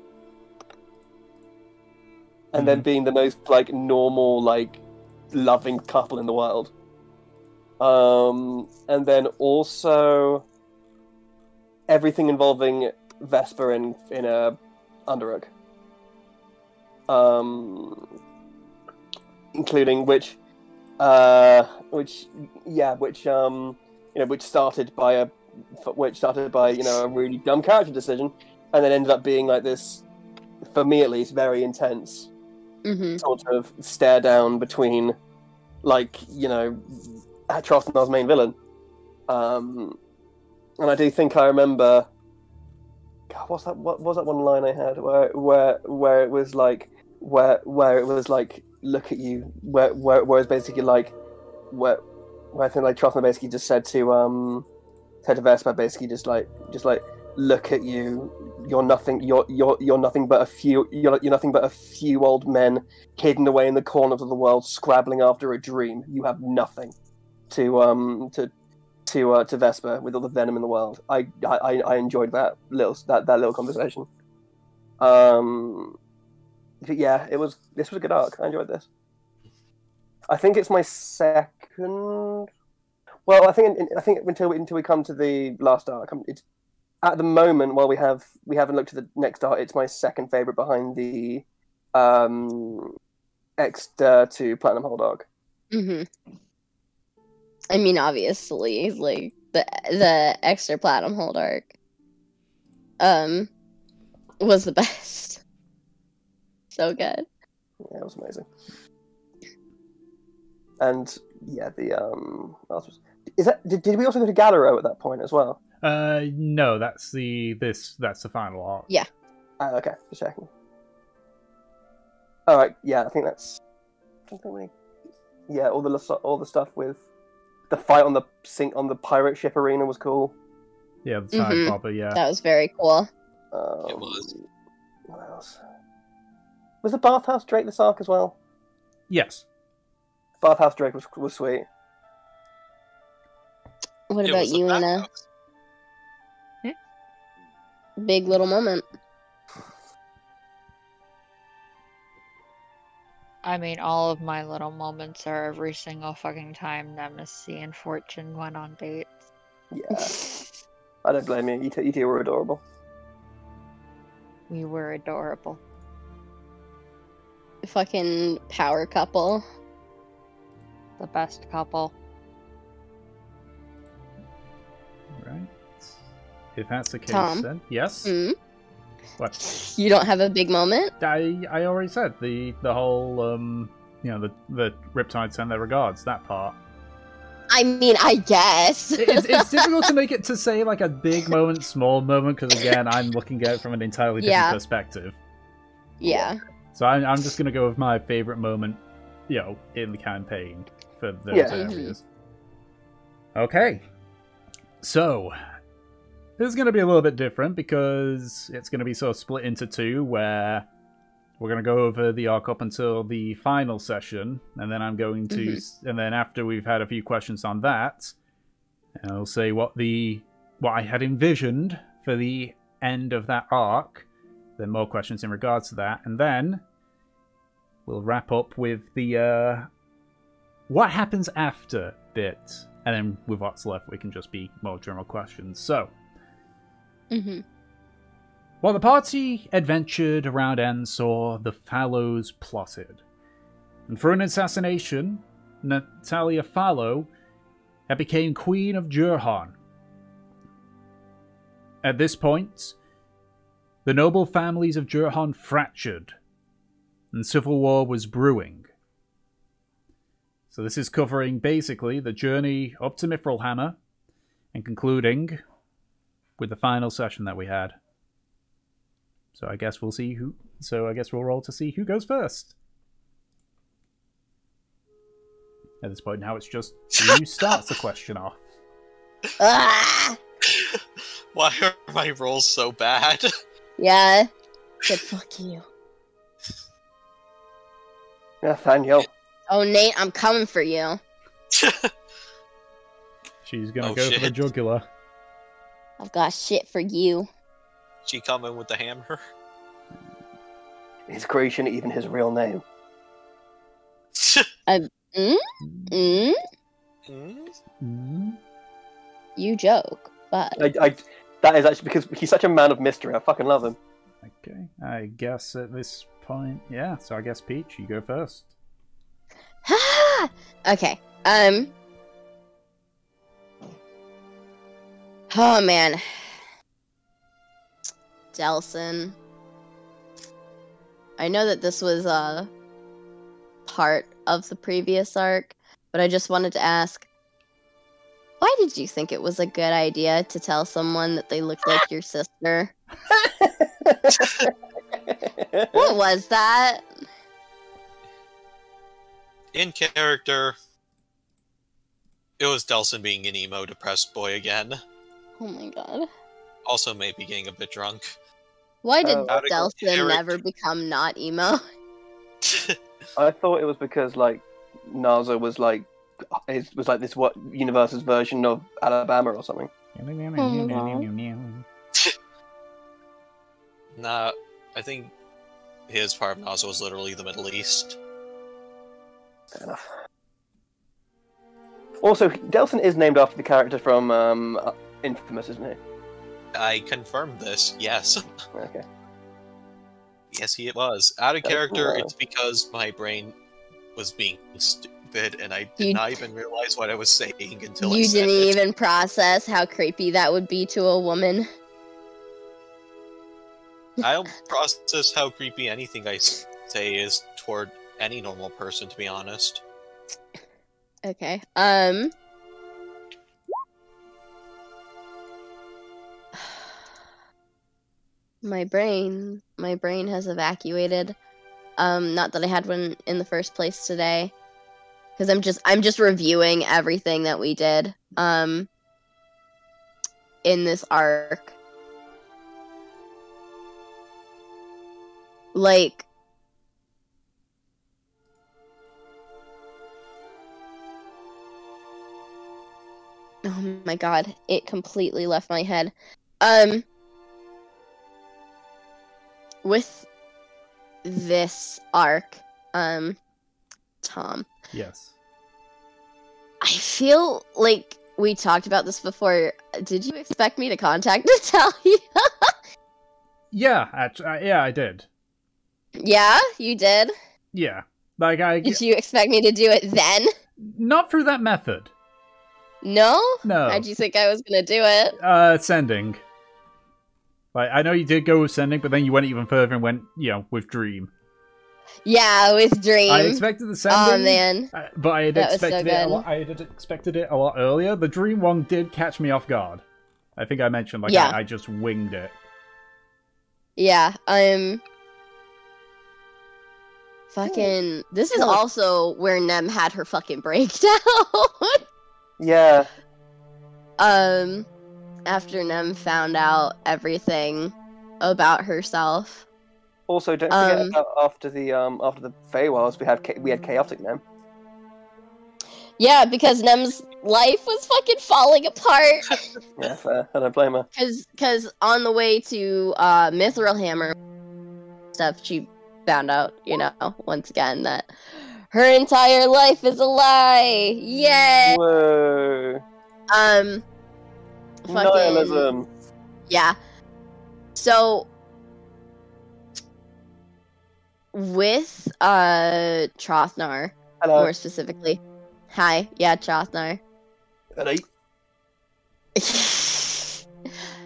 S2: and then being the most like normal, like loving couple in the world. And then also everything involving Vesper in a Underrug. Including which started by a really dumb character decision, and then ended up being like this, for me at least, very intense
S3: Mm-hmm.
S2: sort of stare down between, like, Trostnar's main villain. And I do think I remember. God, what was that one line I had where it was like look at you, where it was basically like where I think like Trostnar basically just said to Vesper basically just like look at you, you're nothing but a few old men hidden away in the corners of the world scrabbling after a dream. You have nothing to to Vesper with all the venom in the world. I enjoyed that little conversation. But yeah, this was a good arc. I enjoyed this. I think it's my second. Well, I think until we come to the last arc, it's at the moment while we haven't looked at the next arc. It's my second favorite behind the Exeter to Platinum Hold arc.
S3: I mean, obviously, like the Exeter Platinum Hold arc, was the best. So good.
S2: Yeah, it was amazing. And yeah, what else was... Did we also go to Galero at that point as well?
S1: No, that's the final arc.
S3: Yeah.
S2: Okay, just checking. All right, yeah, I think that's something all the stuff with the fight on the pirate ship arena was cool.
S1: Yeah, the time bobber, yeah.
S3: That was very cool.
S4: It was.
S2: What else? Was the Bathhouse Drake this arc as well?
S1: Yes.
S2: Bathhouse Drake was sweet.
S3: What
S4: It
S3: about
S4: was a
S3: you,
S4: bad
S3: Ina?
S4: house.
S3: Big little moment.
S5: I mean, all of my little moments are every single fucking time Nemesis and Fortune went on dates.
S2: Yeah. I don't blame you. You two were adorable.
S5: We were adorable.
S3: Fucking power couple.
S5: The best couple.
S1: Right. If that's the case,
S3: Tom?
S1: then yes.
S3: Hmm?
S1: What?
S3: You don't have a big moment?
S1: I already said the whole the Riptide send their regards, that part.
S3: I mean, I guess.
S1: It's difficult to make it to say like a big moment, small moment, because again, I'm looking at it from an entirely different perspective.
S3: Yeah.
S1: So I'm just gonna go with my favorite moment, in the campaign for those areas. Okay, so this is gonna be a little bit different because it's gonna be sort of split into two, where we're gonna go over the arc up until the final session, and then I'm going to, and then after we've had a few questions on that, I'll say what I had envisioned for the end of that arc. Then more questions in regards to that, and then we'll wrap up with the what happens after bit, and then with what's left, we can just be more general questions. So, while the party adventured around Ansor, the Fallows plotted, and through an assassination, Natalia Fallow had become Queen of Jurhan. At this point, the noble families of Jurhan fractured, and civil war was brewing. So this is covering basically the journey up to Mithril and concluding with the final session that we had. So I guess we'll see who. So I guess we'll roll to see who goes first. At this point now, it's just who starts the question off.
S3: Ah!
S4: Why are my rolls so bad?
S3: Yeah. Good, fuck you.
S2: Nathaniel.
S3: Oh, Nate, I'm coming for you.
S1: She's gonna go for the jugular.
S3: I've got shit for you.
S4: She coming with the hammer?
S2: Is creation even his real name?
S3: You joke, but...
S2: That is actually because he's such a man of mystery. I fucking love him.
S1: Okay, I guess at this point, yeah. So I guess Peach, you go first.
S3: Okay. Oh man. Delson. I know that this was part of the previous arc, but I just wanted to ask, why did you think it was a good idea to tell someone that they looked like your sister? What was that?
S4: In character, it was Delson being an emo depressed boy again.
S3: Oh my god.
S4: Also maybe getting a bit drunk.
S3: Why did
S2: Out of
S3: Delson
S4: character.
S3: never become not emo?
S2: I thought it was because like Naza was like was like this universe's version of Alabama or something.
S4: Nah, I think his part of Naza was literally the Middle East.
S2: Fair enough. Also, Delson is named after the character from Infamous, isn't he?
S4: I confirmed this, yes.
S2: Okay.
S4: Yes, he was. Out of
S2: That's
S4: character,
S2: cool.
S4: it's because my brain was being stupid, and I did not even realize what I was saying until I
S3: You
S4: said
S3: didn't
S4: it.
S3: even process how creepy that would be to a woman.
S4: I don't process how creepy anything I say is toward any normal person, to be honest.
S3: Okay. My brain has evacuated. Not that I had one in the first place today, because I'm just reviewing everything that we did in this arc. Like, oh my god, it completely left my head. With this arc, Tom,
S1: Yes.
S3: I feel like we talked about this before. Did you expect me to contact Natalia?
S1: Yeah, actually, yeah, I did.
S3: Yeah, you did?
S1: Yeah. Like,
S3: Did you expect me to do it then?
S1: Not through that method.
S3: No?
S1: No.
S3: How'd you think I was gonna do it?
S1: Sending. Like, I know you did go with sending, but then you went even further and went, with Dream.
S3: Yeah, with Dream.
S1: I expected the sending.
S3: Oh, man.
S1: But I had
S3: That was so
S1: expected it.
S3: good.
S1: I had expected it a lot earlier. The Dream one did catch me off guard. I think I mentioned, like,
S3: Yeah.
S1: I just winged it.
S3: Yeah, fucking... This is also where Nem had her fucking breakdown.
S2: Yeah.
S3: After Nem found out everything about herself.
S2: Also, don't forget about after the Feywilds, we had Chaotic Nem.
S3: Yeah, because Nem's life was fucking falling apart.
S2: Yeah, fair. I don't blame her.
S3: Because on the way to Mithril Hammer stuff, she found out, once again, that her entire life is a lie. Yay!
S2: Whoa.
S3: Fucking...
S2: Nihilism.
S3: Yeah. So... with Trothnar,
S2: Hello.
S3: more specifically. Hi, yeah, Trothnar.
S2: Hello.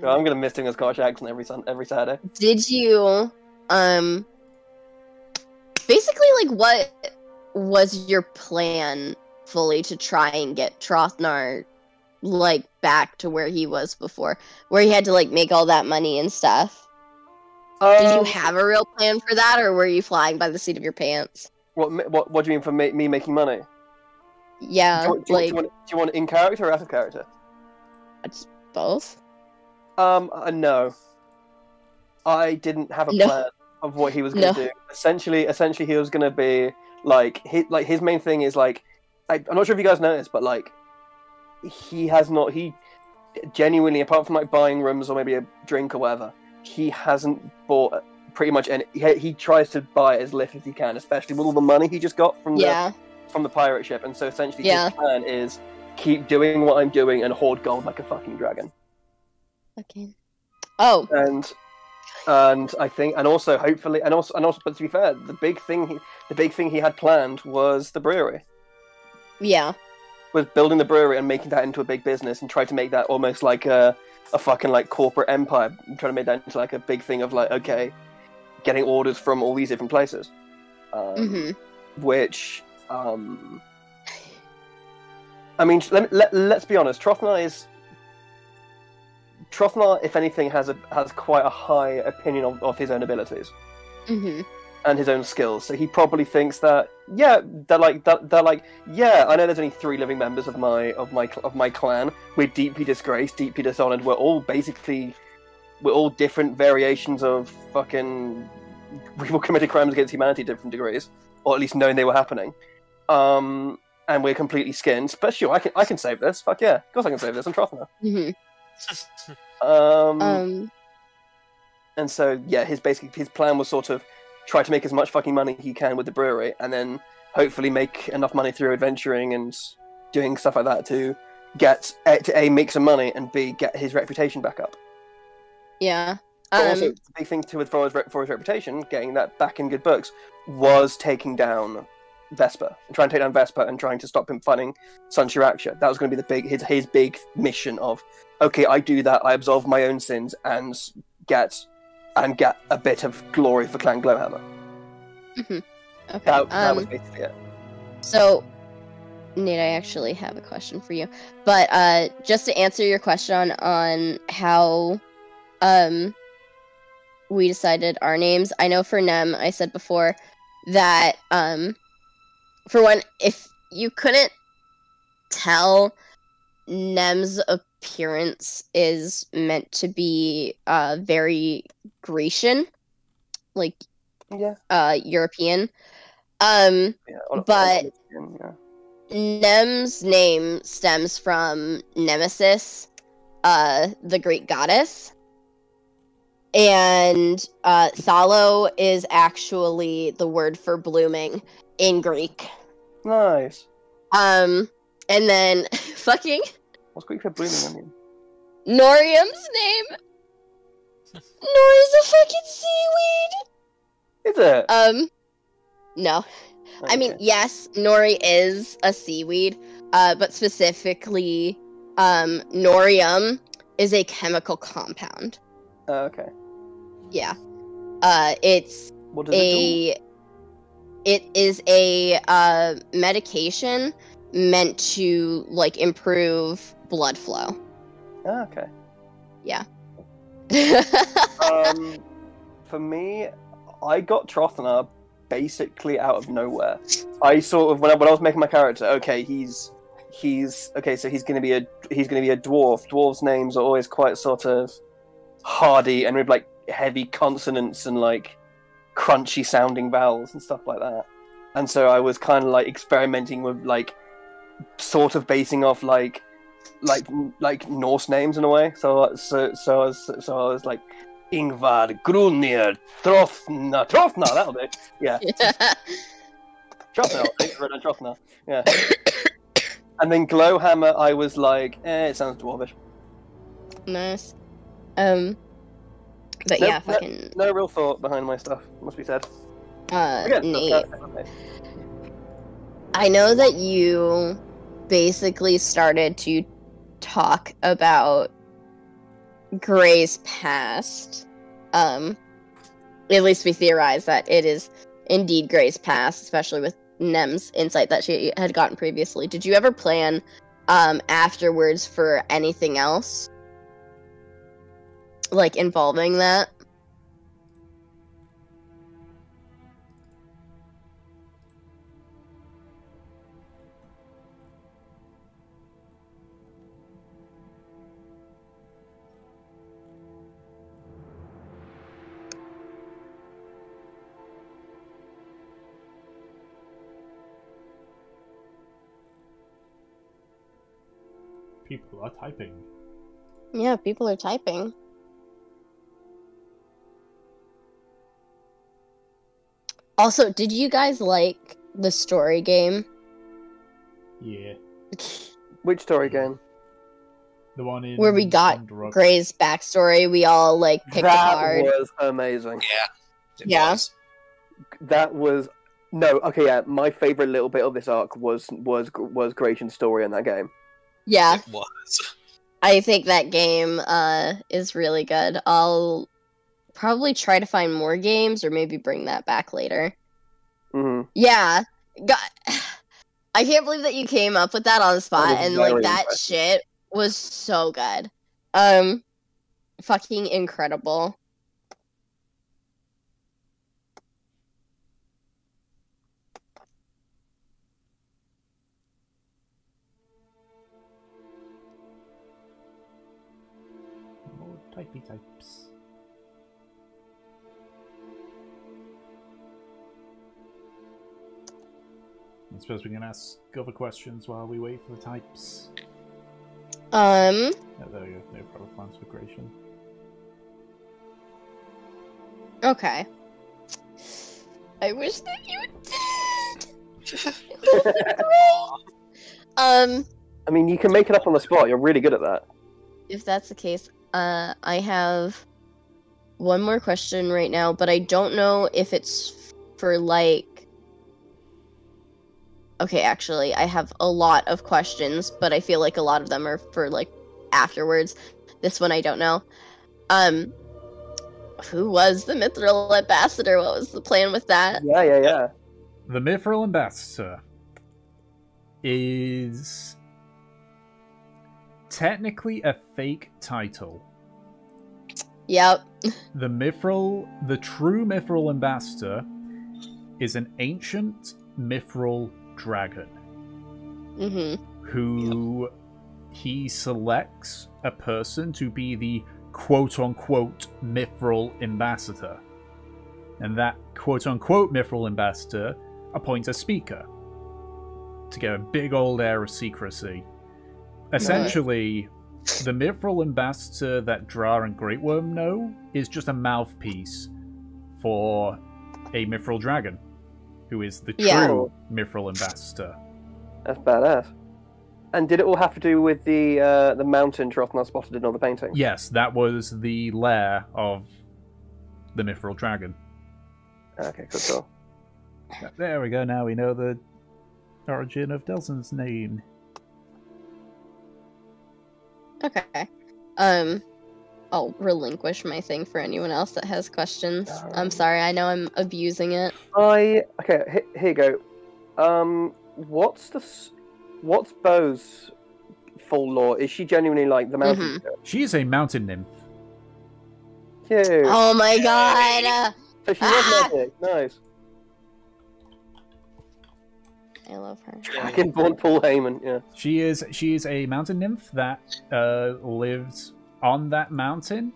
S2: God, I'm gonna miss doing a Scottish accent every Saturday.
S3: Did you basically, like, what was your plan fully to try and get Trothnar, like, back to where he was before, where he had to, like, make all that money and stuff? Did you have a real plan for that, or were you flying by the seat of your pants?
S2: What do you mean for me making money?
S3: Yeah,
S2: Do you want in character or out of character?
S3: it's both.
S2: No. I didn't have a
S3: No.
S2: plan of what he was going to do. Essentially, he was going to be his main thing is like, I'm not sure if you guys noticed, but like, he genuinely, apart from like buying rooms or maybe a drink or whatever, he hasn't bought pretty much any. He tries to buy as little as he can, especially with all the money he just got from the pirate ship. And so essentially, his plan is keep doing what I'm doing and hoard gold like a fucking dragon.
S3: Okay. Oh.
S2: And I think, and also hopefully, and also, but to be fair, the big thing he had planned was the brewery.
S3: Yeah.
S2: Was building the brewery and making that into a big business and try to make that almost like a fucking like corporate empire, trying to make that into like a big thing of like, okay, getting orders from all these different places. Which, I mean, let's be honest, Trothnar, if anything, has quite a high opinion of his own abilities and his own skills. So he probably thinks that they're like I know there's only 3 living members of my clan. We're deeply disgraced, deeply dishonored. We're all different variations of fucking people committed crimes against humanity to different degrees, or at least knowing they were happening. And and we're completely skinned. But sure, I can save this. Fuck yeah, of course I can save this. I'm Trothna. And so yeah, his plan was sort of try to make as much fucking money he can with the brewery, and then hopefully make enough money through adventuring and doing stuff like that to make some money, and B, get his reputation back up.
S3: Yeah.
S2: But also, the big thing for his reputation, getting that back in good books, was taking down Vesper, trying to take down Vesper, and trying to stop him fighting Sun Shiraksha. That was going to be his big mission of, okay, I do that, I absolve my own sins, and get a bit of glory for Clan Glowhammer.
S3: Okay.
S2: That was basically it.
S3: So, Nate, I actually have a question for you. But just to answer your question on how we decided our names, I know for Nem, I said before that, for one, if you couldn't tell, Nem's appearance is meant to be very Grecian, like European. But Nem's name stems from Nemesis, the Greek goddess, and Thalo is actually the word for blooming in Greek.
S2: Nice.
S3: And then fucking
S2: what's Greek for blooming onion?
S3: Norium's name. Nori's a fucking seaweed.
S2: Is it?
S3: No.
S2: Okay.
S3: I mean, yes, Nori is a seaweed, but specifically, Norium is a chemical compound.
S2: Okay.
S3: Yeah. It's
S2: what does it do?
S3: It is a medication meant to like improve blood flow.
S2: Oh, okay.
S3: Yeah.
S2: For me, I got Trothna basically out of nowhere. I sort of when I was making my character, okay, he's okay, so he's gonna be a dwarf. Dwarves' names are always quite sort of hardy and with like heavy consonants and like crunchy sounding vowels and stuff like that. And so I was kind of like experimenting with like sort of basing off like Norse names in a way. So I was like Ingvar, Grunir, Trothna, that'll do. Yeah. Trothna. Yeah. And then Glowhammer, I was like, it sounds dwarvish.
S3: Nice. But yeah, fucking...
S2: No real thought behind my stuff, must be said.
S3: Nate. I know that you basically started to talk about Gray's past. At least we theorize that it is indeed Gray's past, especially with Nem's insight that she had gotten previously. Did you ever plan afterwards for anything else? Like involving that?
S1: People are typing.
S3: Yeah, people are typing. Also, did you guys like the story game?
S1: Yeah.
S2: Which story game?
S1: The one in
S3: where we got Gray's backstory. We all like picked a card.
S2: That was amazing.
S3: Yeah.
S2: That was my favorite little bit of this arc was Gratian's story in that game.
S3: Yeah.
S4: It was.
S3: I think that game is really good. I'll probably try to find more games or maybe bring that back later.
S2: Mm-hmm.
S3: Yeah. I can't believe that you came up with that on the spot, and like that impressive. Shit was so good. Fucking incredible.
S1: More typey types. I suppose we can ask other questions while we wait for the types.
S3: Um.
S1: Oh, there we go. No proper plans for creation.
S3: Okay. I wish that you did.
S2: I mean, you can make it up on the spot. You're really good at that.
S3: If that's the case, I have one more question right now, but I don't know if it's for like. Okay, actually, I have a lot of questions, but I feel like a lot of them are for like afterwards. This one I don't know. Who was the Mithril Ambassador? What was the plan with that?
S2: Yeah.
S1: The Mithril Ambassador is technically a fake title.
S3: Yep.
S1: The true Mithril Ambassador is an ancient Mithril dragon who he selects a person to be the quote-unquote Mithril Ambassador. And that quote-unquote Mithril Ambassador appoints a speaker to get a big old air of secrecy. Essentially, the Mithril Ambassador that Dra and Great Worm know is just a mouthpiece for a Mithril dragon, who is the true Mithril Ambassador.
S2: That's badass. And did it all have to do with the mountain Trothnard spotted in all the paintings?
S1: Yes, that was the lair of the Mithril dragon.
S2: Okay, cool.
S1: There we go, now we know the origin of Delsin's name.
S3: Okay. I'll relinquish my thing for anyone else that has questions. I'm sorry, I know I'm abusing it.
S2: Okay, here you go. What's Bo's full lore? Is she genuinely like the mountain?
S1: She is a mountain nymph.
S2: Cute.
S3: Oh my god!
S2: So she was magic. Nice.
S3: I love her.
S2: Dragonborn Paul Heyman, yeah.
S1: She is a mountain nymph that lives on that mountain.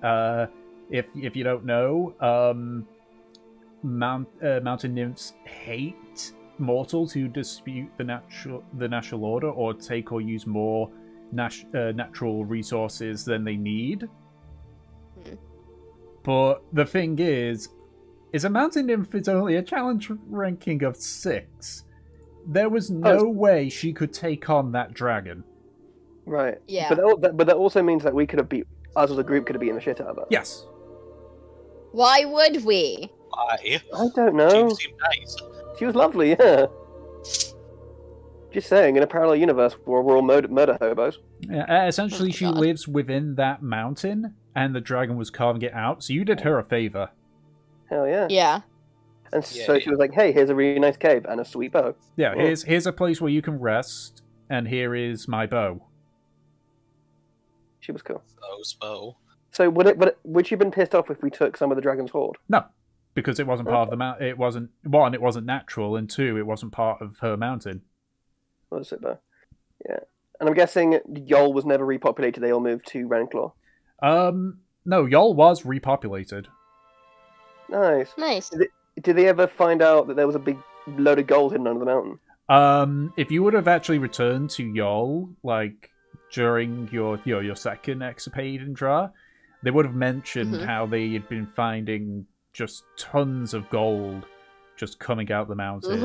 S1: If you don't know, mountain nymphs hate mortals who dispute the natural order or take or use more natural resources than they need. But the thing is a mountain nymph is only a challenge ranking of 6. There was no way she could take on that dragon.
S2: Right.
S3: Yeah.
S2: But that also means that we could have beat, us as a group could have beaten the shit out of her.
S1: Yes.
S3: Why would we?
S4: Why?
S2: I don't know.
S4: She seemed nice.
S2: She was lovely, yeah. Just saying, in a parallel universe where we're all murder hobos.
S1: Yeah, essentially, she lives within that mountain, and the dragon was carving it out, so you did her a favor.
S2: Hell yeah.
S3: Yeah.
S2: And so she was like, hey, here's a really nice cave and a sweet bow.
S1: Yeah, here's a place where you can rest, and here is my bow.
S2: She was cool.
S4: Bo's bow.
S2: So would she have been pissed off if we took some of the dragon's hoard?
S1: No, because it wasn't part of the mountain. It wasn't, one, it wasn't natural, and 2, it wasn't part of her mountain.
S2: What is it, though? Yeah. And I'm guessing Yol was never repopulated, they all moved to Ranclaw.
S1: No, Yol was repopulated.
S2: Nice.
S3: Nice.
S2: Did they ever find out that there was a big load of gold hidden under the mountain?
S1: If you would have actually returned to Yol, like, during your second escapade in Dra, they would have mentioned how they had been finding just tons of gold just coming out the mountain.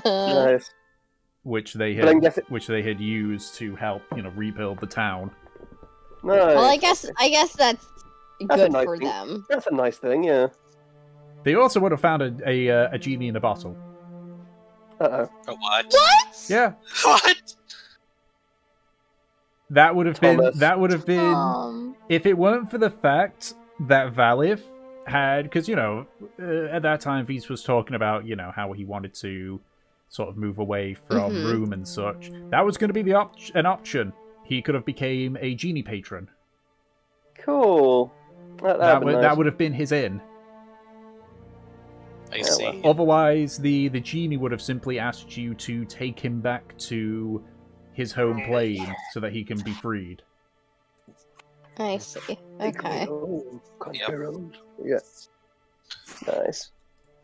S2: Nice.
S1: Which they had used to help, rebuild the town.
S2: Nice.
S3: Well, I guess that's good
S2: nice
S3: for
S2: thing.
S3: them.
S2: That's a nice thing, yeah.
S1: They also would have found a genie in a bottle.
S2: Uh-oh.
S4: A what?
S3: What?
S1: Yeah.
S4: What?
S1: That would have been if it weren't for the fact that Valif had, because at that time Vise was talking about how he wanted to sort of move away from room and such. That was going to be an option. He could have became a genie patron.
S2: Cool. That
S1: would have been his in.
S4: I see.
S1: Otherwise, the genie would have simply asked you to take him back to his home plane so that he can be freed.
S3: I see. Okay.
S2: Yeah. Nice.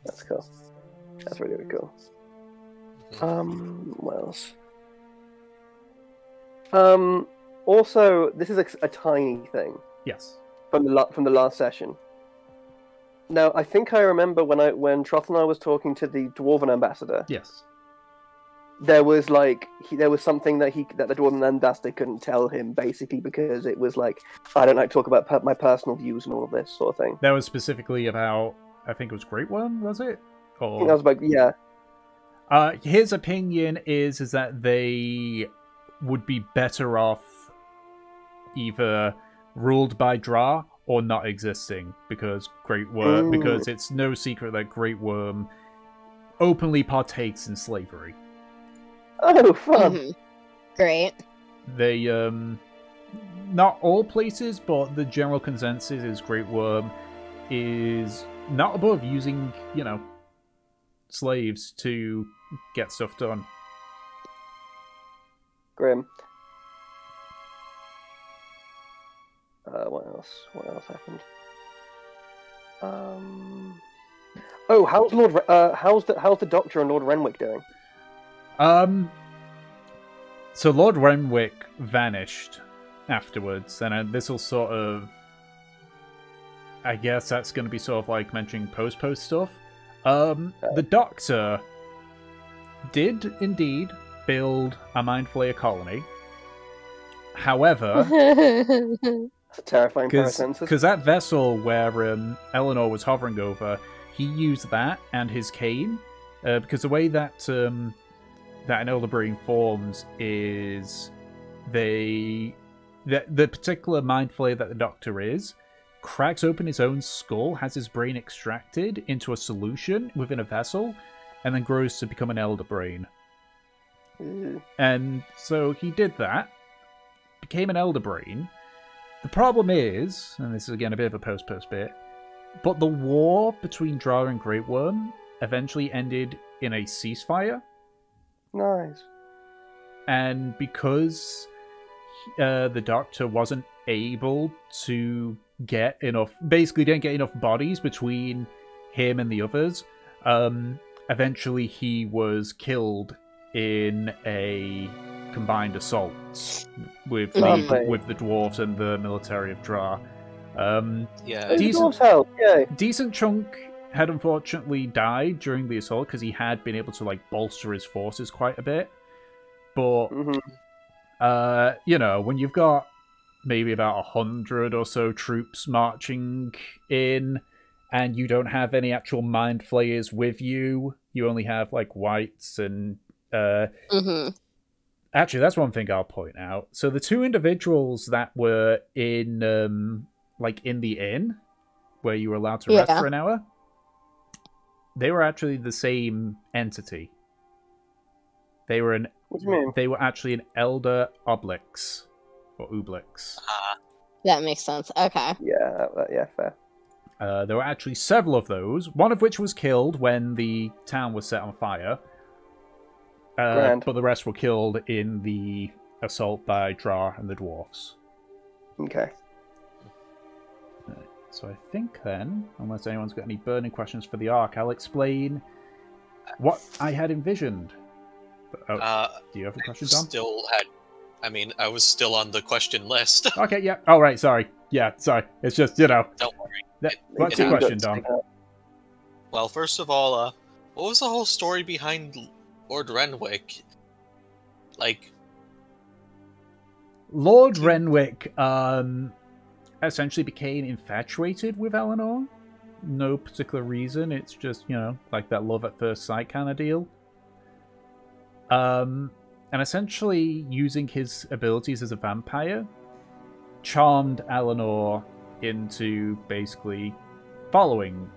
S2: That's cool. That's really, really cool. What else? Also, this is a tiny thing
S1: Yes.
S2: from the last session. Now, I think I remember when Troth and I was talking to the Dwarven Ambassador.
S1: Yes.
S2: There was something that the Dwarven Ambassador couldn't tell him, basically because it was like, I don't like to talk about my personal views and all of this sort of thing.
S1: That was specifically about, I think it was Great Worm, was it?
S2: I think that was about, yeah.
S1: His opinion is that they would be better off either ruled by Dra or not existing, because because it's no secret that Great Worm openly partakes in slavery.
S2: Oh, fun!
S3: Mhm. Great.
S1: They not all places, but the general consensus is Great Worm is not above using, slaves to get stuff done.
S2: Grim. What else? What else happened? Oh, how's how's the Doctor and Lord Renwick doing?
S1: So Lord Renwick vanished afterwards, and this will sort of, I guess that's going to be sort of like mentioning post stuff. The Doctor did indeed build a Mind Flayer colony. However,
S2: That's a terrifying pair of sentences.
S1: because that vessel where Eleanor was hovering over, he used that and his cane, because the way that that an Elder Brain forms is the particular Mind Flayer that the Doctor is cracks open his own skull, has his brain extracted into a solution within a vessel, and then grows to become an Elder Brain. And so he did that, became an Elder Brain. The problem is, and this is again a bit of a post bit, but the war between Dra and Great Worm eventually ended in a ceasefire.
S2: Nice.
S1: And because the Doctor wasn't able to get enough, basically didn't get enough bodies between him and the others, eventually he was killed in a combined assault with the dwarves and the military of Dra.
S4: Yeah.
S1: Decent chunk had unfortunately died during the assault because he had been able to bolster his forces quite a bit. But when you've got maybe about 100 or so troops marching in, and you don't have any actual Mind Flayers with you, you only have whites and Actually, that's one thing I'll point out. So the two individuals that were in in the inn where you were allowed to rest for an hour, they were actually the same entity. They were
S2: What do you mean?
S1: They were actually an Elder Oblix or Ublix.
S3: That makes sense. Okay.
S2: Yeah, fair.
S1: There were actually several of those, one of which was killed when the town was set on fire. But the rest were killed in the assault by Dra and the dwarfs.
S2: Okay.
S1: So I think then, unless anyone's got any burning questions for the arc, I'll explain what I had envisioned. Do you have a question, Dom?
S4: I was still on the question list.
S1: Okay, yeah. Oh, right, sorry. Yeah, sorry. It's just,
S4: Don't worry.
S1: What's your question, Dom?
S4: Well, first of all, what was the whole story behind Lord Renwick?
S1: Lord Renwick essentially became infatuated with Eleanor. No particular reason. It's just, that love at first sight kind of deal. And essentially using his abilities as a vampire, charmed Eleanor into basically following.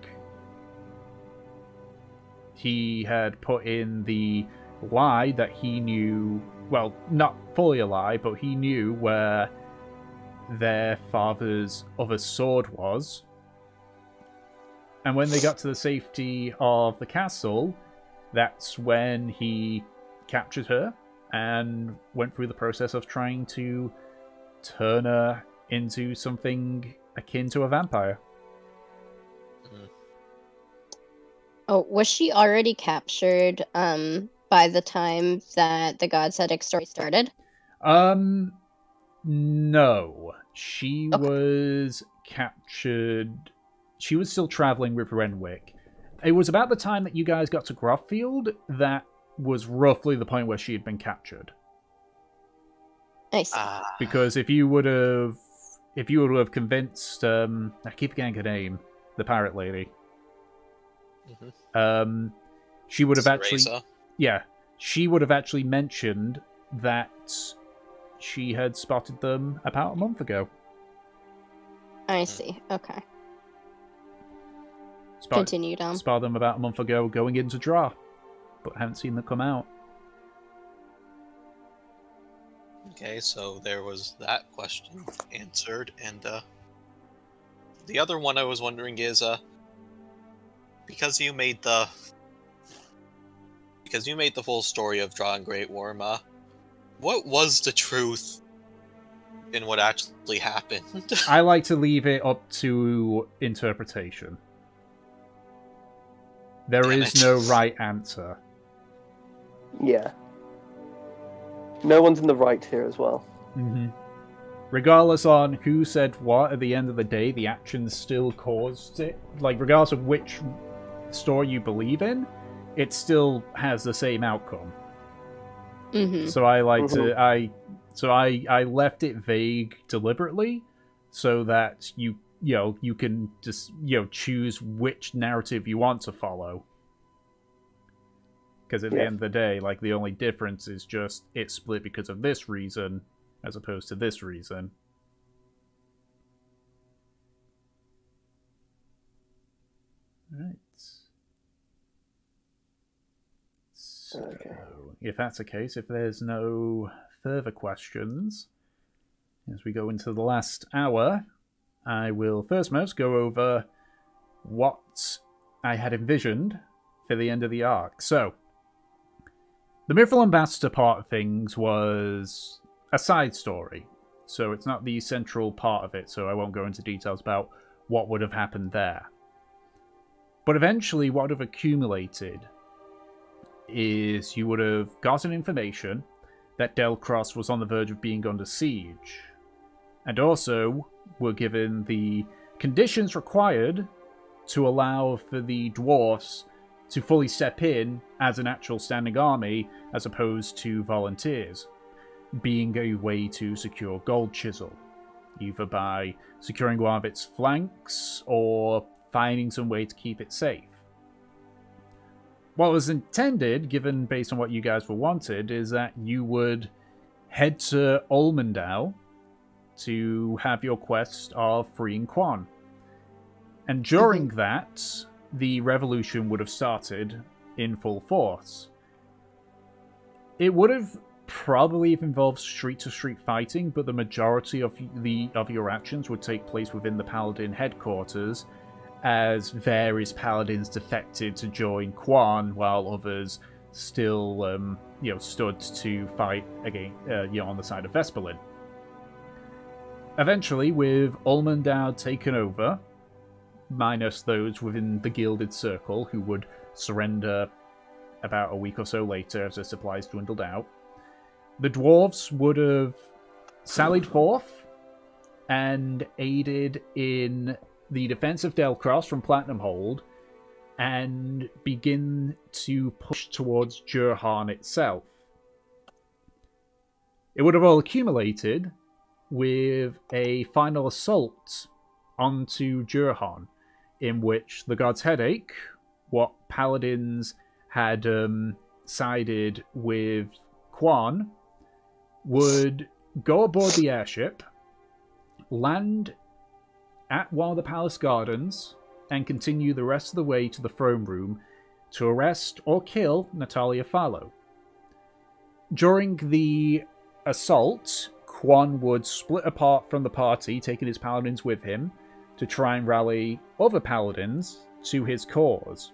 S1: He had put in the lie that he knew, well, not fully a lie, but he knew where their father's other sword was. And when they got to the safety of the castle, that's when he captured her and went through the process of trying to turn her into something akin to a vampire.
S3: Oh, was she already captured by the time that the God's Headache story started?
S1: No. She
S3: Okay.
S1: was captured. She was still traveling with Renwick. It was about the time that you guys got to Groffield that was roughly the point where she had been captured.
S3: I see.
S1: Because if you would have convinced, I keep forgetting her name, the pirate lady. She would have she would have actually mentioned that she had spotted them about a month ago.
S3: I see. Okay. Continue, Dom.
S1: Spotted them about a month ago going into draw, but haven't seen them come out.
S4: Okay, so there was that question answered, and the other one I was wondering is because you made the full story of Draw and Great Worm, what was the truth in what actually happened?
S1: I like to leave it up to interpretation. There is no right answer.
S2: Yeah. No one's in the right here as well.
S1: Mm-hmm. Regardless on who said what, at the end of the day, the actions still caused it. Like, regardless of which story you believe in, it still has the same outcome.
S3: Mm-hmm.
S1: So I like to... I left it vague deliberately, so that you can just, choose which narrative you want to follow. Because at the end of the day, like, the only difference is just it's split because of this reason, as opposed to this reason. Right. So,
S2: Okay.
S1: if that's the case, if there's no further questions, as we go into the last hour, I will first go over what I had envisioned for the end of the arc. So, the Mithril Ambassador part of things was a side story, so it's not the central part of it, so I won't go into details about what would have happened there. But eventually, what would have accumulated is you would have gotten information that Delcross was on the verge of being under siege, and also were given the conditions required to allow for the dwarfs to fully step in as an actual standing army as opposed to volunteers, being a way to secure Gold Chisel, either by securing one of its flanks or finding some way to keep it safe. What was intended, given based on what you guys were wanted, is that you would head to Ulmendow to have your quest of freeing Quan. And during that, the revolution would have started in full force. It would have probably involved street-to-street fighting, but the majority of your actions would take place within the Paladin headquarters, as various Paladins defected to join Quan, while others still, stood to fight again, on the side of Vesperlin. Eventually, with Ulmendow taken over, minus those within the Gilded Circle who would surrender about a week or so later as their supplies dwindled out, the dwarves would have sallied forth and aided in the defense of Delcross from Platinum Hold and begin to push towards Jurhan itself. It would have all accumulated with a final assault onto Jurhan, in which the God's Headache, what Paladins had sided with Quan, would go aboard the airship, land at one of the palace gardens, and continue the rest of the way to the throne room to arrest or kill Natalia Fallow. During the assault, Quan would split apart from the party, taking his paladins with him, to try and rally other paladins to his cause,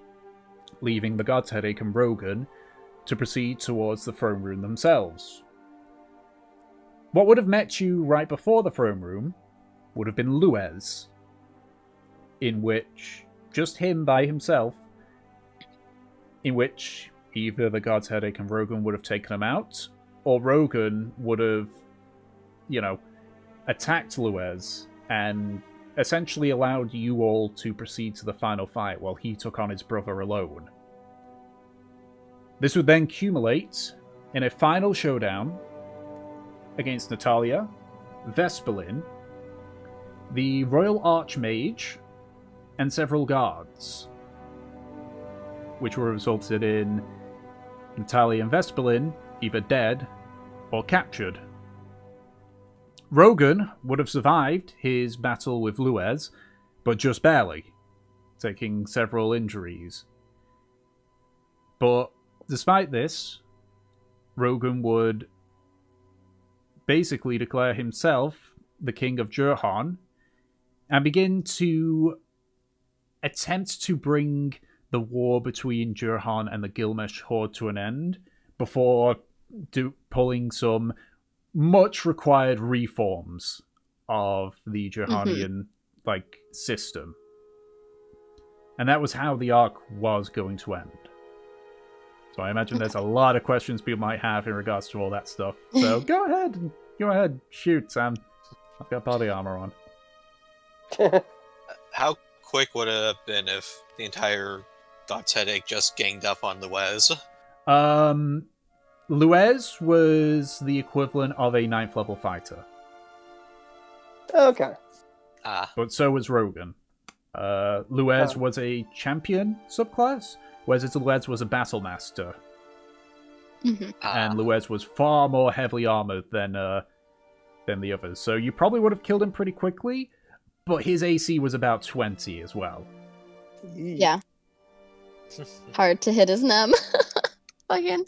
S1: leaving the God's Headache and Rogan to proceed towards the throne room themselves. What would have met you right before the throne room would have been Luez, in which, just him by himself, in which either the God's Headache and Rogan would have taken him out, or Rogan would have, attacked Luez and essentially allowed you all to proceed to the final fight while he took on his brother alone. This would then accumulate in a final showdown against Natalia, Vespelin, the Royal Archmage, and several guards, which would have resulted in Natalia and Vespelin either dead or captured. Rogan would have survived his battle with Luez, but just barely, taking several injuries. But despite this, Rogan would basically declare himself the king of Jurhan and begin to attempt to bring the war between Jurhan and the Gilgamesh Horde to an end before pulling some much required reforms of the Jurhanian system. And that was how the arc was going to end. So I imagine there's a lot of questions people might have in regards to all that stuff. So go ahead, shoot, Sam. I've got body armor on.
S4: How quick would it have been if the entire God's Headache just ganged up on Luez?
S1: Luez was the equivalent of a 9th level fighter.
S2: Okay.
S1: But so was Rogan. Luez was a champion subclass, whereas Luez was a battle master. And Luez was far more heavily armored than the others. So you probably would have killed him pretty quickly, but his AC was about 20 as well.
S3: Yeah. Hard to hit his num. Fucking.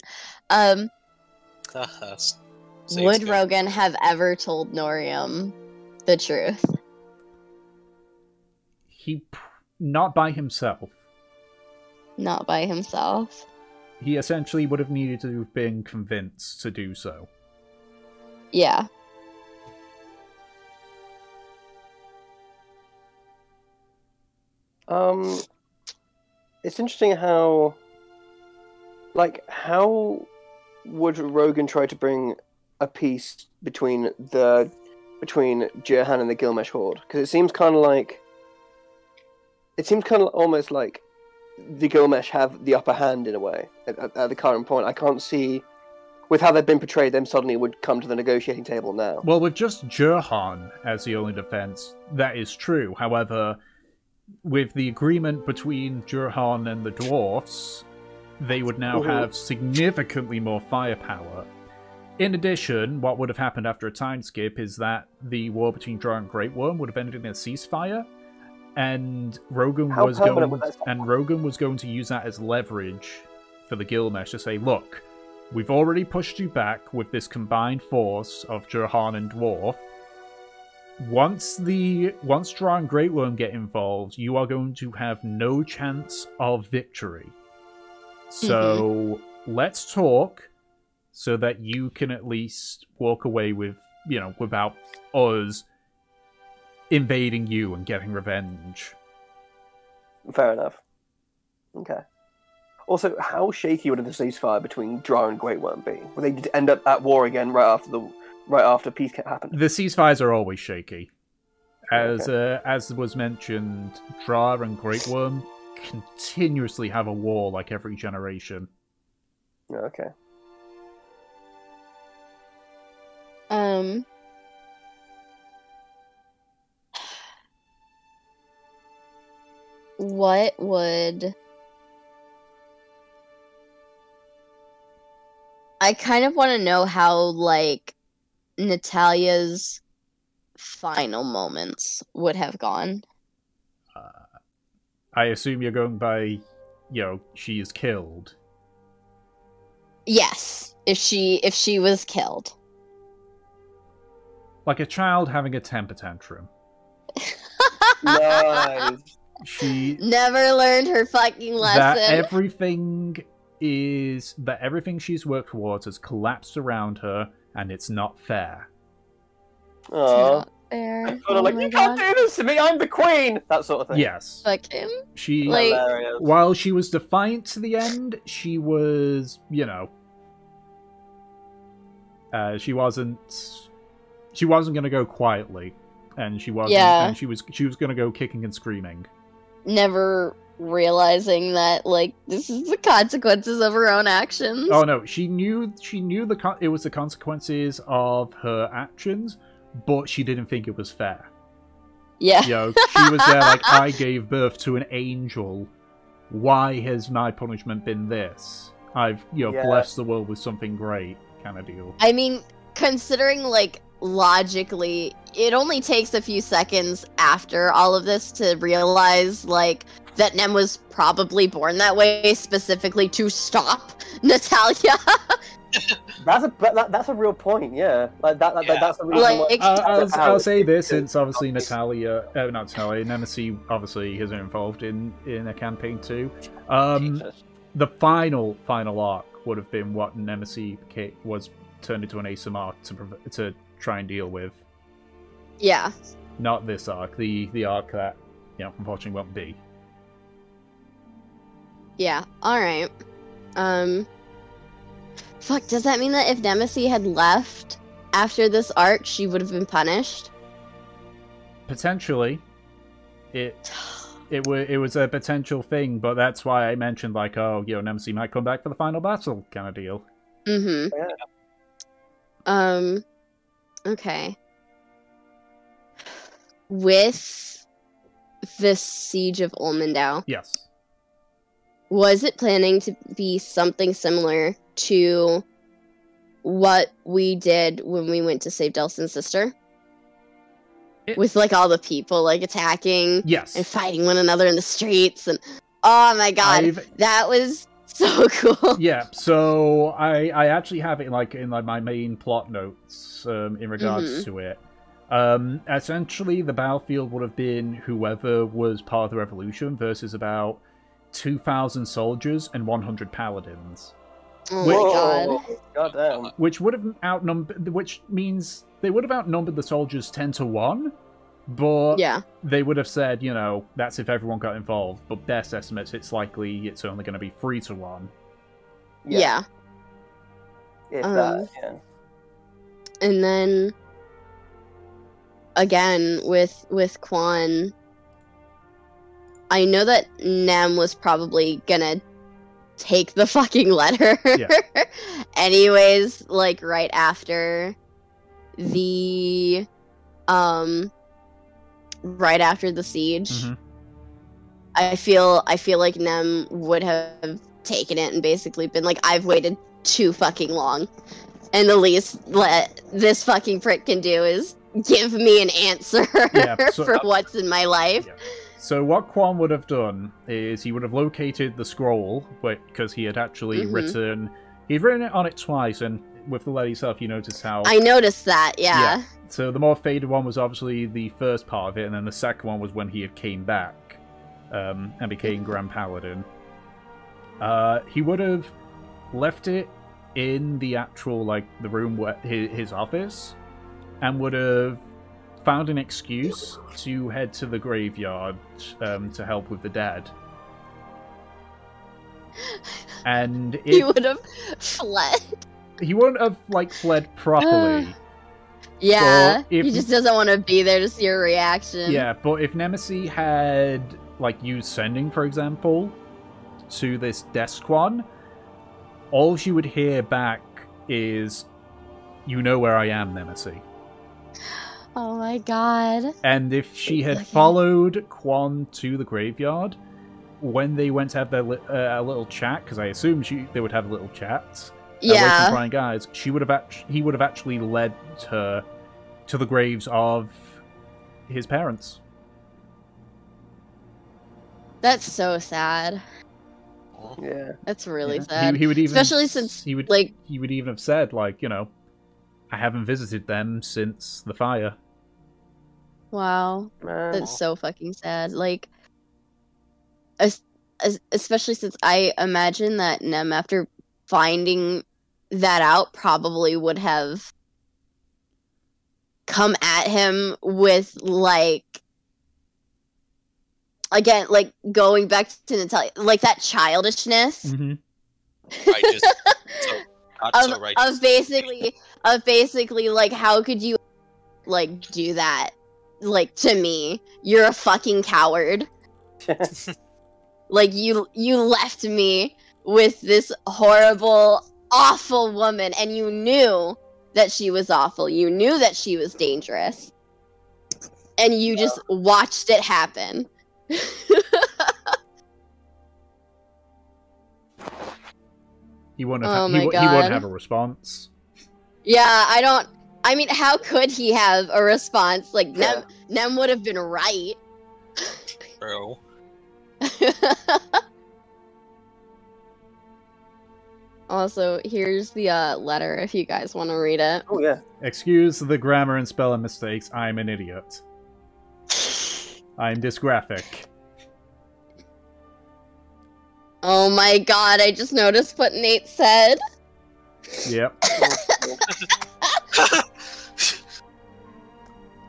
S3: Would Rogan have ever told Norium the truth?
S1: Not by himself.
S3: Not by himself.
S1: He essentially would have needed to have been convinced to do so.
S3: Yeah.
S2: It's interesting how would Rogan try to bring a peace between Jurhan and the Gilgamesh Horde? Because it seems kind of almost like the Gilgamesh have the upper hand in a way at the current point. I can't see, with how they've been portrayed, them suddenly would come to the negotiating table now.
S1: Well, with just Jurhan as the only defense, that is true. However, with the agreement between Jurhan and the dwarfs, they would now have significantly more firepower. In addition, what would have happened after a time skip is that the war between Drow and Great Worm would have ended in a ceasefire, and Rogan was going to use that as leverage for the Gilgamesh to say, look, we've already pushed you back with this combined force of Jurhan and Dwarf. Once Drow and Great Worm get involved, you are going to have no chance of victory. So let's talk so that you can at least walk away with, without us invading you and getting revenge.
S2: Fair enough. Okay. Also, how shaky would the ceasefire between Drow and Great Worm be? Would they end up at war again right after peace happened?
S1: The ceasefires are always shaky. As was mentioned, Drow and Great Worm continuously have a war like every generation.
S2: Okay.
S3: What would... I kind of want to know how, Natalia's final moments would have gone.
S1: I assume you're going by, she is killed.
S3: Yes, if she was killed.
S1: Like a child having a temper tantrum.
S2: Nice.
S1: She
S3: never learned her fucking lesson.
S1: That everything she's worked towards has collapsed around her, and it's not fair.
S2: Aww.
S3: fair.
S2: Sort of
S3: Oh
S2: like,
S3: my
S2: you
S3: god.
S2: can't do this to me, I'm the queen! That sort of thing.
S1: Yes.
S3: Fuck him.
S1: She,
S3: Like-
S2: Hilarious.
S1: while she was defiant to the end, she was, she wasn't going to go quietly, and she wasn't,
S3: Yeah.
S1: and she was going to go kicking and screaming.
S3: Never realizing that, like, this is the consequences of her own actions.
S1: Oh no, she knew it was the consequences of her actions, but she didn't think it was fair.
S3: Yeah.
S1: She was there like, I gave birth to an angel. Why has my punishment been this? I've,
S2: Yeah.
S1: blessed the world with something great, kind of deal.
S3: I mean, considering, like, logically, it only takes a few seconds after all of this to realize, like, that Nem was probably born that way specifically to stop Natalia.
S2: That's a real point, yeah. Like
S4: Yeah.
S2: that's a reason why.
S3: Like-
S1: I'll say this,
S2: Because
S1: since obviously not Natalia, Nemesis obviously isn't involved in a campaign too.
S2: Jesus.
S1: The final arc would have been what Nemesis was turned into an ASM arc to try and deal with.
S3: Yeah.
S1: Not this arc, the arc that unfortunately won't be.
S3: Yeah. Alright. Fuck, does that mean that if Nemesis had left after this arc, she would have been punished?
S1: Potentially, it was a potential thing, but that's why I mentioned like, oh, Nemesis might come back for the final battle, kind of deal.
S3: Mm-hmm.
S2: Yeah.
S3: Okay. With the Siege of Ulmendow,
S1: Yes.
S3: was it planning to be something similar to what we did when we went to save Delson's sister? With, like, all the people, like, attacking
S1: Yes.
S3: and fighting one another in the streets, and oh my god, that was so cool.
S1: Yeah, so I actually have it in my main plot notes in regards to it. Essentially, the battlefield would have been whoever was part of the revolution versus about 2,000 soldiers and 100 paladins.
S3: Oh my god.
S2: God damn.
S1: Which would have outnumbered, which means they would have outnumbered the soldiers 10-1, but
S3: Yeah.
S1: they would have said, that's if everyone got involved, but best estimates, it's likely it's only going to be 3-1.
S3: Yeah.
S2: If that, yeah.
S3: And then again with Quan, I know that Nem was probably gonna take the fucking letter.
S1: Yeah.
S3: Anyways, like right after the siege.
S1: Mhm.
S3: I feel like Nem would have taken it and basically been like, I've waited too fucking long. And the least this fucking prick can do is give me an answer for what's in my life.
S1: Yeah. So what Quan would have done is he would have located the scroll, because he had actually written it on it twice, and with the letter itself, you notice how...
S3: I noticed that, yeah.
S1: So the more faded one was obviously the first part of it, and then the second one was when he had came back and became Grand Paladin. He would have left it in the actual, the room where his office, and would have found an excuse to head to the graveyard to help with the dead. And
S3: He would have fled.
S1: He wouldn't have fled properly.
S3: Yeah,
S1: if,
S3: he just doesn't want to be there to see your reaction.
S1: Yeah, but if Nemesis had used sending, for example, to this desk one, all she would hear back is, "You know where I am, Nemesis."
S3: Oh my god.
S1: And if she had followed Quan to the graveyard, when they went to have their a little chat, because I assume they would have a little chat. Away from prying guys, he would have actually led her to the graves of his parents.
S3: That's so sad.
S2: Yeah.
S3: That's really sad.
S1: He would even,
S3: especially since
S1: he would even have said, I haven't visited them since the fire.
S3: Wow.
S2: Man.
S3: That's so fucking sad. Especially since I imagine that Nem, after finding that out, probably would have come at him with, like, again, like, going back to Natalia, like, that childishness.
S1: Mm-hmm.
S4: Righteous. So righteous.
S3: Of basically, like, how could you, like, do that? Like, to me, you're a fucking coward. Like, you left me with this horrible, awful woman, and you knew that she was awful. You knew that she was dangerous. And you just watched it happen.
S1: He wouldn't
S3: Oh
S1: have,
S3: my
S1: he
S3: God.
S1: wouldn't have a response.
S3: Yeah, I mean, how could he have a response? Like, Nem would have been right.
S4: Bro.
S3: Also, here's the letter if you guys want to read it.
S2: Oh yeah.
S1: Excuse the grammar and spelling mistakes. I'm an idiot. I'm dysgraphic.
S3: Oh my god, I just noticed what Nate said.
S1: Yep.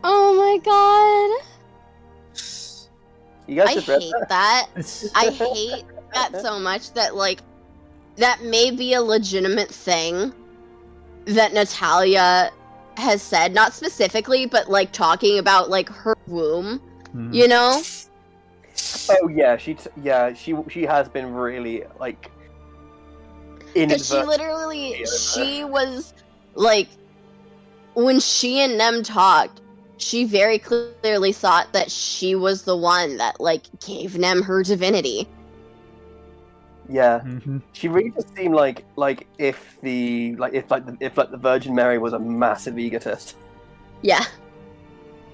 S3: Oh my god.
S2: You guys
S3: I
S2: just read
S3: hate
S2: that?
S3: that. I hate that so much that, like, that may be a legitimate thing that Natalia has said. Not specifically, but, like, talking about, like, her womb, you know?
S2: Oh yeah, she has been really, like,
S3: Because she
S2: inadvertent.
S3: literally, she was, like, when she and Nem talked, she very clearly thought that she was the one that, like, gave Nem her divinity.
S2: Yeah,
S1: Mm-hmm.
S2: she really just seemed like if the Virgin Mary was a massive egotist.
S3: Yeah.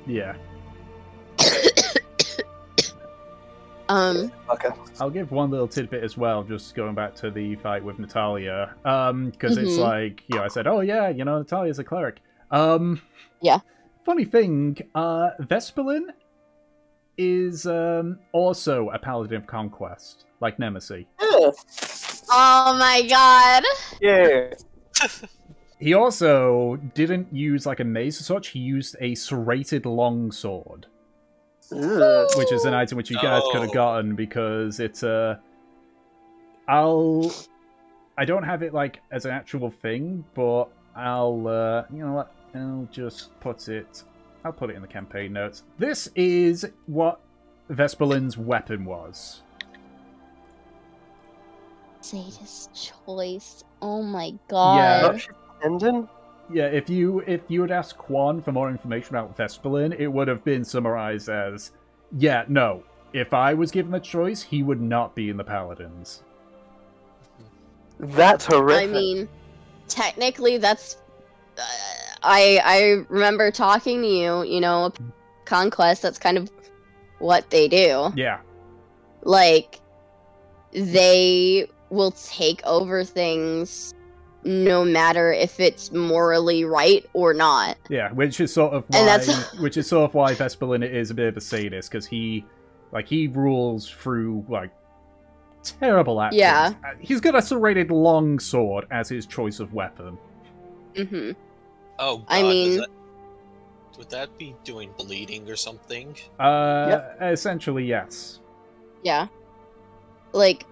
S1: Yeah.
S2: Okay.
S1: I'll give one little tidbit as well, just going back to the fight with Natalia. Because it's
S3: Mhm.
S1: like, you know, I said, oh yeah, you know, Natalia's a cleric.
S3: Yeah.
S1: Funny thing, Vespelin is also a paladin of conquest, like Nemesis.
S2: Yeah.
S3: Oh my god.
S2: Yeah.
S1: He also didn't use like a mace as such, he used a serrated longsword.
S2: Ugh.
S1: Which is an item which you guys could have gotten because it's I don't have it like as an actual thing, but I'll you know what, I'll just put it in the campaign notes. This is what Vespelin's weapon was.
S3: Sadist choice. Oh my god.
S2: Tendon?
S1: Yeah, if you had asked Quan for more information about Vespelin, it would have been summarized as, yeah, no, if I was given the choice, he would not be in the Paladins.
S2: That's horrific.
S3: I mean, technically that's... I remember talking to you, you know, Conquest, that's kind of what they do.
S1: Yeah.
S3: Like, they will take over things no matter if it's morally right or not.
S1: Yeah, which is sort of why Vespelin is a bit of a sadist, because he rules through like terrible actions.
S3: Yeah.
S1: He's got a serrated longsword as his choice of weapon.
S3: Mm-hmm.
S4: Oh, God,
S3: I mean,
S4: would that be doing bleeding or something?
S1: Essentially, yes.
S3: yeah. Like,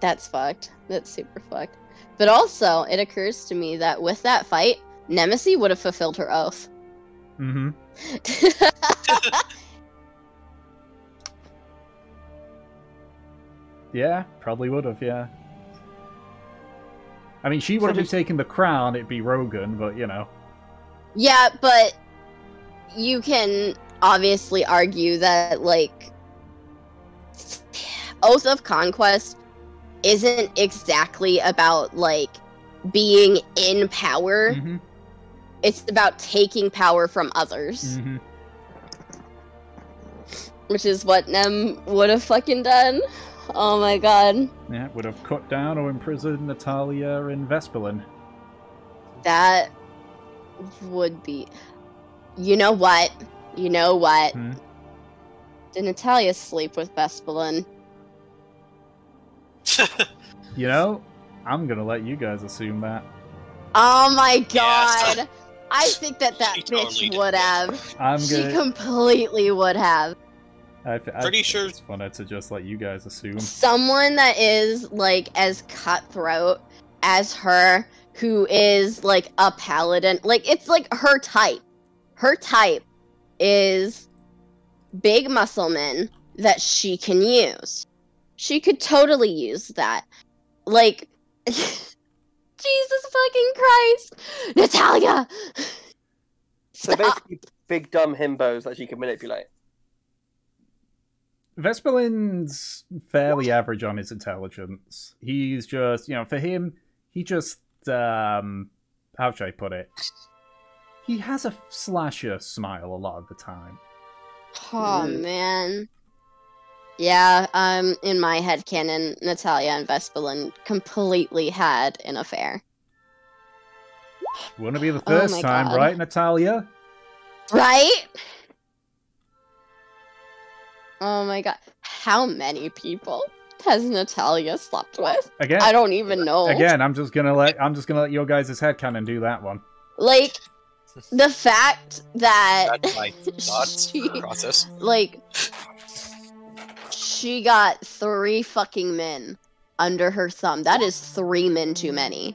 S3: that's fucked. That's super fucked. But also, it occurs to me that with that fight, Nemesis would have fulfilled her oath.
S1: Mm-hmm. Yeah, probably would have, yeah. I mean, she wouldn't be taking the crown, it'd be Rogan, but, you know.
S3: Yeah, but you can obviously argue that, like, Oath of Conquest isn't exactly about, like, being in power.
S1: Mm-hmm.
S3: It's about taking power from others.
S1: Mm-hmm.
S3: Which is what Nem would have fucking done. Oh my god.
S1: Yeah, would have cut down or imprisoned Natalia and Vespelin.
S3: That would be... You know what?
S1: Hmm?
S3: Did Natalia sleep with Vespelin?
S1: You know, I'm gonna let you guys assume that.
S3: Oh my god!
S4: Yes.
S3: I think that
S4: She
S3: bitch
S4: totally did.
S3: would have.
S1: I'm
S3: She
S1: gonna.
S3: completely would have.
S4: Pretty sure-
S1: It's funner to just let you guys assume.
S3: Someone that is, like, as cutthroat as her, who is, like, a paladin. Like, it's, like, her type. Her type is big muscle men that she can use. She could totally use that. Like, Jesus fucking Christ! Natalia!
S2: So
S3: Stop.
S2: basically, big dumb himbos that she can manipulate.
S1: Vesperlin's fairly average on his intelligence. He's just, for him, he just, how should I put it? He has a slasher smile a lot of the time.
S3: Oh, man. Yeah, in my headcanon, Natalia and Vesperlin completely had an affair.
S1: Wouldn't be the
S3: Oh
S1: first
S3: my
S1: time,
S3: God.
S1: right, Natalia?
S3: Right? Oh my god. How many people has Natalia slept with?
S1: Again,
S3: I don't even know.
S1: Again, I'm just gonna let your guys' headcanon do that one.
S3: Like, the fact that
S4: That's my thoughts
S3: she,
S4: process.
S3: like, she got 3 fucking men under her thumb. That is 3 men too many.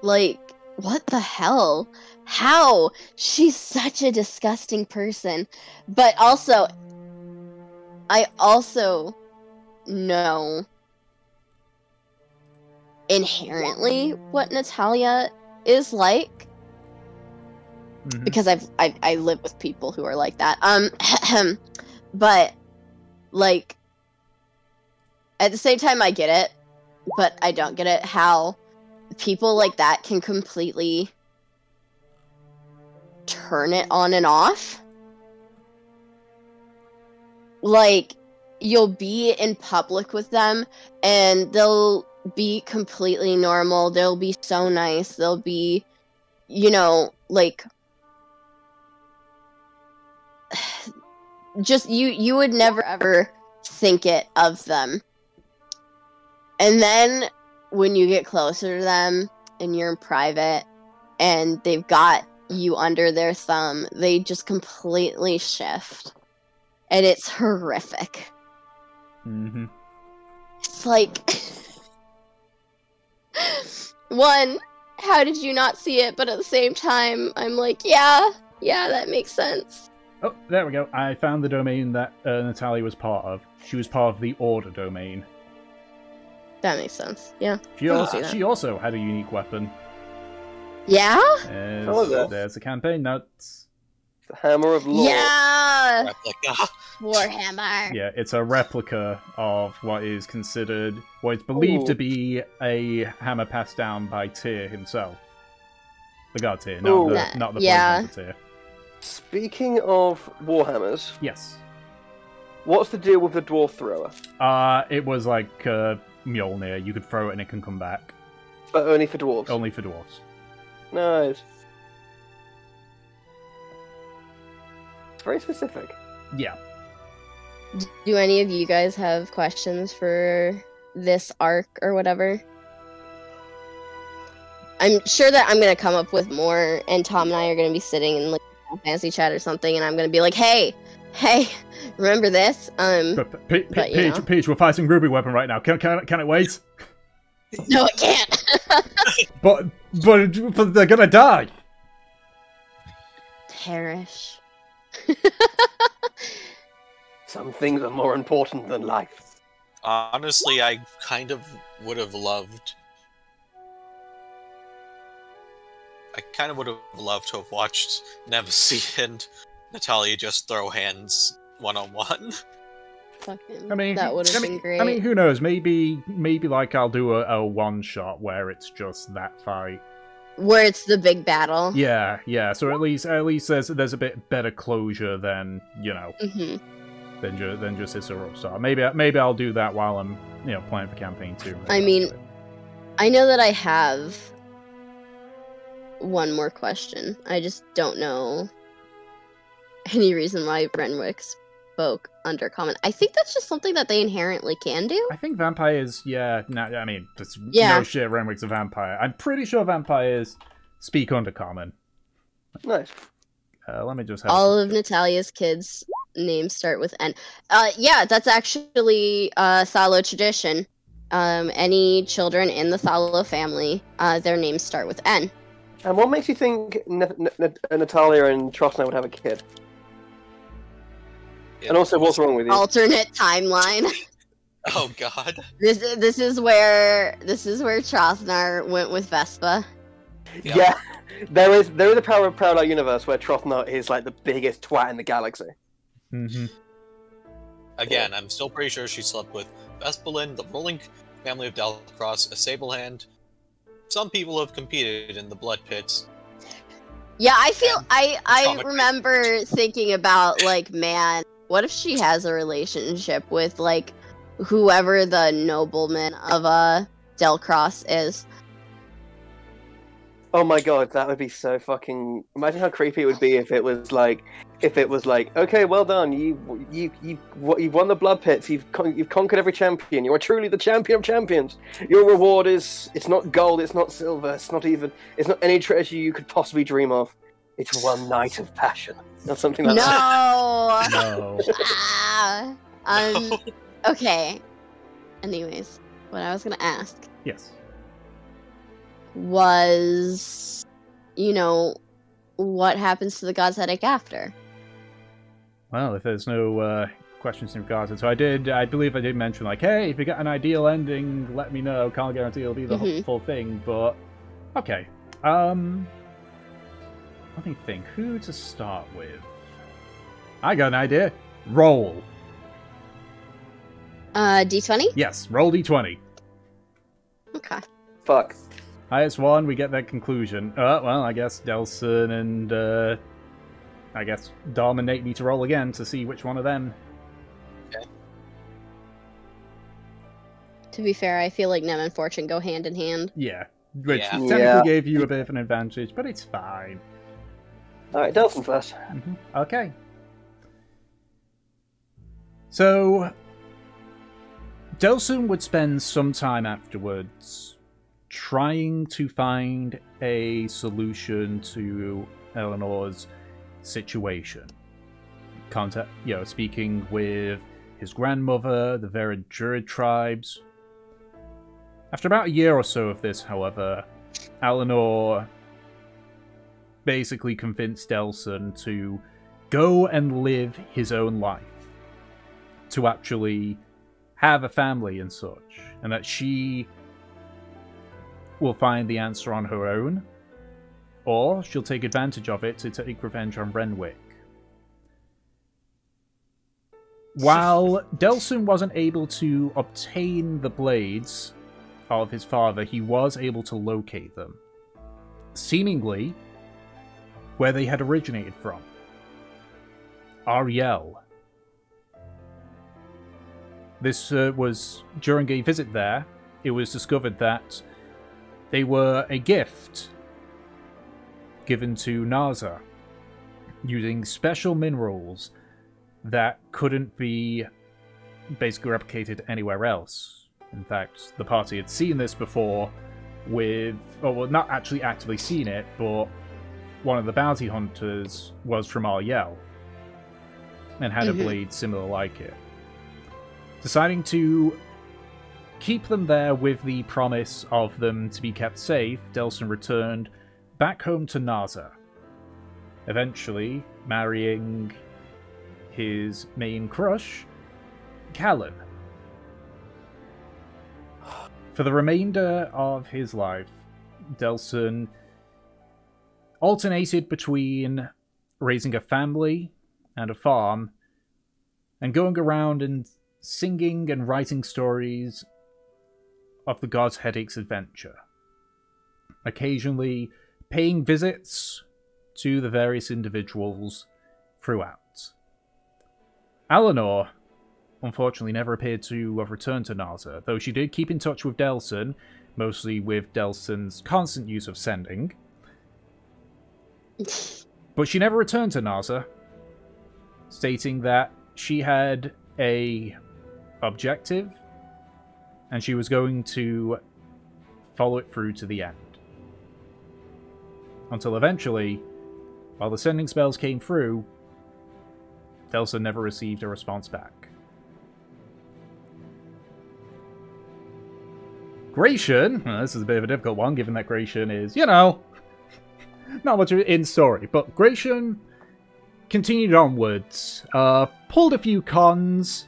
S3: Like, what the hell? How? She's such a disgusting person. But also, I also know inherently what Natalia is like.
S1: Mhm.
S3: Because I live with people who are like that. But like at the same time I get it, but I don't get it how people like that can completely turn it on and off. Like, you'll be in public with them and they'll be completely normal. They'll be so nice. They'll be, like, just you would never ever think it of them. And then when you get closer to them and you're in private and they've got you under their thumb, they just completely shift. And it's horrific.
S1: Mm-hmm.
S3: It's like, one, how did you not see it? But at the same time, I'm like, yeah, that makes sense.
S1: Oh, there we go. I found the domain that Natalia was part of. She was part of the Order domain.
S3: That makes sense. Yeah.
S1: She
S3: I can
S1: also,
S3: see that.
S1: she also had a unique weapon.
S3: Yeah?
S2: Oh, yeah.
S1: There's the campaign notes.
S2: The Hammer of Law.
S3: Yeah!
S4: Replica.
S3: Warhammer.
S1: Yeah, it's a replica of what is believed
S2: Ooh.
S1: to be a hammer passed down by Tyr himself. The god Tyr,
S2: Ooh.
S1: not the
S3: Yeah.
S1: Blood Hunter Tyr.
S2: Speaking of Warhammers,
S1: Yes.
S2: what's the deal with the Dwarf Thrower?
S1: It was like Mjolnir. You could throw it and it can come back.
S2: But only for dwarves.
S1: Only for dwarves.
S2: Nice. It's very specific.
S1: Yeah.
S3: Do any of you guys have questions for this arc or whatever? I'm sure that I'm gonna come up with more, and Tom and I are gonna be sitting in like fantasy chat or something, and I'm gonna be like, hey, remember this?
S1: But
S3: But, you know.
S1: Peach, we're fighting Ruby Weapon right now. Can it wait?
S3: No, it can't.
S1: But they're gonna die.
S3: Perish.
S2: Some things are more important than life.
S4: Honestly, I kind of would have loved. I kind of would have loved to have watched Nemesis and Natalia just throw hands one-on-one.
S3: Fucking,
S1: I mean,
S3: that would have been great.
S1: I mean, who knows? Maybe like I'll do a one shot where it's just that fight.
S3: Where it's the big battle.
S1: Yeah. So at least there's a bit better closure than
S3: Mm-hmm.
S1: than just it's a rough start. Maybe I'll do that while I'm playing for campaign 2.
S3: I mean, I know that I have one more question. I just don't know any reason why Renwick's spoke Undercommon. I think that's just something that they inherently can do.
S1: I think vampires, yeah, no, I mean, just
S3: Yeah.
S1: no shit, Renwick's a vampire. I'm pretty sure vampires speak Undercommon.
S2: Nice.
S1: Let me just have
S3: All of Natalia's kids' names start with N. Yeah, that's actually Thalo tradition. Any children in the Thalo family, their names start with N.
S2: And what makes you think Natalia and Trostna would have a kid?
S4: Yeah.
S2: And also, what's wrong with you?
S3: Alternate timeline.
S4: Oh God.
S3: This is where Trothnar went with Vespa.
S2: Yeah, there is a parallel universe where Trostna is like the biggest twat in the galaxy.
S1: Mm-hmm.
S4: Again, I'm still pretty sure she slept with Vespelin, the ruling family of Dalcross, a Sablehand. Some people have competed in the Blood Pits.
S3: Yeah, I feel I
S4: Comic
S3: remember thinking about, like, man, what if she has a relationship with, like, whoever the nobleman of Dalcross is?
S2: Oh my god, that would be so fucking. Imagine how creepy it would be if it was like, okay, well done, you won the blood pits, you've conquered every champion, you are truly the champion of champions. Your reward is, it's not gold, it's not silver, it's not any treasure you could possibly dream of. It's one night of passion, or something like that.
S3: No.
S1: No.
S3: Ah, okay. Anyways, what I was gonna ask
S1: Yes.
S3: was, what happens to the God's Headache after?
S1: Well, if there's no questions in regards to it, so I believe I did mention, like, hey, if you got an ideal ending, let me know. Can't guarantee it'll be the full thing, but okay. Let me think. Who to start with? I got an idea. Roll.
S3: D20?
S1: Yes, roll d20.
S3: Okay.
S2: Fuck.
S1: Highest one, we get that conclusion. Well, I guess Delson and, I guess Dom and Nate need to roll again to see which one of them.
S4: Okay.
S3: To be fair, I feel like Nem and Fortune go hand in hand.
S1: Yeah. Which
S4: Yeah.
S1: technically
S2: Yeah.
S1: gave you a bit of an advantage, but it's fine.
S2: Alright, Delson first.
S1: Okay. So, Delson would spend some time afterwards trying to find a solution to Eleanor's situation. Speaking with his grandmother, the various Druid tribes. After about a year or so of this, however, Eleanor basically convinced Delson to go and live his own life. To actually have a family and such. And that she will find the answer on her own. Or she'll take advantage of it to take revenge on Renwick. While Delson wasn't able to obtain the blades of his father, he was able to locate them. Seemingly, where they had originated from. Ariel. This was during a visit there, it was discovered that they were a gift given to Naza, using special minerals that couldn't be basically replicated anywhere else. In fact, the party had seen this before with, well, not actually actively seen it, but one of the bounty hunters was from Ariel and had a blade similar like it. Deciding to keep them there with the promise of them to be kept safe, Delson returned back home to Naza, eventually marrying his main crush, Callan. For the remainder of his life, Delson alternated between raising a family and a farm, and going around and singing and writing stories of the God's Headache's adventure. Occasionally paying visits to the various individuals throughout. Eleanor, unfortunately, never appeared to have returned to Naza, though she did keep in touch with Delson, mostly with Delson's constant use of sending. But she never returned to Naza, stating that she had a objective, and she was going to follow it through to the end. Until eventually, while the sending spells came through, Delsa never received a response back. Gratian, well, this is a bit of a difficult one, given that Gratian is, not much in story, but Gratian continued onwards, pulled a few cons,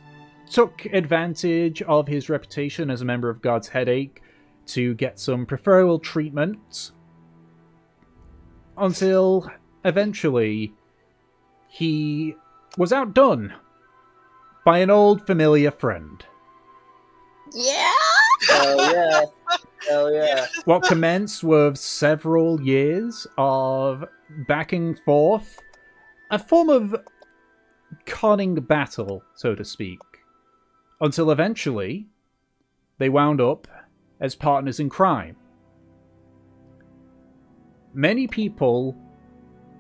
S1: took advantage of his reputation as a member of God's Headache to get some preferable treatment, until eventually he was outdone by an old familiar friend.
S3: Yeah!
S2: Hell yeah. Hell yeah.
S1: What commenced with several years of back and forth, a form of conning battle, so to speak, until eventually they wound up as partners in crime. Many people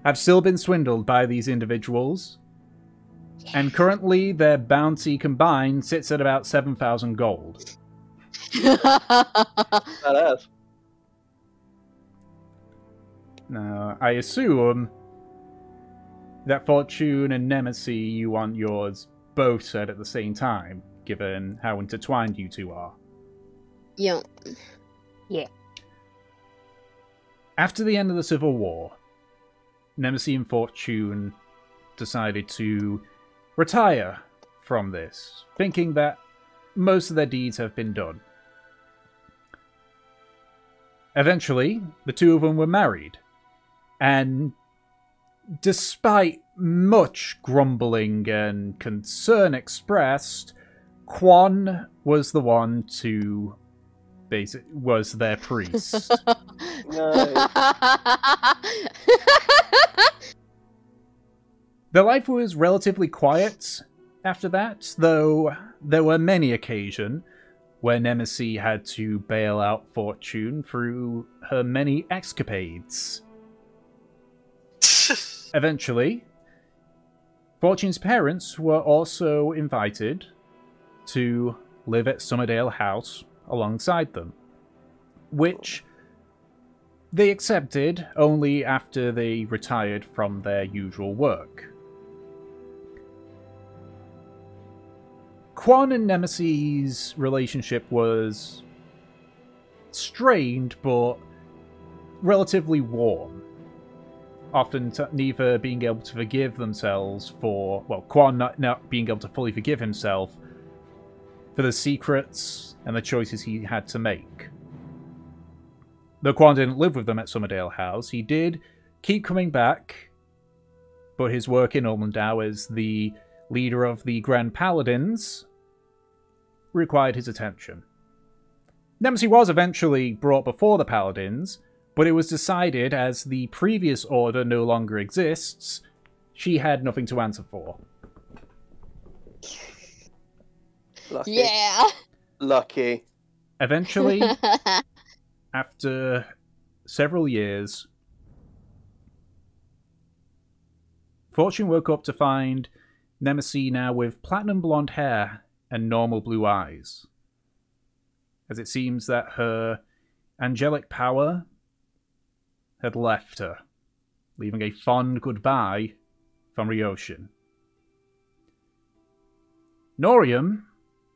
S1: have still been swindled by these individuals, and currently their bounty combined sits at about 7,000 gold.
S2: Badass.
S1: Now, I assume that Fortune and Nemesis, you want yours both said at the same time, given how intertwined you two are.
S3: Yeah.
S1: After the end of the Civil War, Nemesis and Fortune decided to retire from this, thinking that most of their deeds have been done. Eventually, the two of them were married, and despite much grumbling and concern expressed, Quan was the one to was their priest.
S2: Nice.
S1: Their life was relatively quiet after that, though there were many occasions where Nemesis had to bail out Fortune through her many escapades. Eventually, Fortune's parents were also invited to live at Summerdale House alongside them, which they accepted only after they retired from their usual work. Quan and Nemesis' relationship was strained but relatively warm, often neither being able to forgive themselves for, well, Quan not being able to fully forgive himself for the secrets and the choices he had to make. Though Quan didn't live with them at Summerdale House, he did keep coming back, but his work in Ulmendau as the leader of the Grand Paladins required his attention. Nemesis was eventually brought before the Paladins, but it was decided as the previous order no longer exists, she had nothing to answer for.
S2: Lucky.
S3: Yeah.
S2: Lucky.
S1: Eventually, after several years, Fortune woke up to find Nemesis now with platinum blonde hair and normal blue eyes, as it seems that her angelic power had left her, leaving a fond goodbye from Ryoshin. Norium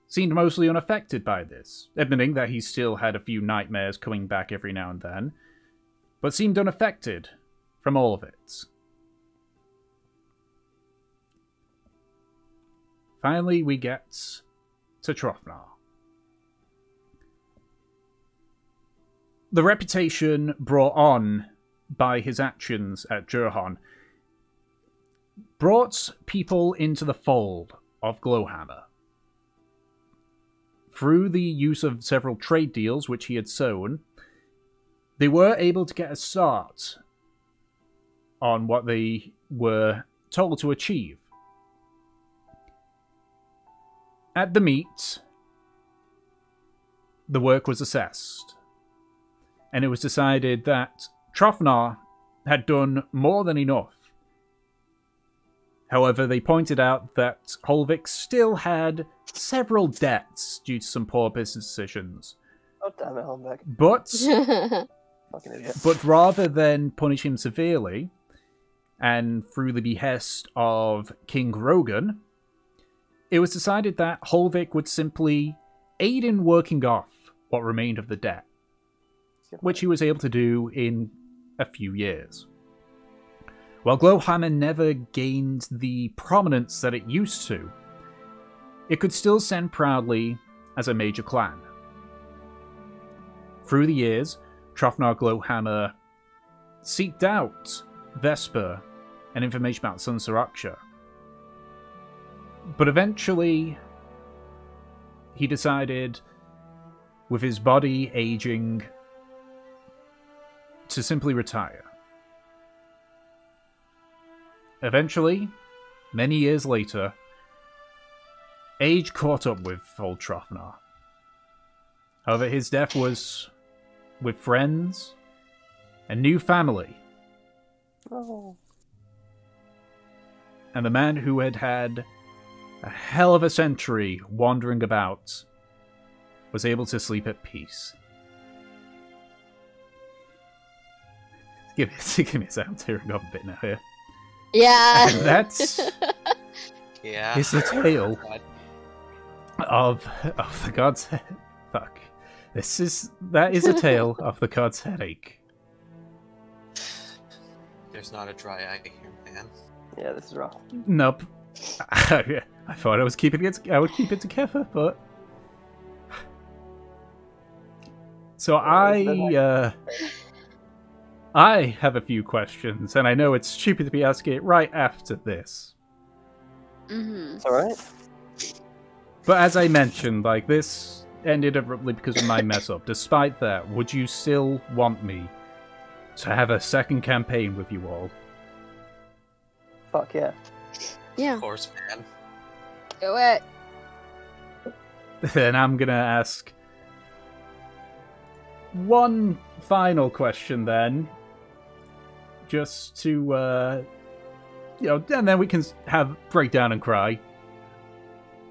S1: seemed mostly unaffected by this, admitting that he still had a few nightmares coming back every now and then, but seemed unaffected from all of it. Finally, we get to Trofnar. The reputation brought on by his actions at Jurhan brought people into the fold of Glowhammer. Through the use of several trade deals which he had sown, they were able to get a start on what they were told to achieve. At the meet, the work was assessed, and it was decided that Trofnar had done more than enough, However, they pointed out that Holvik still had several debts due to some poor business decisions.
S2: Oh, damn it, Holmberg.
S1: But,
S2: Fucking idiot.
S1: but rather than punish him severely, and through the behest of King Rogan, it was decided that Holvik would simply aid in working off what remained of the debt, which he was able to do in a few years. While Glowhammer never gained the prominence that it used to, it could still stand proudly as a major clan. Through the years, Trofnar Glowhammer seeked out Vesper and information about Sun Saraksha. But eventually, he decided, with his body aging, to simply retire. Eventually, many years later, age caught up with old Trofnar. However, his death was with friends and new family.
S2: Oh.
S1: And the man who had had a hell of a century wandering about was able to sleep at peace. Give me a sound tearing up a bit now here.
S3: Yeah.
S1: And that's
S4: Yeah.
S1: is the tale
S4: God.
S1: of the god's head. Fuck. That is a tale of the god's headache.
S4: There's not a dry eye here, man.
S2: Yeah, this is rough.
S1: Nope. I thought I would keep it together, but so I have a few questions, and I know it's stupid to be asking it right after this.
S3: Mm-hmm.
S2: It's alright.
S1: But as I mentioned, like, this ended abruptly because of my mess up. Despite that, would you still want me to have a second campaign with you all?
S2: Fuck yeah.
S3: Yeah.
S4: Of course, man.
S3: Do it.
S1: Then I'm gonna ask one final question then. Just to, and then we can break down and cry.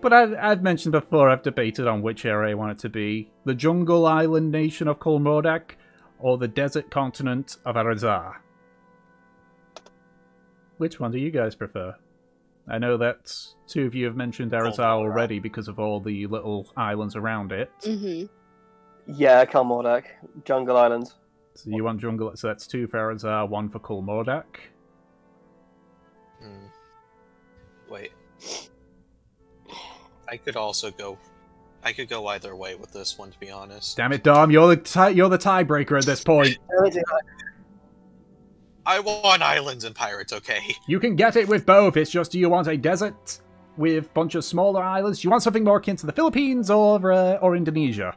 S1: But I've mentioned before, I've debated on which area I want it to be. The jungle island nation of Kolmodak, or the desert continent of Arazar. Which one do you guys prefer? I know that two of you have mentioned Arazar already because of all the little islands around it.
S3: Mm-hmm.
S2: Yeah, Kalmordak. Jungle Islands.
S1: So you want jungle, so that's 2 for Arazar, 1 for Kolmodak.
S4: Wait. I could go either way with this one, to be honest.
S1: Damn it, Dom, you're the tiebreaker at this point.
S4: I want islands and pirates, okay?
S1: You can get it with both, it's just, do you want a desert with a bunch of smaller islands? Do you want something more akin to the Philippines or Indonesia?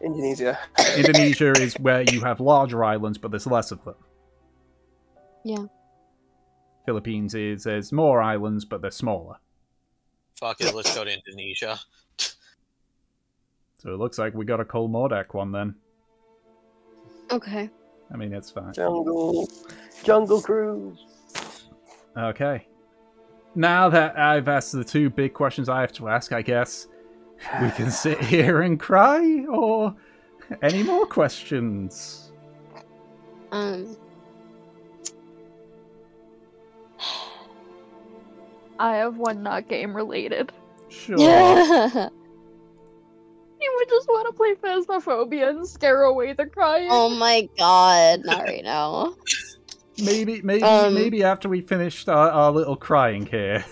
S2: Indonesia.
S1: Indonesia is where you have larger islands, but there's less of them.
S3: Yeah.
S1: Philippines is there's more islands, but they're smaller.
S4: Fuck it, let's go to Indonesia.
S1: So it looks like we got a Kolmodak one then.
S3: Okay.
S1: I mean, it's fine.
S2: Jungle Cruise.
S1: Okay. Now that I've asked the 2 big questions I have to ask, I guess we can sit here and cry, or any more questions?
S5: I have one not game related.
S1: Sure.
S5: You would just want to play Phasmophobia and scare away the crying.
S3: Oh my god, not right now.
S1: Maybe after we finished our little crying here.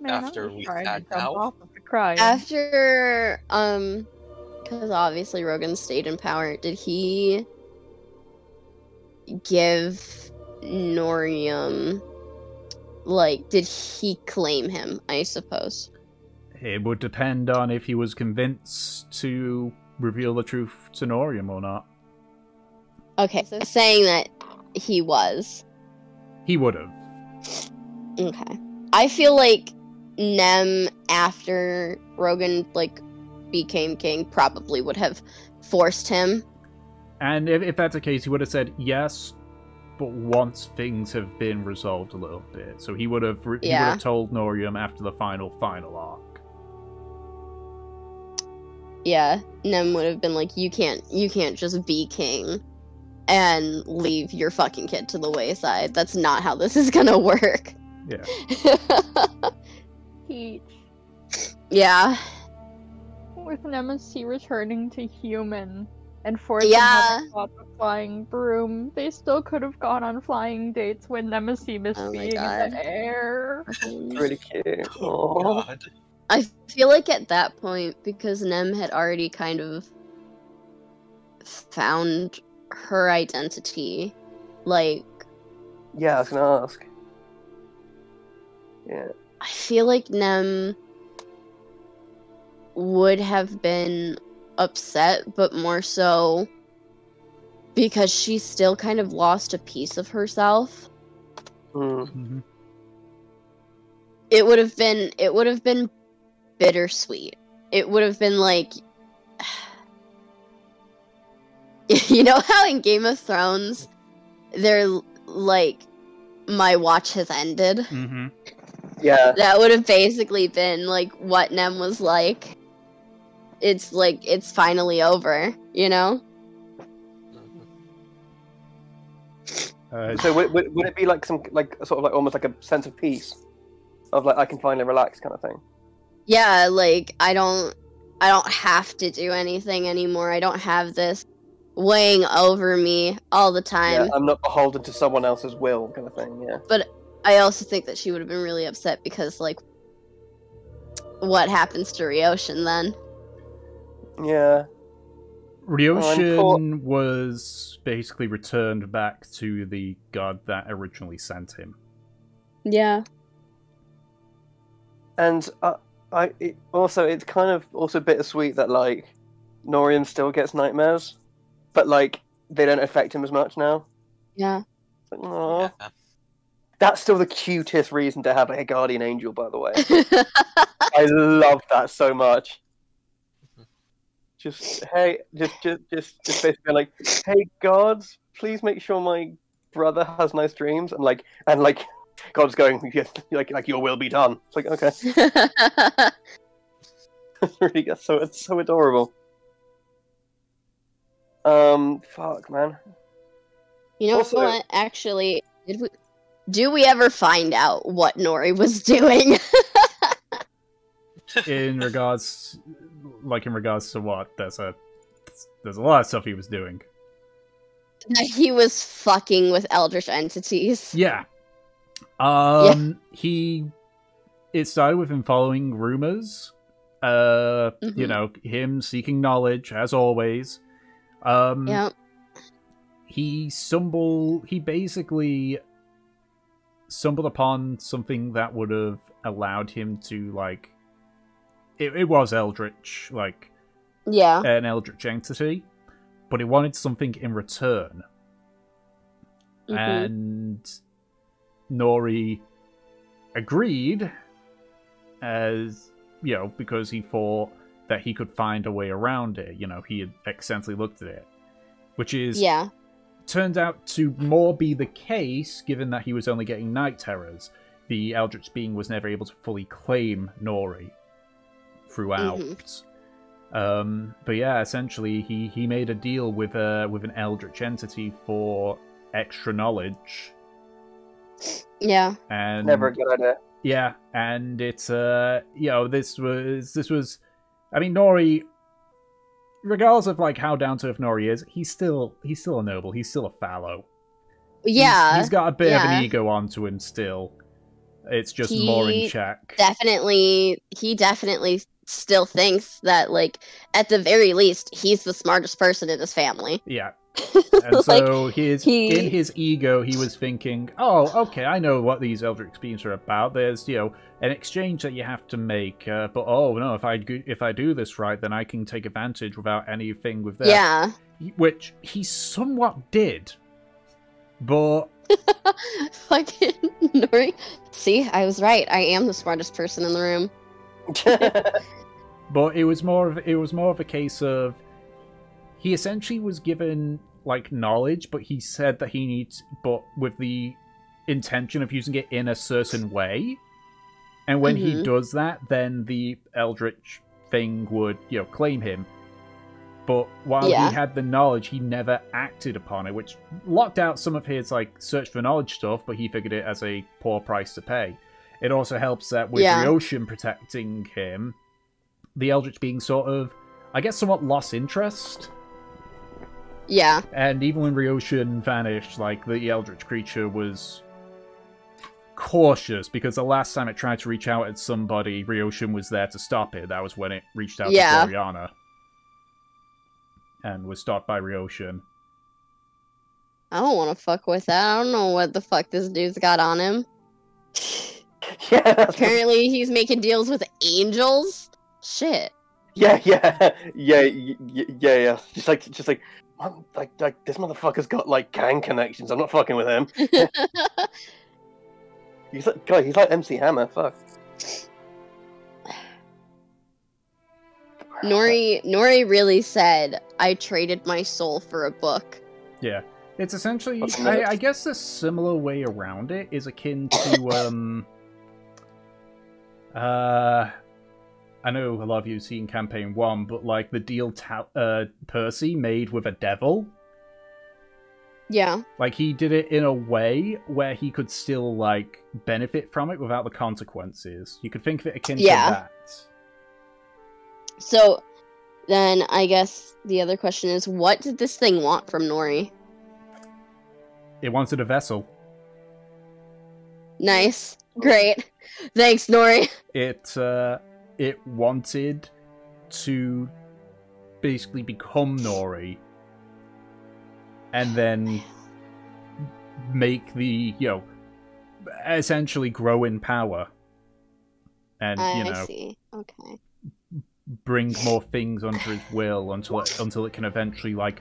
S5: Man,
S4: After
S5: I'm just
S4: we
S5: trying to
S4: sat
S5: jump
S4: down?
S5: off of the crying.
S3: After, because obviously Rogan stayed in power, did he give Norium, like, did he claim him, I suppose?
S1: It would depend on if he was convinced to reveal the truth to Norium or not.
S3: Okay, so saying that he was.
S1: He would have.
S3: Okay. I feel like Nem, after Rogan, like, became king, probably would have forced him
S1: And if that's the case, he would have said yes, but once things have been resolved a little bit. So he would have told Norium after the final arc.
S3: Yeah, Nem would have been like, you can't just be king and leave your fucking kid to the wayside. That's not how this is gonna work.
S1: Yeah.
S5: Peach.
S3: Yeah.
S5: With Nemesis returning to human and forcing
S3: Yeah.
S5: having fought the flying broom, they still could have gone on flying dates when Nemesis is
S3: Oh my
S5: being in
S3: God.
S5: the air.
S2: It's really cute.
S4: Oh,
S2: Aw.
S4: God.
S3: I feel like at that point, because Nem had already kind of found her identity, like,
S2: Yeah, I was gonna ask. Yeah.
S3: I feel like Nem would have been upset, but more so because she still kind of lost a piece of herself.
S2: Mm.
S1: Mm-hmm.
S3: It would have been bittersweet. It would have been like, you know how in Game of Thrones they're like, my watch has ended?
S1: Mm-hmm.
S2: Yeah.
S3: That would have basically been like what Nem was like. It's like, it's finally over, you know?
S2: So would it be like some like sort of like almost like a sense of peace, of like I can finally relax kind of thing?
S3: Yeah, like I don't have to do anything anymore. I don't have this weighing over me all the time.
S2: Yeah, I'm not beholden to someone else's will kind of thing. Yeah.
S3: But I also think that she would have been really upset because, like, what happens to Ryoshin then?
S2: Yeah.
S1: Ryoshin was basically returned back to the god that originally sent him.
S3: Yeah.
S2: And it's kind of also bittersweet that like Norium still gets nightmares, but like they don't affect him as much now.
S3: Yeah.
S2: Like, aw.
S4: Yeah.
S2: That's still the cutest reason to have like a guardian angel, by the way. I love that so much. Just basically like, hey gods, please make sure my brother has nice dreams, and like God's going, like your will be done. It's like, okay. It's so adorable. Fuck, man.
S3: You know
S2: Also-
S3: what? Actually, do we ever find out what Nori was doing?
S1: In regards to what? There's a lot of stuff he was doing.
S3: That he was fucking with eldritch entities.
S1: Yeah. It started with him following rumors. You know, him seeking knowledge as always.
S3: Yeah.
S1: He basically stumbled upon something that would have allowed him to, like, it was eldritch, like,
S3: Yeah.
S1: an eldritch entity, but it wanted something in return. And Nori agreed, as, you know, because he thought that he could find a way around it. You know, he had extensively looked at it, which is turned out to more be the case, given that he was only getting night terrors. The eldritch being was never able to fully claim Nori throughout. But yeah, essentially he made a deal with an eldritch entity for extra knowledge.
S3: Yeah.
S2: And never a good idea.
S1: Yeah, and it's you know, this was I mean, Nori, regardless of like how down to earth Nori is, he's still a noble, he's still a fallow.
S3: Yeah.
S1: He's got a bit of an ego onto him still. It's just more in check.
S3: He definitely still thinks that, like, at the very least, he's the smartest person in his family.
S1: Yeah. And so in his ego, he was thinking, oh, okay, I know what these eldritch beings are about. There's, you know, an exchange that you have to make, but oh no, if I do this right, then I can take advantage without anything with that.
S3: Yeah.
S1: Which he somewhat did, but
S3: fucking Nori. See, I was right. I am the smartest person in the room.
S1: But it was more of a case of he essentially was given like knowledge, but he said that he needs, but with the intention of using it in a certain way. And when he does that, then the Eldritch thing would, claim him. But while he had the knowledge, he never acted upon it, which locked out some of his like search for knowledge stuff, but he figured it as a poor price to pay. It also helps that with Ryoshin protecting him, the Eldritch being sort of, I guess, somewhat lost interest.
S3: Yeah.
S1: And even when Ryoshin vanished, like, the Eldritch creature was cautious, because the last time it tried to reach out at somebody, Ryoshin was there to stop it. That was when it reached out to Gloriana. And was stopped by Ryoshin.
S3: I don't want to fuck with that. I don't know what the fuck this dude's got on him.
S2: Yeah.
S3: Apparently he's making deals with angels? Shit.
S2: Yeah. Just like, this motherfucker's got like gang connections. I'm not fucking with him. he's like MC Hammer. Fuck.
S3: Nori really said, "I traded my soul for a book."
S1: Yeah, it's essentially, I guess a similar way around it is akin to I know a lot of you have seen Campaign 1, but like the deal Percy made with a devil.
S3: Yeah.
S1: Like, he did it in a way where he could still, like, benefit from it without the consequences. You could think of it akin to that.
S3: So, then, I guess the other question is, what did this thing want from Nori?
S1: It wanted a vessel.
S3: Nice. Great. Thanks, Nori.
S1: It wanted to basically become Nori. And then make the, essentially grow in power. And,
S3: I see. Okay.
S1: Bring more things under his will until it can eventually, like,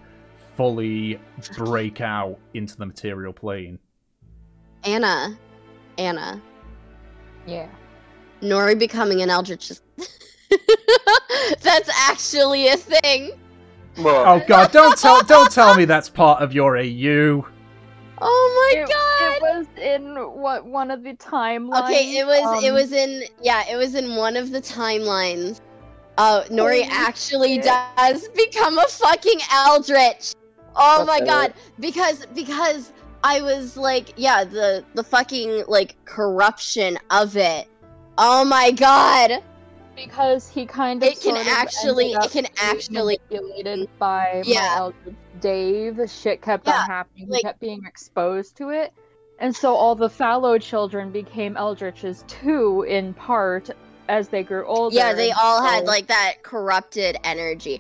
S1: fully break out into the material plane.
S3: Anna.
S5: Yeah.
S3: Nori becoming an Eldritch is... That's actually a thing!
S2: Well,
S1: oh god, don't tell me that's part of your AU.
S3: Oh my god!
S5: It was in one of the timelines.
S3: Okay, it was in one of the timelines. Nori actually does become a fucking Eldritch. Oh my god, because I was like, the fucking like corruption of it. Oh my god.
S5: Because he kind of
S3: it can actually
S5: manipulated by my Eldritch Dave. The shit kept on happening. He kept being exposed to it. And so all the fallow children became Eldritches too, in part, as they grew older.
S3: Yeah, they all had like that corrupted energy.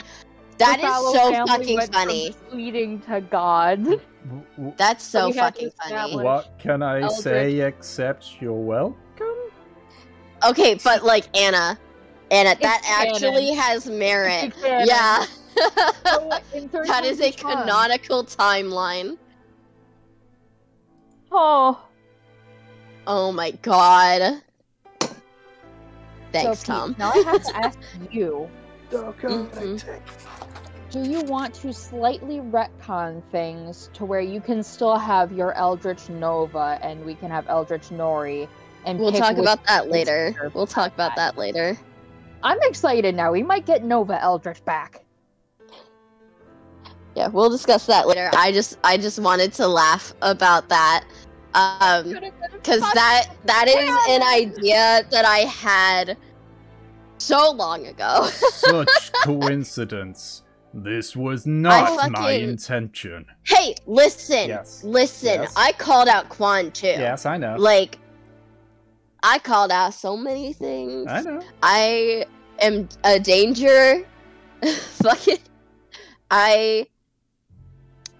S3: That is so fucking funny.
S5: Leading to God.
S3: That's so fucking funny.
S1: What can I say except you're welcome?
S3: Okay, but like Anna, that actually has merit. Yeah. That is a canonical timeline.
S5: Oh
S3: my god. Thanks,
S5: so,
S3: Tom.
S5: Now I have to ask you. Do you want to slightly retcon things to where you can still have your Eldritch Nova and we can have Eldritch Nori? And
S3: we'll talk about that later. I'm
S5: excited now. We might get Nova Eldritch back.
S3: Yeah, we'll discuss that later. I just wanted to laugh about that. Because that is an idea that I had so long ago.
S1: Such coincidence. This was not my intention.
S3: Hey, listen. Yes. I called out Quan too.
S1: Yes, I know.
S3: Like, I called out so many things.
S1: I know.
S3: I am a danger. Fucking. I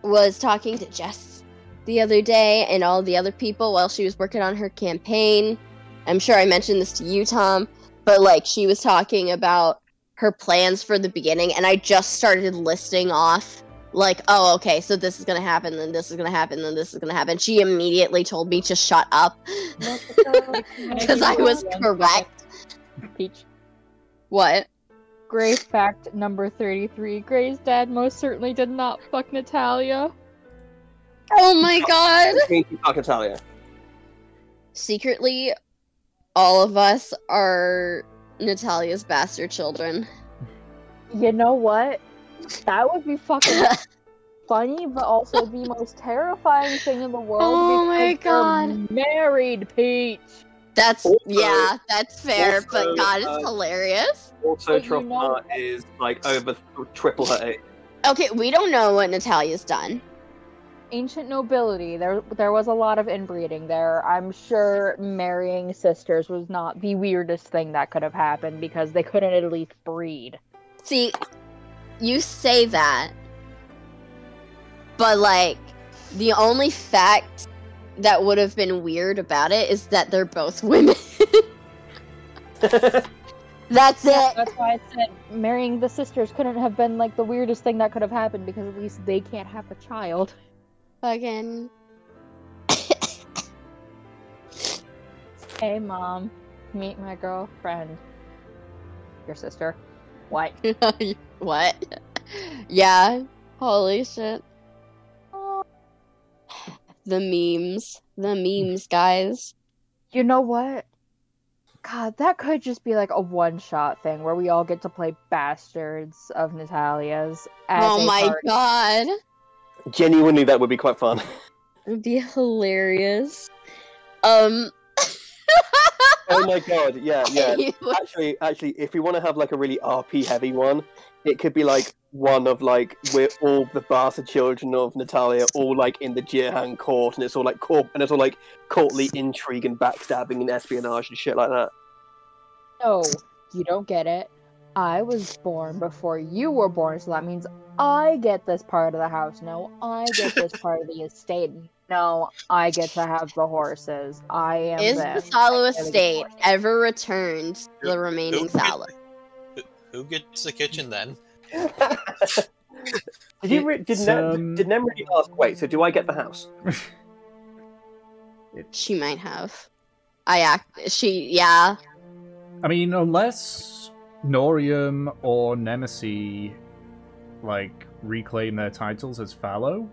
S3: was talking to Jess the other day and all the other people while she was working on her campaign. I'm sure I mentioned this to you, Tom, but like she was talking about her plans for the beginning, and I just started listing off like, oh, okay, so this is gonna happen, then this is gonna happen, then this is gonna happen. She immediately told me to shut up because I was correct.
S5: Peach.
S3: What?
S5: Gray fact number 33. Gray's dad most certainly did not fuck Natalia.
S3: Oh my god!
S2: Fuck Natalia.
S3: Secretly, all of us are Natalia's bastard children.
S5: You know what? That would be fucking funny, but also the most terrifying thing in the world.
S3: Oh my
S5: god! Married, Peach.
S3: That's
S2: Also-
S3: that's fair,
S2: also,
S3: but God, it's hilarious.
S2: Also,
S5: But you know-
S2: Truffle is like over triple her age.
S3: Okay, we don't know what Natalia's done.
S5: Ancient nobility. There was a lot of inbreeding there. I'm sure marrying sisters was not the weirdest thing that could have happened because they couldn't at least breed.
S3: See, you say that, but like, the only fact that would have been weird about it is that they're both women. That's it.
S5: That's why I said marrying the sisters couldn't have been like the weirdest thing that could have happened because at least they can't have a child.
S3: Fucking.
S5: Hey mom, meet my girlfriend. Your sister. What?
S3: What? Yeah. Holy shit. The memes, guys.
S5: You know what? God, that could just be like a one-shot thing where we all get to play bastards of Natalia's. As
S3: Oh
S5: a
S3: my
S5: party.
S3: god.
S2: Genuinely, that would be quite fun.
S3: It would be hilarious.
S2: Oh my god, yeah.
S3: You-
S2: Actually, if we want to have like a really RP heavy one, it could be like one of like we're all the bastard children of Natalia, all like in the Jirhan court, and it's all like courtly intrigue and backstabbing and espionage and shit like that.
S5: No, you don't get it. I was born before you were born, so that means I get this part of the house. No, I get this part of the estate. No, I get to have the horses. I am
S3: Is
S5: this.
S3: the Sallow
S5: I get to get
S3: estate
S5: horses.
S3: ever returned to the remaining Sallow?
S4: Who gets the kitchen then?
S2: Did
S1: It's,
S2: Nem really ask? Wait, so do I get the house?
S3: She might have. Yeah.
S1: I mean, unless Norium or Nemesis, like, reclaim their titles as Fallow,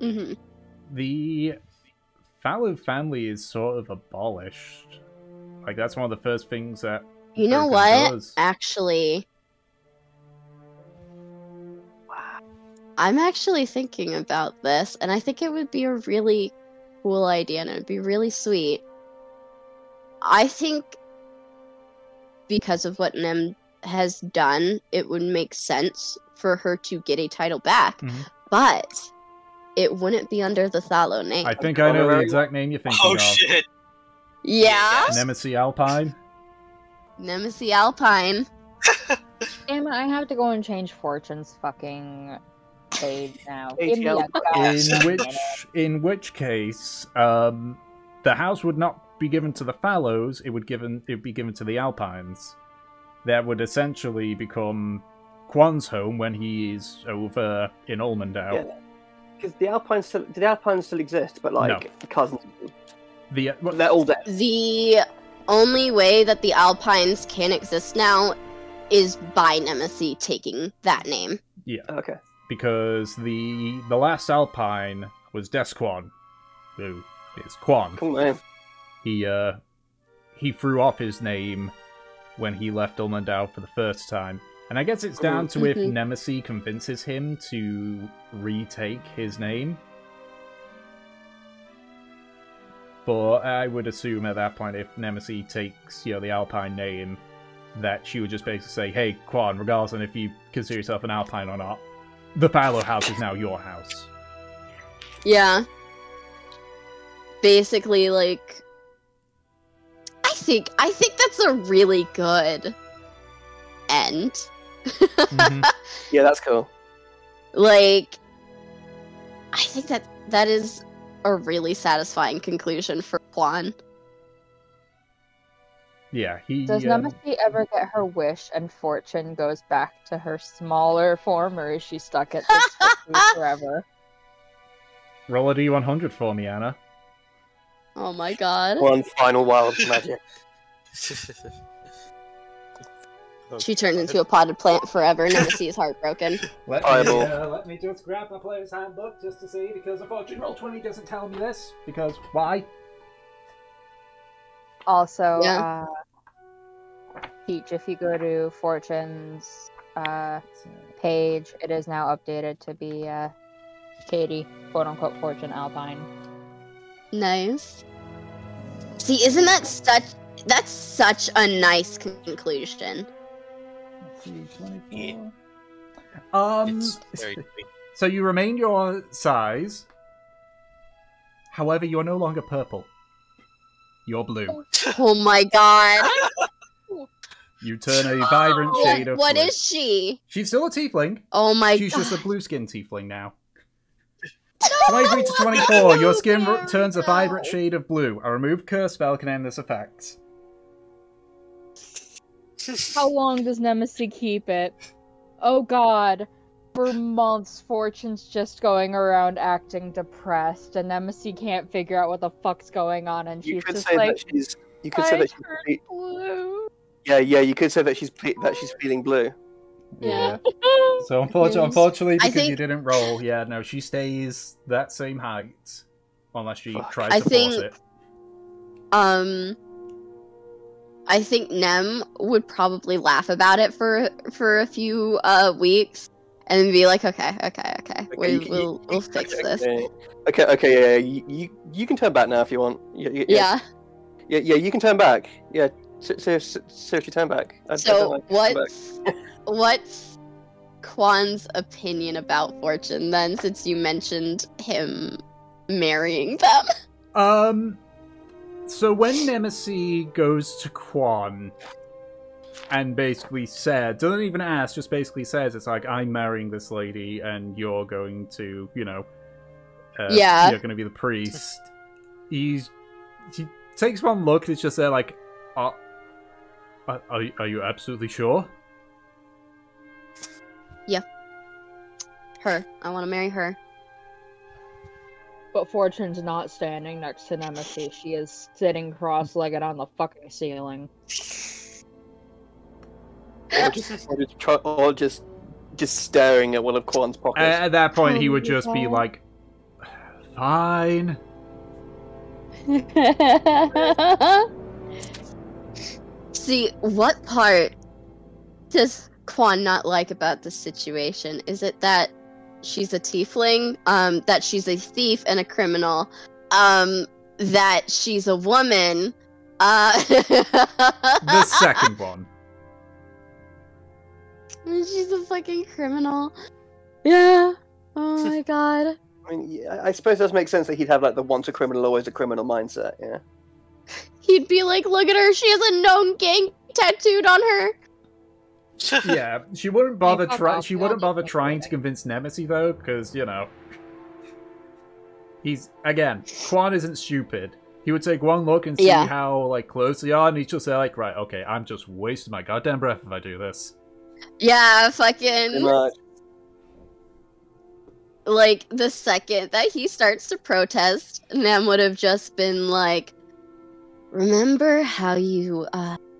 S3: hmm
S1: the Fallow family is sort of abolished. Like, that's one of the first things that
S3: You know
S1: Broken
S3: what?
S1: does.
S3: Actually, I'm actually thinking about this, and I think it would be a really cool idea, and it would be really sweet. I think because of what Nem has done, it would make sense for her to get a title back,
S1: Mhm.
S3: but it wouldn't be under the Thallow name.
S1: I think I know the exact name you're thinking
S4: Oh
S1: of.
S4: shit!
S3: Yeah?
S1: Nemesis Alpine.
S3: Nemesis Alpine.
S5: Damn it, I have to go and change Fortune's fucking page now.
S2: ATL.
S5: Give me a
S1: In which case, the house would not be given to the Fallows. It would be given to the Alpines. That would essentially become Quan's home when he is over in Ulmendau.
S2: Yeah. Because the Alpines still exist, but like cousins,
S1: The
S2: they're all dead.
S3: The only way that the Alpines can exist now is by Nemesis taking that name.
S2: Okay.
S1: because the last Alpine was Desquan, who is Quan.
S2: Cool name.
S1: He threw off his name when he left Ulmendau for the first time. And I guess it's down to if
S3: Mhm.
S1: Nemesis convinces him to retake his name. But I would assume at that point, if Nemesis takes, the Alpine name, that she would just basically say, "Hey, Quan, regardless of if you consider yourself an Alpine or not, the Fallow house is now your house."
S3: Yeah. Basically, like, I think that's a really good end.
S1: Mhm.
S2: Yeah, that's cool.
S3: Like, I think that is a really satisfying conclusion for Quan.
S1: Yeah, he...
S5: Does Nemesis ever get her wish and Fortune goes back to her smaller form, or is she stuck at this forever?
S1: Roll a D100 for me, Anna.
S3: Oh my god.
S2: One final wild magic.
S3: She turned into a potted plant forever. Nemesis is heartbroken.
S1: Let me just grab my player's handbook just to see, because unfortunately Roll20 doesn't tell me this. Because why?
S5: Also,
S3: Yeah.
S5: Peach, if you go to Fortune's page, it is now updated to be Katie, quote-unquote Fortune Alpine.
S3: Nice. See, isn't that such a nice conclusion?
S1: Let's see, 24.
S4: Yeah. It's very sweet.
S1: So you remain your size. However, you are no longer purple. You're blue.
S3: Oh my god.
S1: You turn a vibrant shade of
S3: What
S1: blue.
S3: is she?
S1: She's still a tiefling.
S3: Oh my
S1: She's
S3: god.
S1: just a blue skin tiefling now. 23 to 24. Your skin turns a vibrant shade of blue. A removed curse spell can end this effect.
S5: How long does Nemesis keep it? Oh god. For months, Fortune's just going around acting depressed, and Nemesis can't figure out what the fuck's going on, and
S2: You
S5: she's
S2: could
S5: just
S2: say
S5: like,
S2: that she's. You could say that
S5: turned
S2: she's.
S5: blue.
S2: Yeah. You could say that she's feeling blue.
S1: Yeah. So
S3: Yes.
S1: unfortunately,
S3: I
S1: because you
S3: think-
S1: didn't roll, yeah, no, she stays that same height. Unless she
S2: Fuck.
S1: tries
S3: I
S1: to force
S3: think-
S1: it.
S3: I think Nem would probably laugh about it for a few weeks, and then be like, okay, we'll fix this.
S2: Okay. Yeah. You can turn back now if you want. Yeah. You can turn back. Yeah. Seriously, turn back. I don't
S3: So
S2: like turn back.
S3: what's Quan's opinion about Fortune then, since you mentioned him marrying them?
S1: So when Nemesis goes to Quan and basically doesn't even ask, just basically says, it's like, I'm marrying this lady and you're going to,
S3: Yeah.
S1: you're going to be the priest. He takes one look and it's just there like, are you absolutely sure?
S3: Her. I want to marry her.
S5: But Fortune's not standing next to Nemesis. She is sitting cross-legged on the fucking ceiling.
S2: Or just staring at one of Quan's pockets.
S1: At that point, he
S5: Oh
S1: would
S5: my
S1: just be
S5: God.
S1: like, fine.
S3: See, what part does Quan not like about this situation? Is it that she's a tiefling, that she's a thief and a criminal, that she's a woman,
S1: The second one.
S3: She's a fucking criminal. Yeah. Oh my god.
S2: I mean, yeah, I suppose it does make sense that he'd have like the once a criminal, always a criminal mindset. Yeah.
S3: He'd be like, look at her, she has a known gang tattooed on her.
S1: Yeah, she wouldn't bother
S5: fuck off,
S1: She
S5: we
S1: wouldn't
S5: all
S1: bother
S5: need to
S1: trying
S5: make
S1: to convince Nemesis though, because he's again, Quan isn't stupid. He would take one look and see
S3: Yeah.
S1: how like close they are, and he's just like, right, okay, I'm just wasting my goddamn breath if I do this.
S3: Yeah,
S2: Pretty
S3: fucking.
S2: much.
S3: Like, the second that he starts to protest, Nem would have just been like, remember how you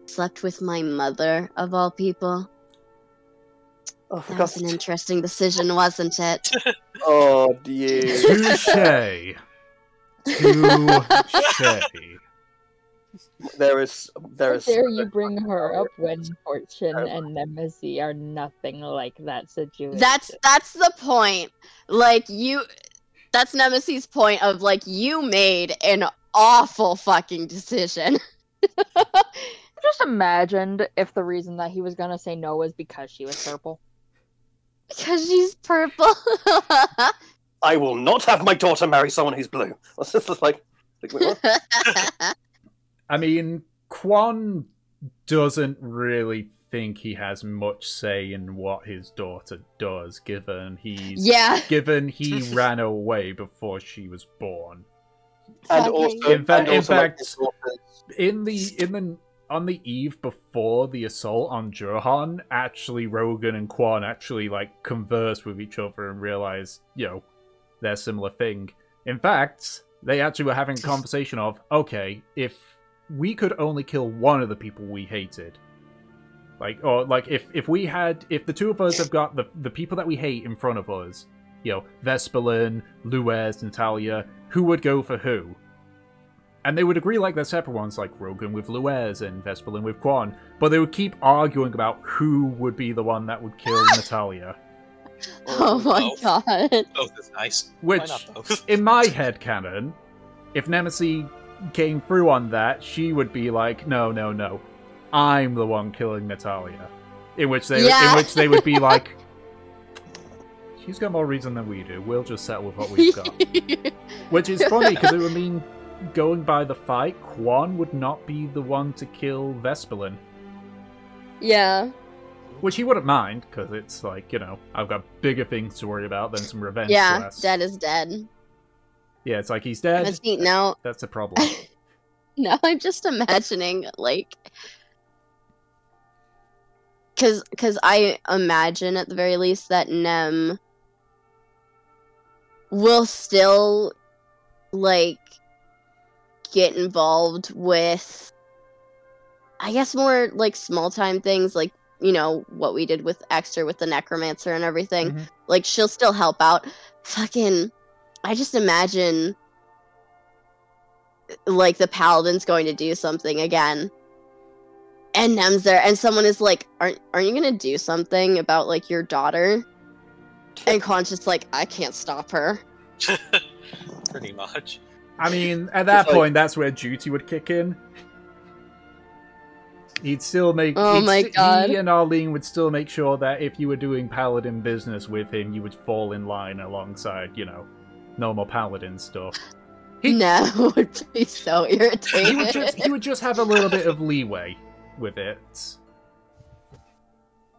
S3: slept with my mother, of all people?
S2: Oh, for
S3: That
S2: God's
S3: was an
S2: sake.
S3: interesting decision, wasn't it?
S2: Oh, dear.
S1: Touche. Touche.
S2: There is.
S5: How dare you bring her up when Fortune and Nemesis are nothing like that situation?
S3: That's the point. Like, that's Nemesis' point of, like, you made an awful fucking decision.
S5: Just imagined if the reason that he was gonna say no was because she was purple.
S3: Because she's purple.
S2: I will not have my daughter marry someone who's blue. It's just like wait, what?
S1: I mean, Quan doesn't really think he has much say in what his daughter does, given
S3: Yeah.
S1: he ran away before she was born.
S2: And
S3: Fucking-
S2: also,
S1: In fact-
S2: and also, like,
S1: in
S2: his daughters-
S1: On the eve before the assault on Johan, actually Rogan and Quan actually like converse with each other and realize, they're a similar thing. In fact, they actually were having a conversation of, okay, if we could only kill one of the people we hated, Like, or like if the two of us have got the people that we hate in front of us, you know, Vespelin, Luez, Natalia, who would go for who? And they would agree like they're separate ones, like Rogan with Luez and Vespelin with Quan, but they would keep arguing about who would be the one that would kill Natalia.
S3: Oh my god.
S4: Both is nice.
S1: Which,
S4: Why not both?
S1: in my headcanon, if Nemesis came through on that, she would be like, no, I'm the one killing Natalia. In which they would be like, she's got more reason than we do. We'll just settle with what we've got. Which is funny, because it would mean, going by the fight, Quan would not be the one to kill Vespelin.
S3: Yeah.
S1: Which he wouldn't mind, because it's like, you know, I've got bigger things to worry about than some revenge
S3: Yeah,
S1: quests.
S3: dead is dead.
S1: Yeah, it's like, he's dead.
S3: But see, now,
S1: That's a problem.
S3: now I'm just imagining, like... Because I imagine, at the very least, that Nem will still, like, get involved with, I guess, more, like, small-time things, like, you know, what we did with Exter with the Necromancer and everything.
S1: Mhm.
S3: Like, she'll still help out. Fucking, I just imagine, like, the Paladin's going to do something again. And Nem's there, and someone is like, aren't you gonna do something about, like, your daughter? And Con's just like, I can't stop her.
S4: Pretty much.
S1: I mean, at that
S2: It's like-
S1: point, that's where duty would kick in. He'd still make...
S3: Oh my God.
S1: He and Arlene would still make sure that if you were doing Paladin business with him, you would fall in line alongside, you know, normal Paladin stuff.
S3: Nem would be so irritated.
S1: He would just have a little bit of leeway with it.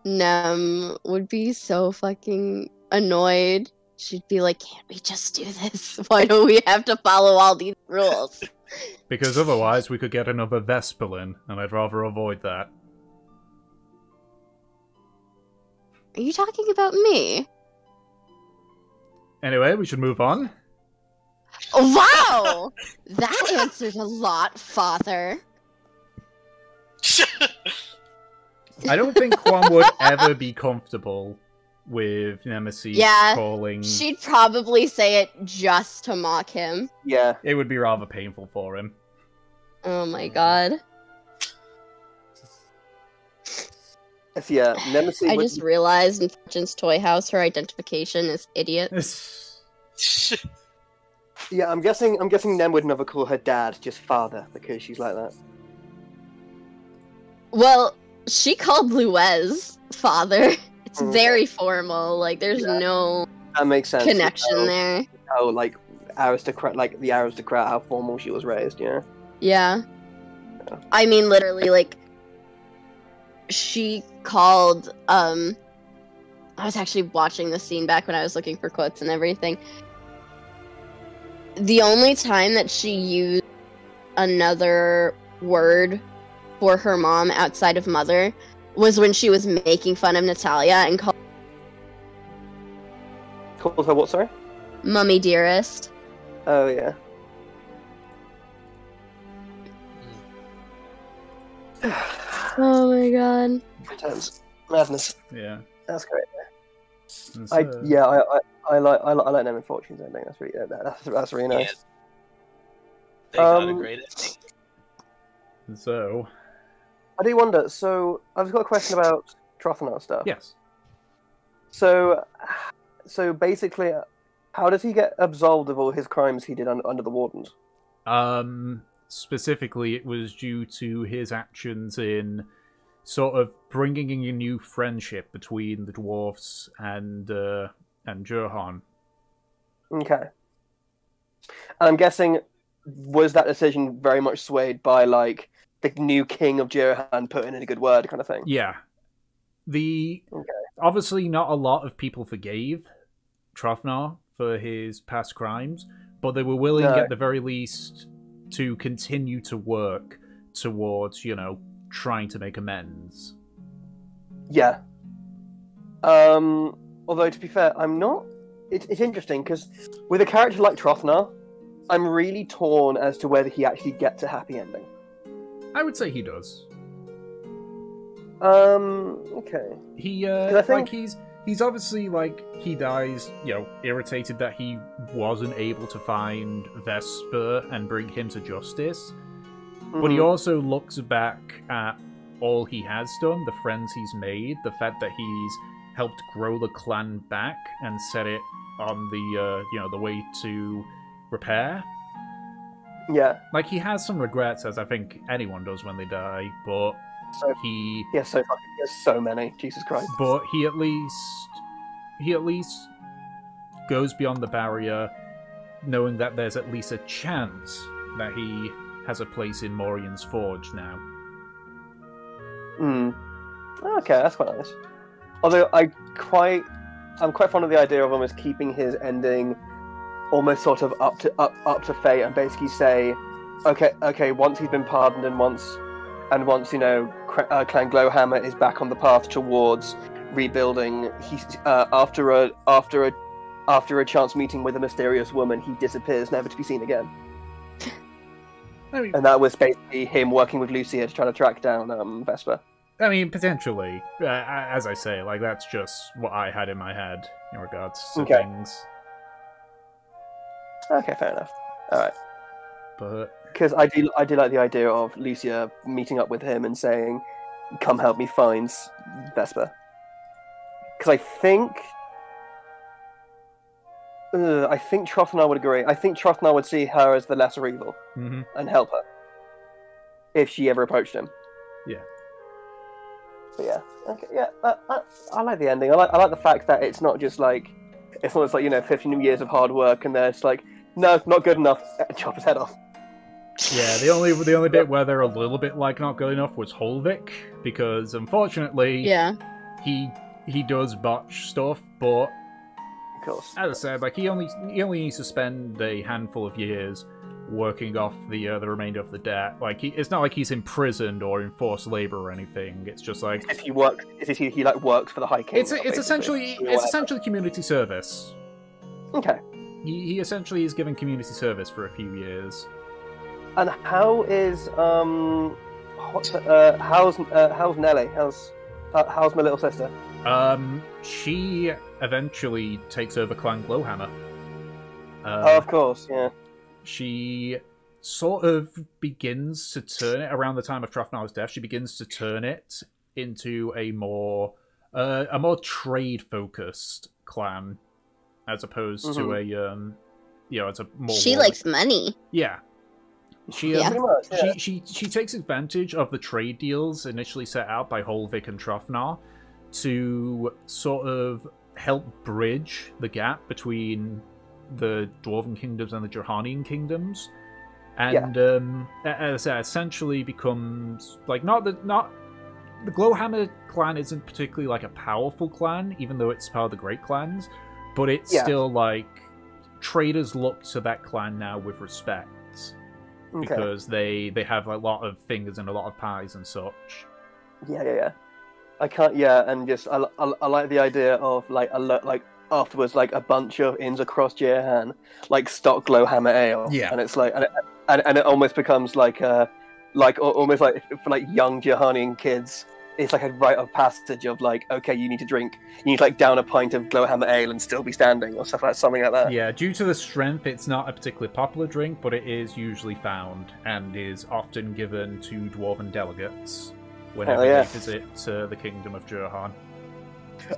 S3: Nem would be so fucking annoyed. She'd be like, can't we just do this? Why do we have to follow all these rules?
S1: Because otherwise we could get another Vespelin, and I'd rather avoid that.
S3: Are you talking about me?
S1: Anyway, we should move on.
S3: Wow! That answered a lot, Father.
S1: I don't think Quan would ever be comfortable with Nemesis
S3: Yeah,
S1: calling...
S3: She'd probably say it just to mock him.
S2: Yeah.
S1: It would be rather painful for him.
S3: Oh my god.
S2: Yes, yeah. Nemesis
S3: I
S2: would-
S3: just realized in Fortune's toy house her identification is idiot.
S2: Yeah, I'm guessing Nem would never call her dad, just father, because she's like that.
S3: Well, she called Luez father. It's
S2: Mm.
S3: very formal. Like, there's
S2: Yeah.
S3: no
S2: That makes sense.
S3: connection there.
S2: How, like, aristocrat, like the aristocrat, how formal she was raised, yeah.
S3: Yeah. I mean, literally, like, she called, I was actually watching the scene back when I was looking for quotes and everything. The only time that she used another word for her mom outside of mother was when she was making fun of Natalia and called
S2: Called her what, sorry?
S3: Mummy Dearest.
S2: Oh, yeah.
S3: Oh my god.
S2: Good times. Madness.
S1: Yeah.
S2: That's great.
S1: And
S2: I
S1: so-
S2: I like Nem and Fortune's ending. That's really that's really nice.
S4: Yeah. They got a
S2: Um,
S4: great ending.
S1: And so...
S2: I do wonder. So I've got a question about Trothanar stuff.
S1: Yes.
S2: So basically, how does he get absolved of all his crimes he did under the Wardens?
S1: Specifically, it was due to his actions in sort of bringing in a new friendship between the dwarfs and Jurhan.
S2: Okay. And I'm guessing, was that decision very much swayed by, like, the new king of Jurhan putting in a good word kind of thing?
S1: Yeah.
S2: Okay.
S1: Obviously, not a lot of people forgave Trothanar for his past crimes, but they were willing,
S2: No.
S1: at the very least, to continue to work towards, you know, trying to make amends.
S2: Yeah. Although, to be fair, I'm not... It's interesting, because with a character like Trothanar, I'm really torn as to whether he actually gets a happy ending.
S1: I would say he does.
S2: Okay.
S1: He
S2: I think-
S1: like he's obviously like he dies, irritated that he wasn't able to find Vesper and bring him to justice. But he
S2: Mhm.
S1: also looks back at all he has done, the friends he's made, the fact that he's helped grow the clan back and set it on the way to repair.
S2: Yeah.
S1: Like, he has some regrets, as I think anyone does when they die, but
S2: So
S1: he
S2: he has so many. Jesus Christ.
S1: but he at least goes beyond the barrier, knowing that there's at least a chance that he has a place in Morian's Forge now.
S2: Okay, that's quite nice. Although I'm quite fond of the idea of almost keeping his ending almost sort of up to fate, and basically say, okay, once he's been pardoned and once Clan Glowhammer is back on the path towards rebuilding, he's after a chance meeting with a mysterious woman, he disappears, never to be seen again.
S1: I mean,
S2: And that was basically him working with Lucia to try to track down Vesper.
S1: Potentially. As I say, like, that's just what I had in my head in regards to
S2: Okay.
S1: things.
S2: Okay, fair enough. All right.
S1: But
S2: Because I do like the idea of Lucia meeting up with him and saying, "Come help me find Vesper." Because I think Trothanar would agree. I think Trothanar would see her as the lesser evil and help her if she ever approached him.
S1: Yeah.
S2: But yeah, okay, yeah. I like the ending. I like the fact that it's not just like 15 years of hard work and there's like, no, not good enough. Chop his head off.
S1: yeah, the only bit where they're a little bit like not good enough was Holvik, because unfortunately,
S3: Yeah.
S1: he does botch stuff, but
S2: Of course.
S1: as I said, like, he only needs to spend a handful of years working off the remainder of the debt. Like, it's not like he's imprisoned or in forced labor or anything. It's just like
S2: If he works for the High King.
S1: it's essentially community service.
S2: Okay.
S1: He essentially is given community service for a few years.
S2: And how is how's Nelly? How's my little sister?
S1: She eventually takes over Clan Glowhammer.
S2: Of course, yeah.
S1: She sort of begins to turn it around the time of Trothnar's death. She begins to turn it into a more trade-focused clan, as opposed to it's a more.
S3: She likes money.
S1: Yeah. She
S3: Yeah.
S2: Pretty much, yeah.
S1: she takes advantage of the trade deals initially set out by Holvik and Trofnar to sort of help bridge the gap between the Dwarven kingdoms and the Johanian kingdoms, and essentially becomes like not the Glowhammer clan isn't particularly like a powerful clan, even though it's part of the Great Clans, but it's still like traders look to that clan now with respect.
S2: Okay.
S1: Because they have a lot of fingers and a lot of pies and such.
S2: Yeah. I can't. Yeah, and just I like the idea of like afterwards like a bunch of inns across Jehan like stock Glowhammer ale.
S1: Yeah.
S2: And it's like and it almost becomes like almost like for like young Johanian kids. It's like a rite of passage of like, okay, you need to like down a pint of Glowhammer ale and still be standing, or something like that.
S1: Yeah, due to the strength, it's not a particularly popular drink, but it is usually found and is often given to Dwarven delegates whenever they visit the Kingdom of Johan.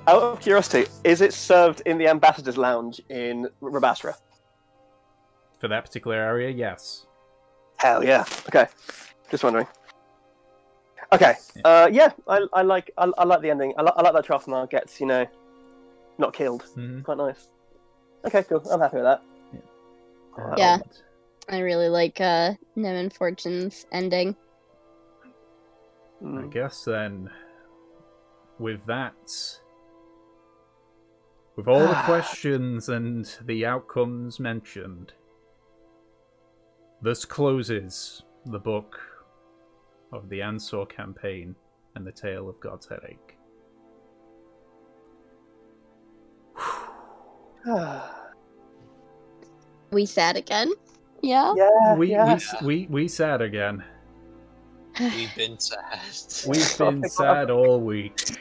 S2: Out of curiosity, is it served in the Ambassador's Lounge in Rabasra?
S1: For that particular area, yes.
S2: Hell yeah. Okay. Just wondering. Okay. I like the ending. I like that Trofnar gets, not killed.
S1: Mhm.
S2: Quite nice. Okay, cool. I'm happy with that.
S3: Yeah. I really like Nem and Fortune's ending.
S1: I guess then, with that, with all the questions and the outcomes mentioned, this closes the book of the Ansor Campaign and the Tale of God's Headache.
S3: We sad again? Yeah?
S2: Yeah.
S1: We sad again.
S4: We've been sad.
S1: We've been sad all week.